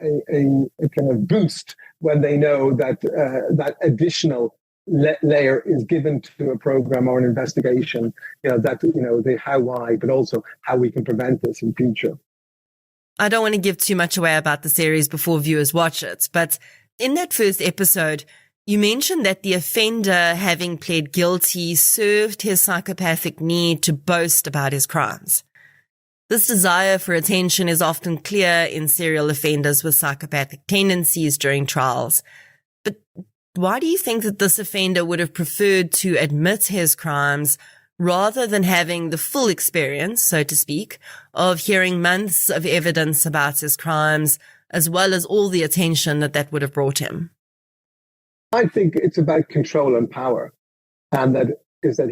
kind of boost when they know that that additional layer is given to a program or an investigation. The how, why, but also how we can prevent this in future. I don't want to give too much away about the series before viewers watch it, but in that first episode, you mentioned that the offender, having pled guilty, served his psychopathic need to boast about his crimes. This desire for attention is often clear in serial offenders with psychopathic tendencies during trials. But why do you think that this offender would have preferred to admit his crimes rather than having the full experience, so to speak, of hearing months of evidence about his crimes, as well as all the attention that would have brought him? I think it's about control and power. And that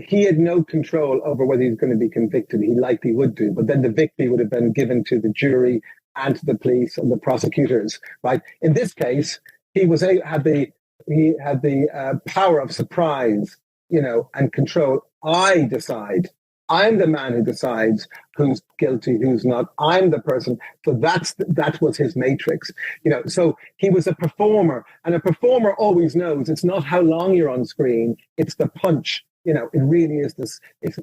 he had no control over whether he's going to be convicted. He likely would do, but then the victory would have been given to the jury and to the police and the prosecutors, right? In this case, he had the power of surprise, and control. I decide I'm the man who decides who's guilty, who's not. I'm the person. So that was his matrix. So he was a performer, and a performer always knows it's not how long you're on screen, it's the punch. It really is this. It's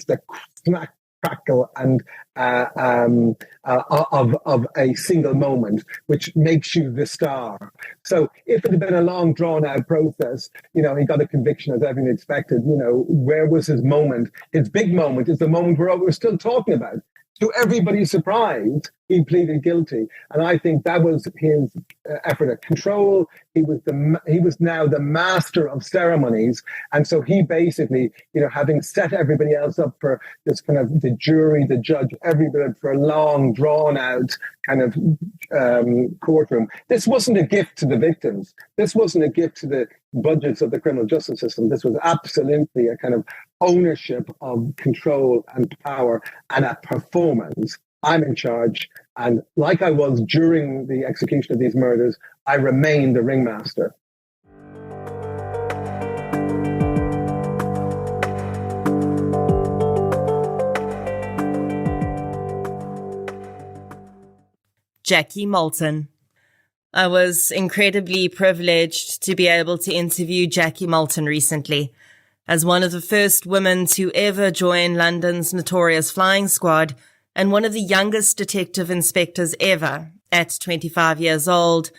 the smack, crackle and of a single moment, which makes you the star. So if it had been a long, drawn-out process, he got a conviction as everyone expected. Where was his moment? His big moment is the moment we're still talking about. To everybody's surprise, he pleaded guilty, and I think that was his effort at control. He was now the master of ceremonies, and so he basically, having set everybody else up for this kind of the jury, the judge, everybody for a long, drawn-out kind of courtroom. This wasn't a gift to the victims. This wasn't a gift to the budgets of the criminal justice system. This was absolutely a kind of ownership of control and power and a performance. I'm in charge. And like I was during the execution of these murders, I remain the ringmaster. Jackie Moulton. I was incredibly privileged to be able to interview Jackie Moulton recently. As one of the first women to ever join London's notorious flying squad and one of the youngest detective inspectors ever, at 25 years old,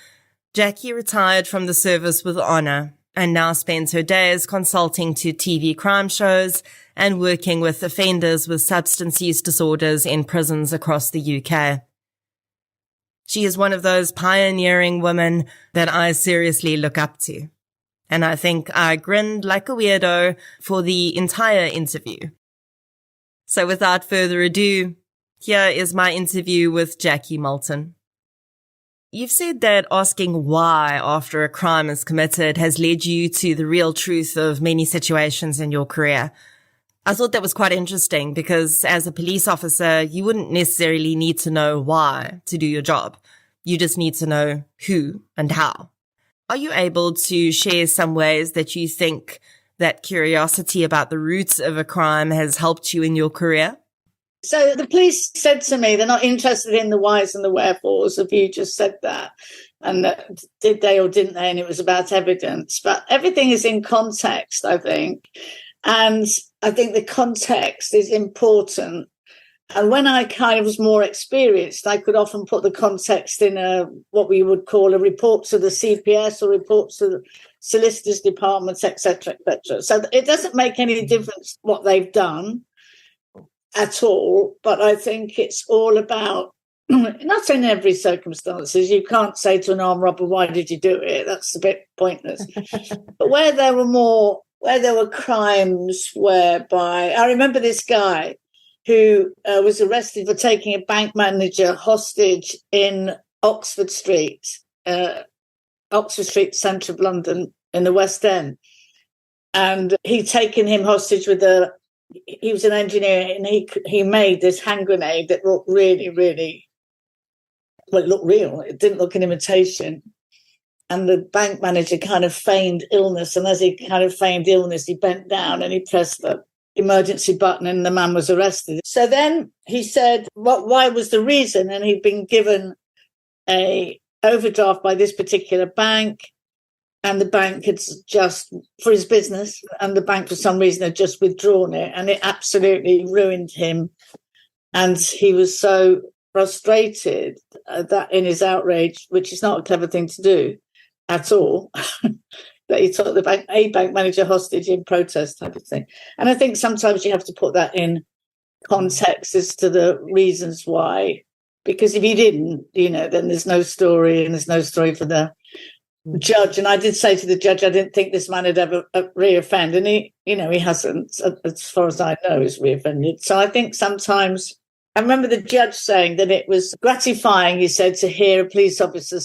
Jackie retired from the service with honour and now spends her days consulting to TV crime shows and working with offenders with substance use disorders in prisons across the UK. She is one of those pioneering women that I seriously look up to. And I think I grinned like a weirdo for the entire interview. So without further ado, here is my interview with Jackie Moulton. You've said that asking why after a crime is committed has led you to the real truth of many situations in your career. I thought that was quite interesting because as a police officer, you wouldn't necessarily need to know why to do your job. You just need to know who and how. Are you able to share some ways that you think that curiosity about the roots of a crime has helped you in your career? So the police said to me they're not interested in the whys and the wherefores, if you just said that. And did they or didn't they? And it was about evidence. But everything is in context, I think. And I think the context is important. And when I kind of was more experienced, I could often put the context in what we would call a report to the CBS or reports to the solicitors' departments, etc., etc. So it doesn't make any difference what they've done at all. But I think it's all about, not in every circumstances, you can't say to an armed robber, why did you do it? That's a bit pointless. But where there were crimes whereby, I remember this guy who was arrested for taking a bank manager hostage in Oxford Street, centre of London, in the West End. And he'd taken him hostage he was an engineer, and he made this hand grenade that looked really, really, well, it looked real. It didn't look an imitation. And the bank manager kind of feigned illness. And as he kind of feigned illness, he bent down and he pressed the emergency button and the man was arrested. So then he said, why was the reason? And he'd been given a overdraft by this particular bank, and the bank had just, for his business, and the bank for some reason had just withdrawn it, and it absolutely ruined him. And he was so frustrated that in his outrage, which is not a clever thing to do at all, that he took a bank manager hostage in protest type of thing. And I think sometimes you have to put that in context as to the reasons why, because if you didn't, then there's no story, and there's no story for the judge. And I did say to the judge, I didn't think this man had ever reoffended, and he hasn't, as far as I know, is reoffended. So I think sometimes, I remember the judge saying that it was gratifying, he said, to hear a police officer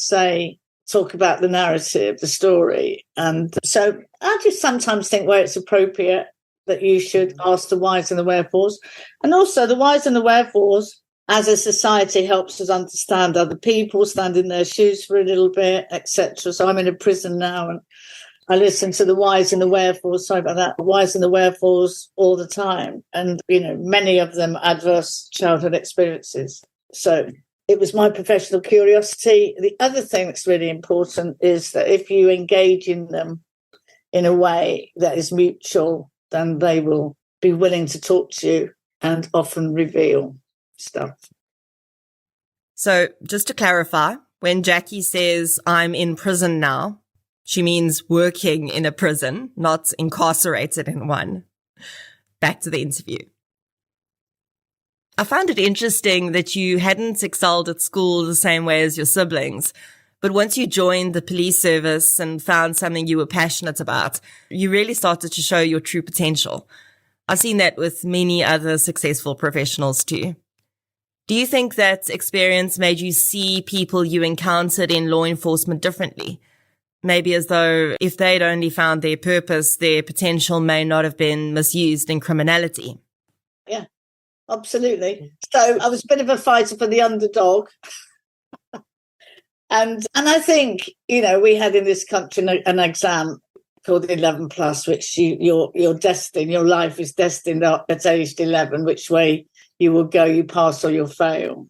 talk about the narrative, the story. And so I just sometimes think where it's appropriate that you should ask the whys and the wherefores. And also the whys and the wherefores as a society helps us understand other people, stand in their shoes for a little bit, etc. So I'm in a prison now, and I listen to the whys and the wherefores, sorry about that, whys and the wherefores all the time. And, many of them adverse childhood experiences. So it was my professional curiosity. The other thing that's really important is that if you engage in them in a way that is mutual, then they will be willing to talk to you and often reveal stuff. So just to clarify, when Jackie says I'm in prison now, she means working in a prison, not incarcerated in one. Back to the interview. I found it interesting that you hadn't excelled at school the same way as your siblings, but once you joined the police service and found something you were passionate about, you really started to show your true potential. I've seen that with many other successful professionals too. Do you think that experience made you see people you encountered in law enforcement differently? Maybe as though if they'd only found their purpose, their potential may not have been misused in criminality. Yeah, absolutely. So I was a bit of a fighter for the underdog. and I think, we had in this country an exam called 11 plus, which you're destined, your life is destined at age 11, which way you will go, you pass or you'll fail.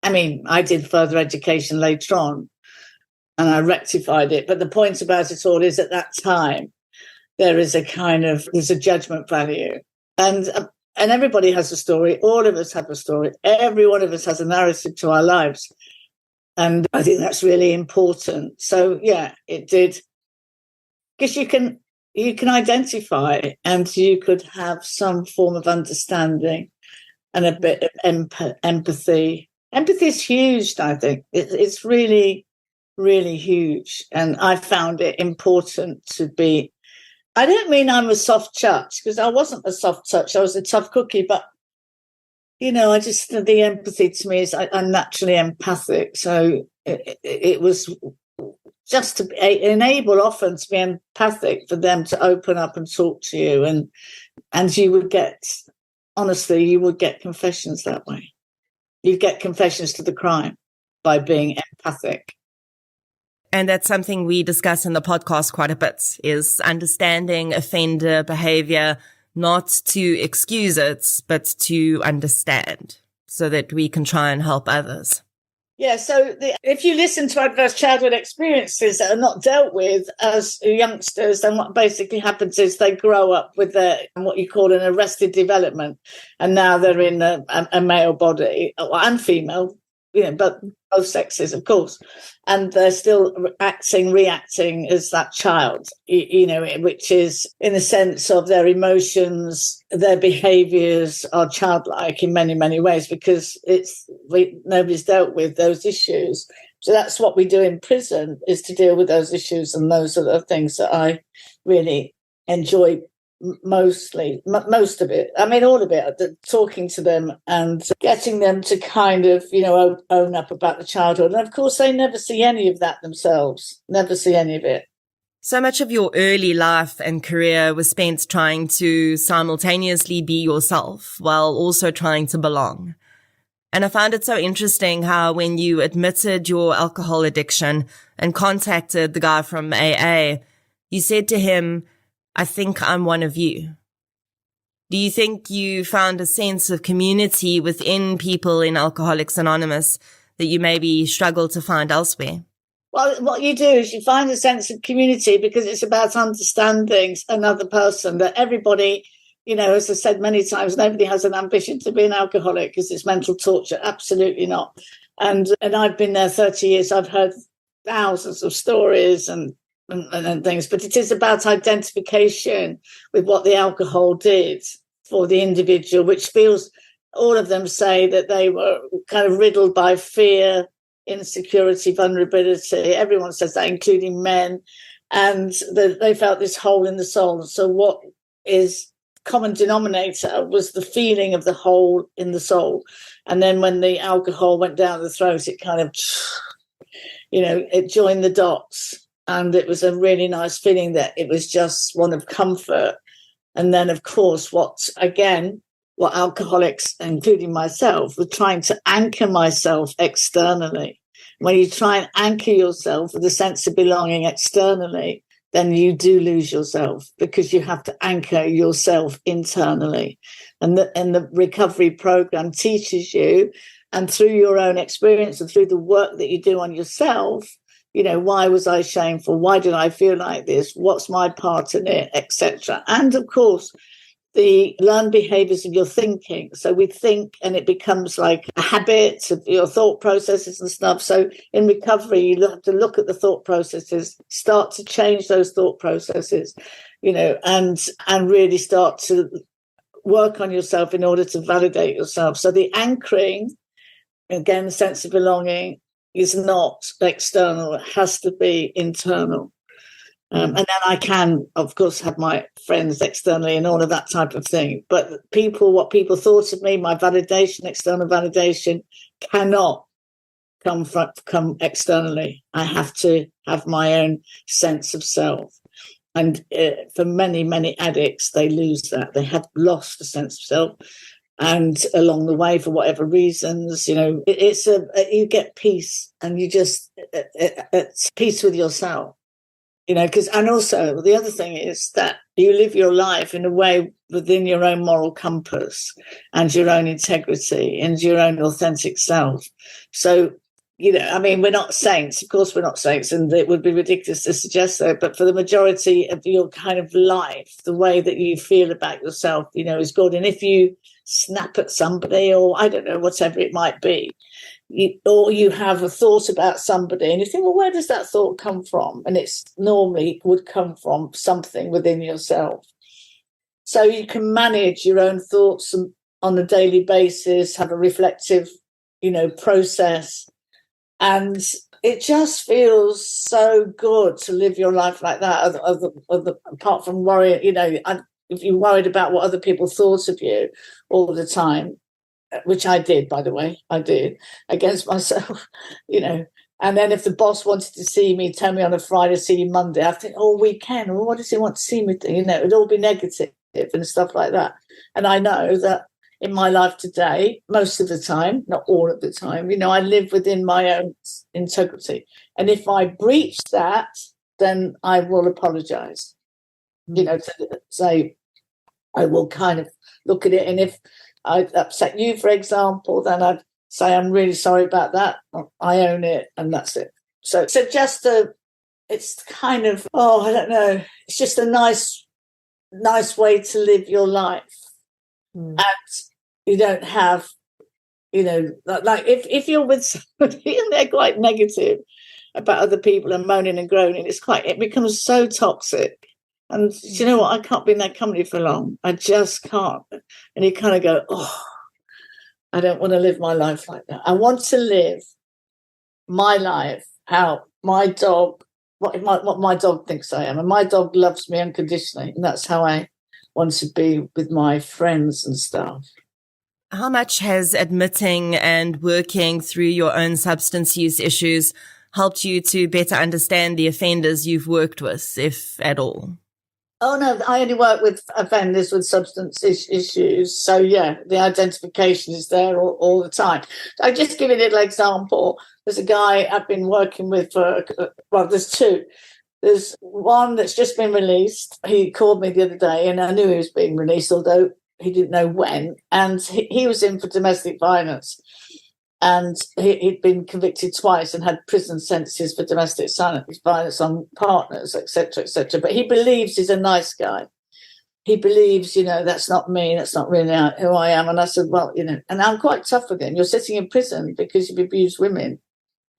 I mean, I did further education later on and I rectified it. But the point about it all is at that time, there's a judgment value. And everybody has a story. All of us have a story. Every one of us has a narrative to our lives. And I think that's really important. So, yeah, it did. Because you can identify and you could have some form of understanding and a bit of empathy. Empathy is huge, I think. It's really, really huge. And I found it important to be, I don't mean I'm a soft touch, because I wasn't a soft touch. I was a tough cookie. But, I just, the empathy to me is I'm naturally empathic. So it was just to enable often to be empathic for them to open up and talk to you. And you would get, honestly, you would get confessions that way. You'd get confessions to the crime by being empathic. And that's something we discuss in the podcast quite a bit, is understanding offender behavior, not to excuse it, but to understand so that we can try and help others. Yeah, so if you listen to adverse childhood experiences that are not dealt with as youngsters, then what basically happens is they grow up with what you call an arrested development, and now they're in a male body and female, but both sexes, of course, and they're still reacting as that child, which is in the sense of their emotions, their behaviours are childlike in many, many ways, because nobody's dealt with those issues. So that's what we do in prison, is to deal with those issues, and those are the things that I really enjoy most of it. I mean, all of it, talking to them and getting them to kind of, own up about the childhood. And of course, they never see any of that themselves, never see any of it. So much of your early life and career was spent trying to simultaneously be yourself while also trying to belong. And I found it so interesting how when you admitted your alcohol addiction and contacted the guy from AA, you said to him, I think I'm one of you. Do you think you found a sense of community within people in Alcoholics Anonymous that you maybe struggle to find elsewhere? Well, what you do is you find a sense of community because it's about understanding another person, that everybody, as I said many times, nobody has an ambition to be an alcoholic because it's mental torture. Absolutely not. And I've been there 30 years. I've heard thousands of stories and things, but it is about identification with what the alcohol did for the individual, which feels, all of them say that they were kind of riddled by fear, insecurity, vulnerability. Everyone says that, including men, and they felt this hole in the soul. So what is common denominator was the feeling of the hole in the soul. And then when the alcohol went down the throat, it kind of, it joined the dots. And it was a really nice feeling that it was just one of comfort. And then, of course, what alcoholics, including myself, were trying to anchor myself externally. When you try and anchor yourself with a sense of belonging externally, then you do lose yourself, because you have to anchor yourself internally. And the recovery program teaches you, and through your own experience and through the work that you do on yourself, why was I shameful? Why did I feel like this? What's my part in it, etc. And of course, the learned behaviors of your thinking. So we think, and it becomes like a habit of your thought processes and stuff. So in recovery, you have to look at the thought processes, start to change those thought processes, and really start to work on yourself in order to validate yourself. So the anchoring, again, the sense of belonging, is not external. It has to be internal. And then I can, of course, have my friends externally and all of that type of thing. But what people thought of me, my validation, external validation, cannot come externally. I have to have my own sense of self. And for many, many addicts, they lose that. They have lost a sense of self. And along the way, for whatever reasons, you get peace, and you just, it's peace with yourself. And also the other thing is that you live your life in a way within your own moral compass and your own integrity and your own authentic self. So, we're not saints. Of course, we're not saints, and it would be ridiculous to suggest so. But for the majority of your kind of life, the way that you feel about yourself, is good. And if you snap at somebody, or I don't know, whatever it might be, or you have a thought about somebody and you think, well, where does that thought come from? And it's normally would come from something within yourself. So you can manage your own thoughts on a daily basis, have a reflective, process. And it just feels so good to live your life like that, apart from worrying, if you're worried about what other people thought of you all the time, which I did, by the way, against myself, And then if the boss wanted to see me, tell me on a Friday, see you Monday, I think, weekend, well, what does he want to see me do? It'd all be negative and stuff like that. And I know that in my life today, most of the time, not all of the time, I live within my own integrity. And if I breach that, then I will apologize, to say, I will kind of look at it. And if I upset you, for example, then I'd say, I'm really sorry about that. I own it, and that's it. So it's kind of, I don't know. It's just a nice way to live your life. And you don't have, like if you're with somebody and they're quite negative about other people and moaning and groaning, it becomes so toxic. And you know what? I can't be in that company for long. I just can't. And you kind of go, I don't want to live my life like that. I want to live my life how my dog, what my dog thinks I am. And my dog loves me unconditionally. And that's how I want to be with my friends and stuff. How much has admitting and working through your own substance use issues helped you to better understand the offenders you've worked with, if at all? Oh, no, I only work with offenders with substance issues. So, yeah, the identification is there all the time. I'll just give you a little example. There's a guy I've been working with there's two. There's one that's just been released. He called me the other day, and I knew he was being released, although he didn't know when. And he was in for domestic violence. And he'd been convicted twice and had prison sentences for domestic violence on partners, etc., etc. But he believes he's a nice guy. He believes, that's not me. That's not really who I am. And I said, well, and I'm quite tough with him. You're sitting in prison because you've abused women.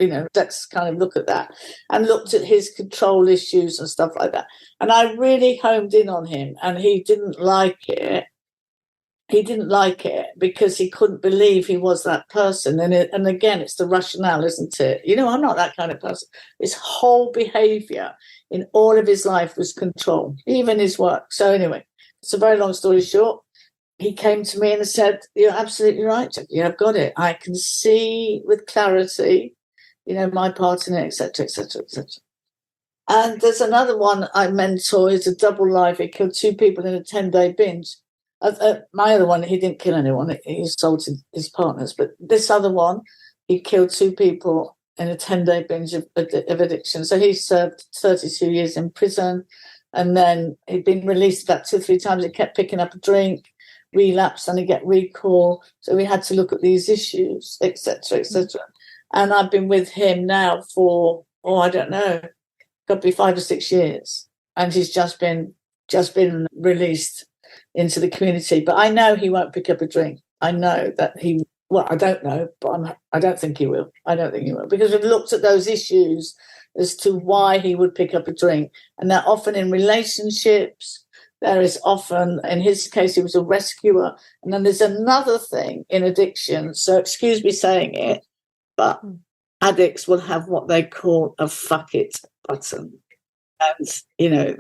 Let's kind of look at that. And looked at his control issues and stuff like that. And I really homed in on him, and he didn't like it. He didn't like it because he couldn't believe he was that person. And again, it's the rationale, isn't it? I'm not that kind of person. His whole behaviour in all of his life was control, even his work. So anyway, it's a very long story short. He came to me and said, you're absolutely right, Jackie, I've got it. I can see with clarity, my part in it, etc., etc., etc. And there's another one I mentor. He's a double life. He killed 2 people in a 10-day binge. My other one, he didn't kill anyone. He assaulted his partners. But this other one, he killed 2 people in a 10-day binge of addiction. So he served 32 years in prison, and then he'd been released about 2 or 3 times. He kept picking up a drink, relapsed, and he'd get recall. So we had to look at these issues, etc., etc. And I've been with him now for, I don't know, got to be 5 or 6 years. And he's just been released into the community. But I know he won't pick up a drink. I know that I don't know, but I don't think he will. I don't think he will. Because we've looked at those issues as to why he would pick up a drink. And they're often in relationships. There is often, in his case, he was a rescuer. And then there's another thing in addiction. So excuse me saying it, but addicts will have what they call a fuck it button. And,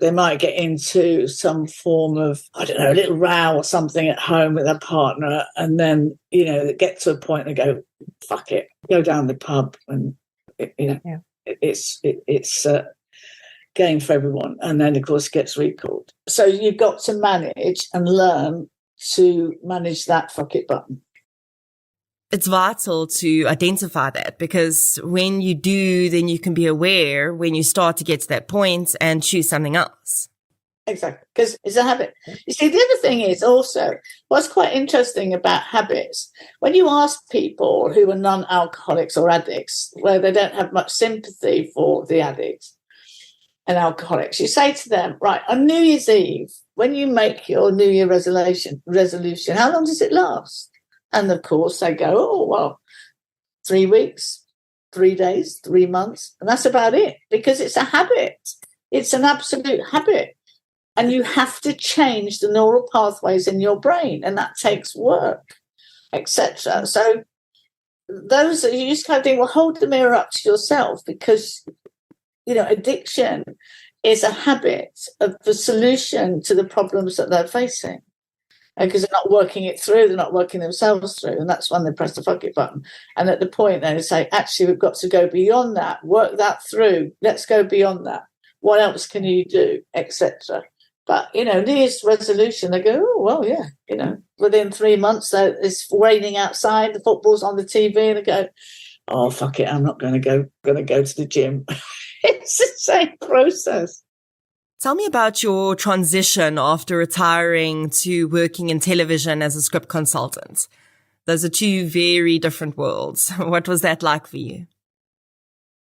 they might get into some form of, I don't know, a little row or something at home with their partner. And then, they get to a point and go, fuck it, go down the pub. And, it's game for everyone. And then, of course, it gets recalled. So you've got to manage and learn to manage that fuck it button. It's vital to identify that, because when you do, then you can be aware when you start to get to that point and choose something else. Exactly, because it's a habit. You see, the other thing is also, what's quite interesting about habits, when you ask people who are non-alcoholics or addicts, where they don't have much sympathy for the addicts and alcoholics, you say to them, right, on New Year's Eve, when you make your New Year resolution, how long does it last? And of course, they go, 3 weeks, 3 days, 3 months. And that's about it, because it's a habit. It's an absolute habit. And you have to change the neural pathways in your brain. And that takes work, etc. So those, you just kind of think, well, hold the mirror up to yourself, because, addiction is a habit of the solution to the problems that they're facing. Because they're not working it through, they're not working themselves through, and that's when they press the fuck it button. And at the point they say, actually, we've got to go beyond that, work that through, let's go beyond that. What else can you do, etc. But, New Year's resolution, they go, within 3 months, it's raining outside, the football's on the TV, and they go, oh, fuck it, I'm not going to go to the gym. It's the same process. Tell me about your transition after retiring to working in television as a script consultant. Those are 2 very different worlds. What was that like for you?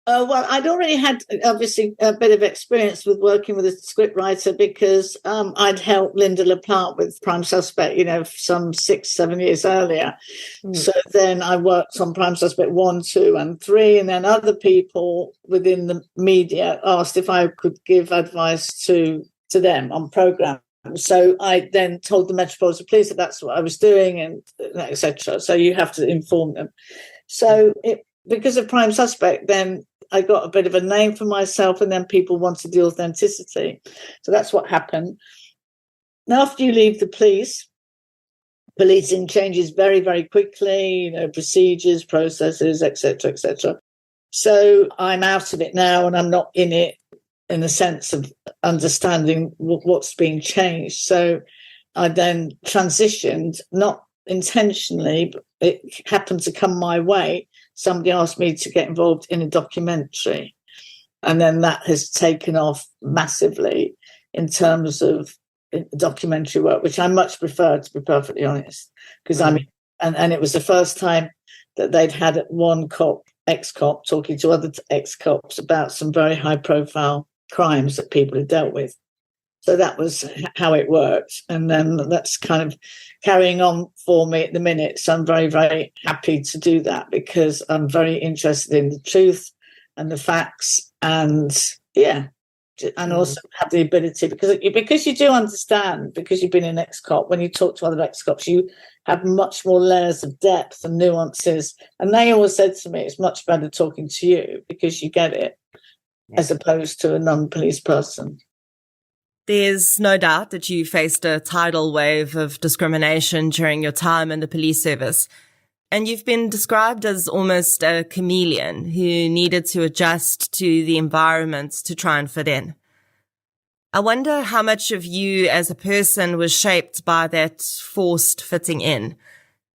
Well, I'd already had, obviously, a bit of experience with working with a scriptwriter, because I'd helped Linda LaPlante with Prime Suspect, some 6-7 years earlier. So then I worked on Prime Suspect 1, 2, and 3, and then other people within the media asked if I could give advice to them on programmes. So I then told the Metropolitan Police that that's what I was doing, and etc. So you have to inform them. So because of Prime Suspect, then I got a bit of a name for myself, and then people wanted the authenticity. So that's what happened. Now, after you leave the police, policing changes very, very quickly, procedures, processes, etc., etc. So I'm out of it now, and I'm not in it in the sense of understanding what's being changed. So I then transitioned, not intentionally, but it happened to come my way. Somebody asked me to get involved in a documentary, and then that has taken off massively in terms of documentary work, which I much prefer, to be perfectly honest, because and it was the first time that they'd had one ex-cop talking to other ex-cops about some very high-profile crimes that people had dealt with. So that was how it worked. And then that's kind of carrying on for me at the minute. So I'm very, very happy to do that, because I'm very interested in the truth and the facts, and also have the ability, because you do understand, because you've been an ex-cop, when you talk to other ex-cops, you have much more layers of depth and nuances. And they always said to me, it's much better talking to you because you get it, as opposed to a non-police person. There's no doubt that you faced a tidal wave of discrimination during your time in the police service, and you've been described as almost a chameleon who needed to adjust to the environment to try and fit in. I wonder how much of you as a person was shaped by that forced fitting in.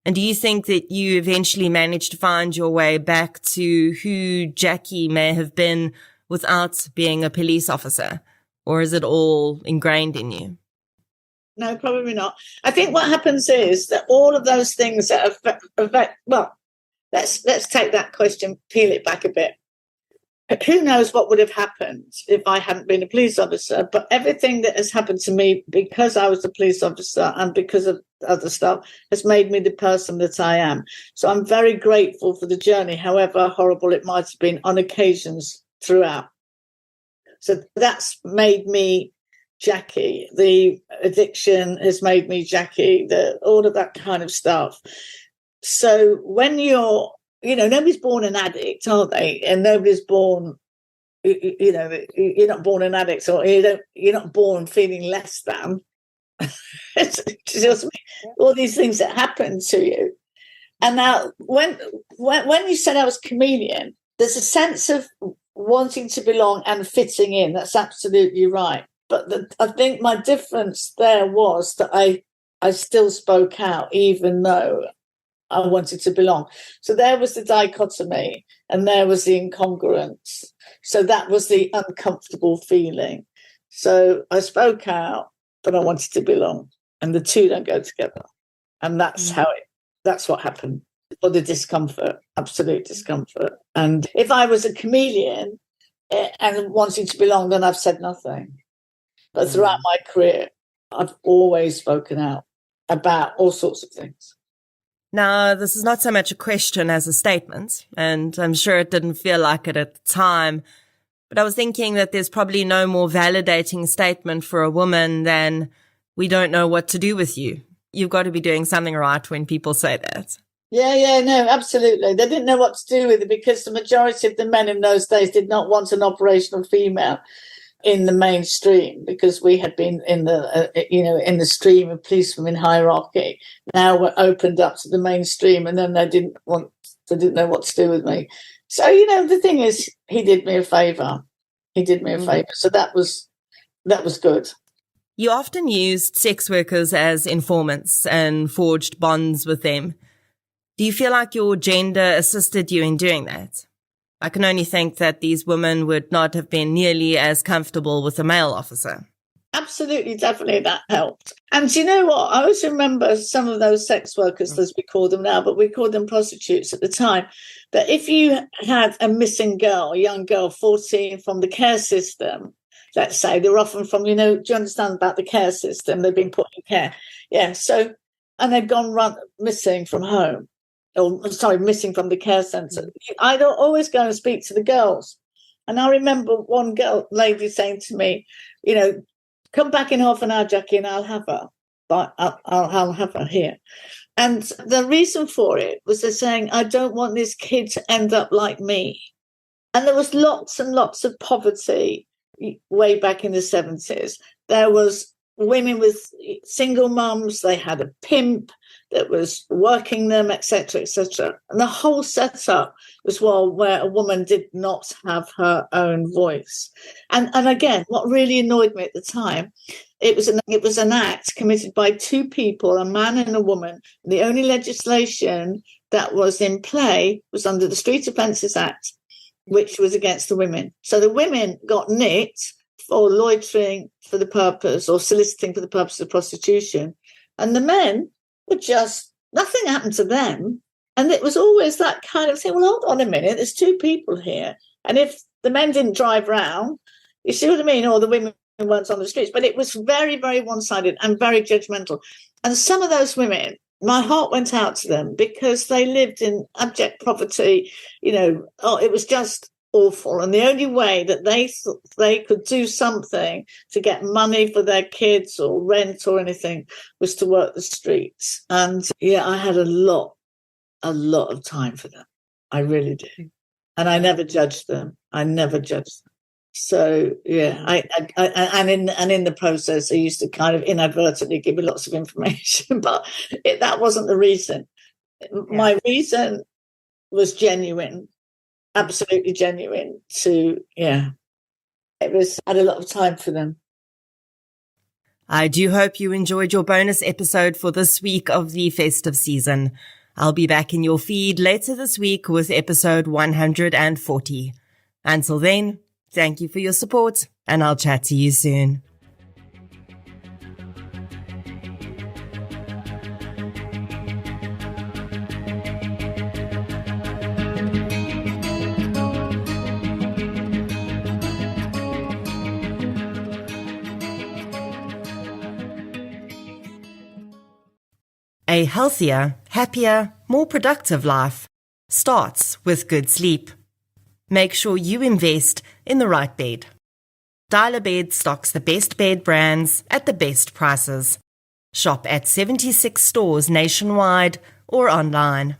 And do you think that you eventually managed to find your way back to who Jackie may have been without being a police officer? Or is it all ingrained in you? No, probably not. I think what happens is that all of those things that affect well, let's take that question, peel it back a bit. Who knows what would have happened if I hadn't been a police officer? But everything that has happened to me because I was a police officer and because of other stuff has made me the person that I am. So I'm very grateful for the journey, however horrible it might have been on occasions throughout. So that's made me Jackie. The addiction has made me Jackie, all of that kind of stuff. So when nobody's born an addict, are they? And nobody's born, you're not born an addict, or you're not born feeling less than. It's just all these things that happen to you. And now, when you said I was a chameleon, there's a sense of wanting to belong and fitting in. That's absolutely right. But I think my difference there was that I still spoke out, even though I wanted to belong. So there was the dichotomy and there was the incongruence. So that was the uncomfortable feeling. So I spoke out, but I wanted to belong. And the two don't go together. And that's that's what happened. Or the discomfort, absolute discomfort. And if I was a chameleon and wanting to belong, then I've said nothing. But throughout my career, I've always spoken out about all sorts of things. Now, this is not so much a question as a statement, and I'm sure it didn't feel like it at the time, but I was thinking that there's probably no more validating statement for a woman than, we don't know what to do with you. You've got to be doing something right when people say that. Yeah, no, absolutely. They didn't know what to do with it because the majority of the men in those days did not want an operational female in the mainstream, because we had been in the stream of policewomen hierarchy. Now we're opened up to the mainstream, and then they didn't know what to do with me. So the thing is, he did me a favour. So that was good. You often used sex workers as informants and forged bonds with them. Do you feel like your gender assisted you in doing that? I can only think that these women would not have been nearly as comfortable with a male officer. Absolutely, definitely that helped. And you know what? I always remember some of those sex workers, as we call them now, but we called them prostitutes at the time, that if you had a missing girl, a young girl, 14, from the care system, let's say, they were often from, do you understand about the care system? They've been put in care. Yeah, so, and they've gone missing from home. Missing from the care centre. I'd always go and speak to the girls. And I remember one lady saying to me, come back in half an hour, Jackie, and I'll have her. But I'll have her here. And the reason for it was they're saying, I don't want this kid to end up like me. And there was lots and lots of poverty way back in the 70s. There was women with single mums. They had a pimp that was working them, etc., etc. And the whole setup was where a woman did not have her own voice. And again, what really annoyed me at the time, it was an act committed by two people, a man and a woman. The only legislation that was in play was under the Street Offences Act, which was against the women. So the women got nicked for loitering for the purpose, or soliciting for the purpose of prostitution. And the men were just, nothing happened to them. And it was always that kind of thing, well, hold on a minute, there's two people here. And if the men didn't drive round, you see what I mean, or the women weren't on the streets, but it was very, very one-sided and very judgmental. And some of those women, my heart went out to them because they lived in abject poverty. It was just awful. And the only way that they could do something to get money for their kids or rent or anything was to work the streets. And I had a lot of time for them. I really did. And I never judged them. So in the process, I used to kind of inadvertently give you lots of information, but that wasn't the reason. Yeah. My reason was genuine. Absolutely genuine I had a lot of time for them. I do hope you enjoyed your bonus episode for this week of the festive season. I'll be back in your feed later this week with episode 140. Until then, thank you for your support, and I'll chat to you soon. A healthier, happier, more productive life starts with good sleep. Make sure you invest in the right bed. Dial-A-Bed stocks the best bed brands at the best prices. Shop at 76 stores nationwide or online.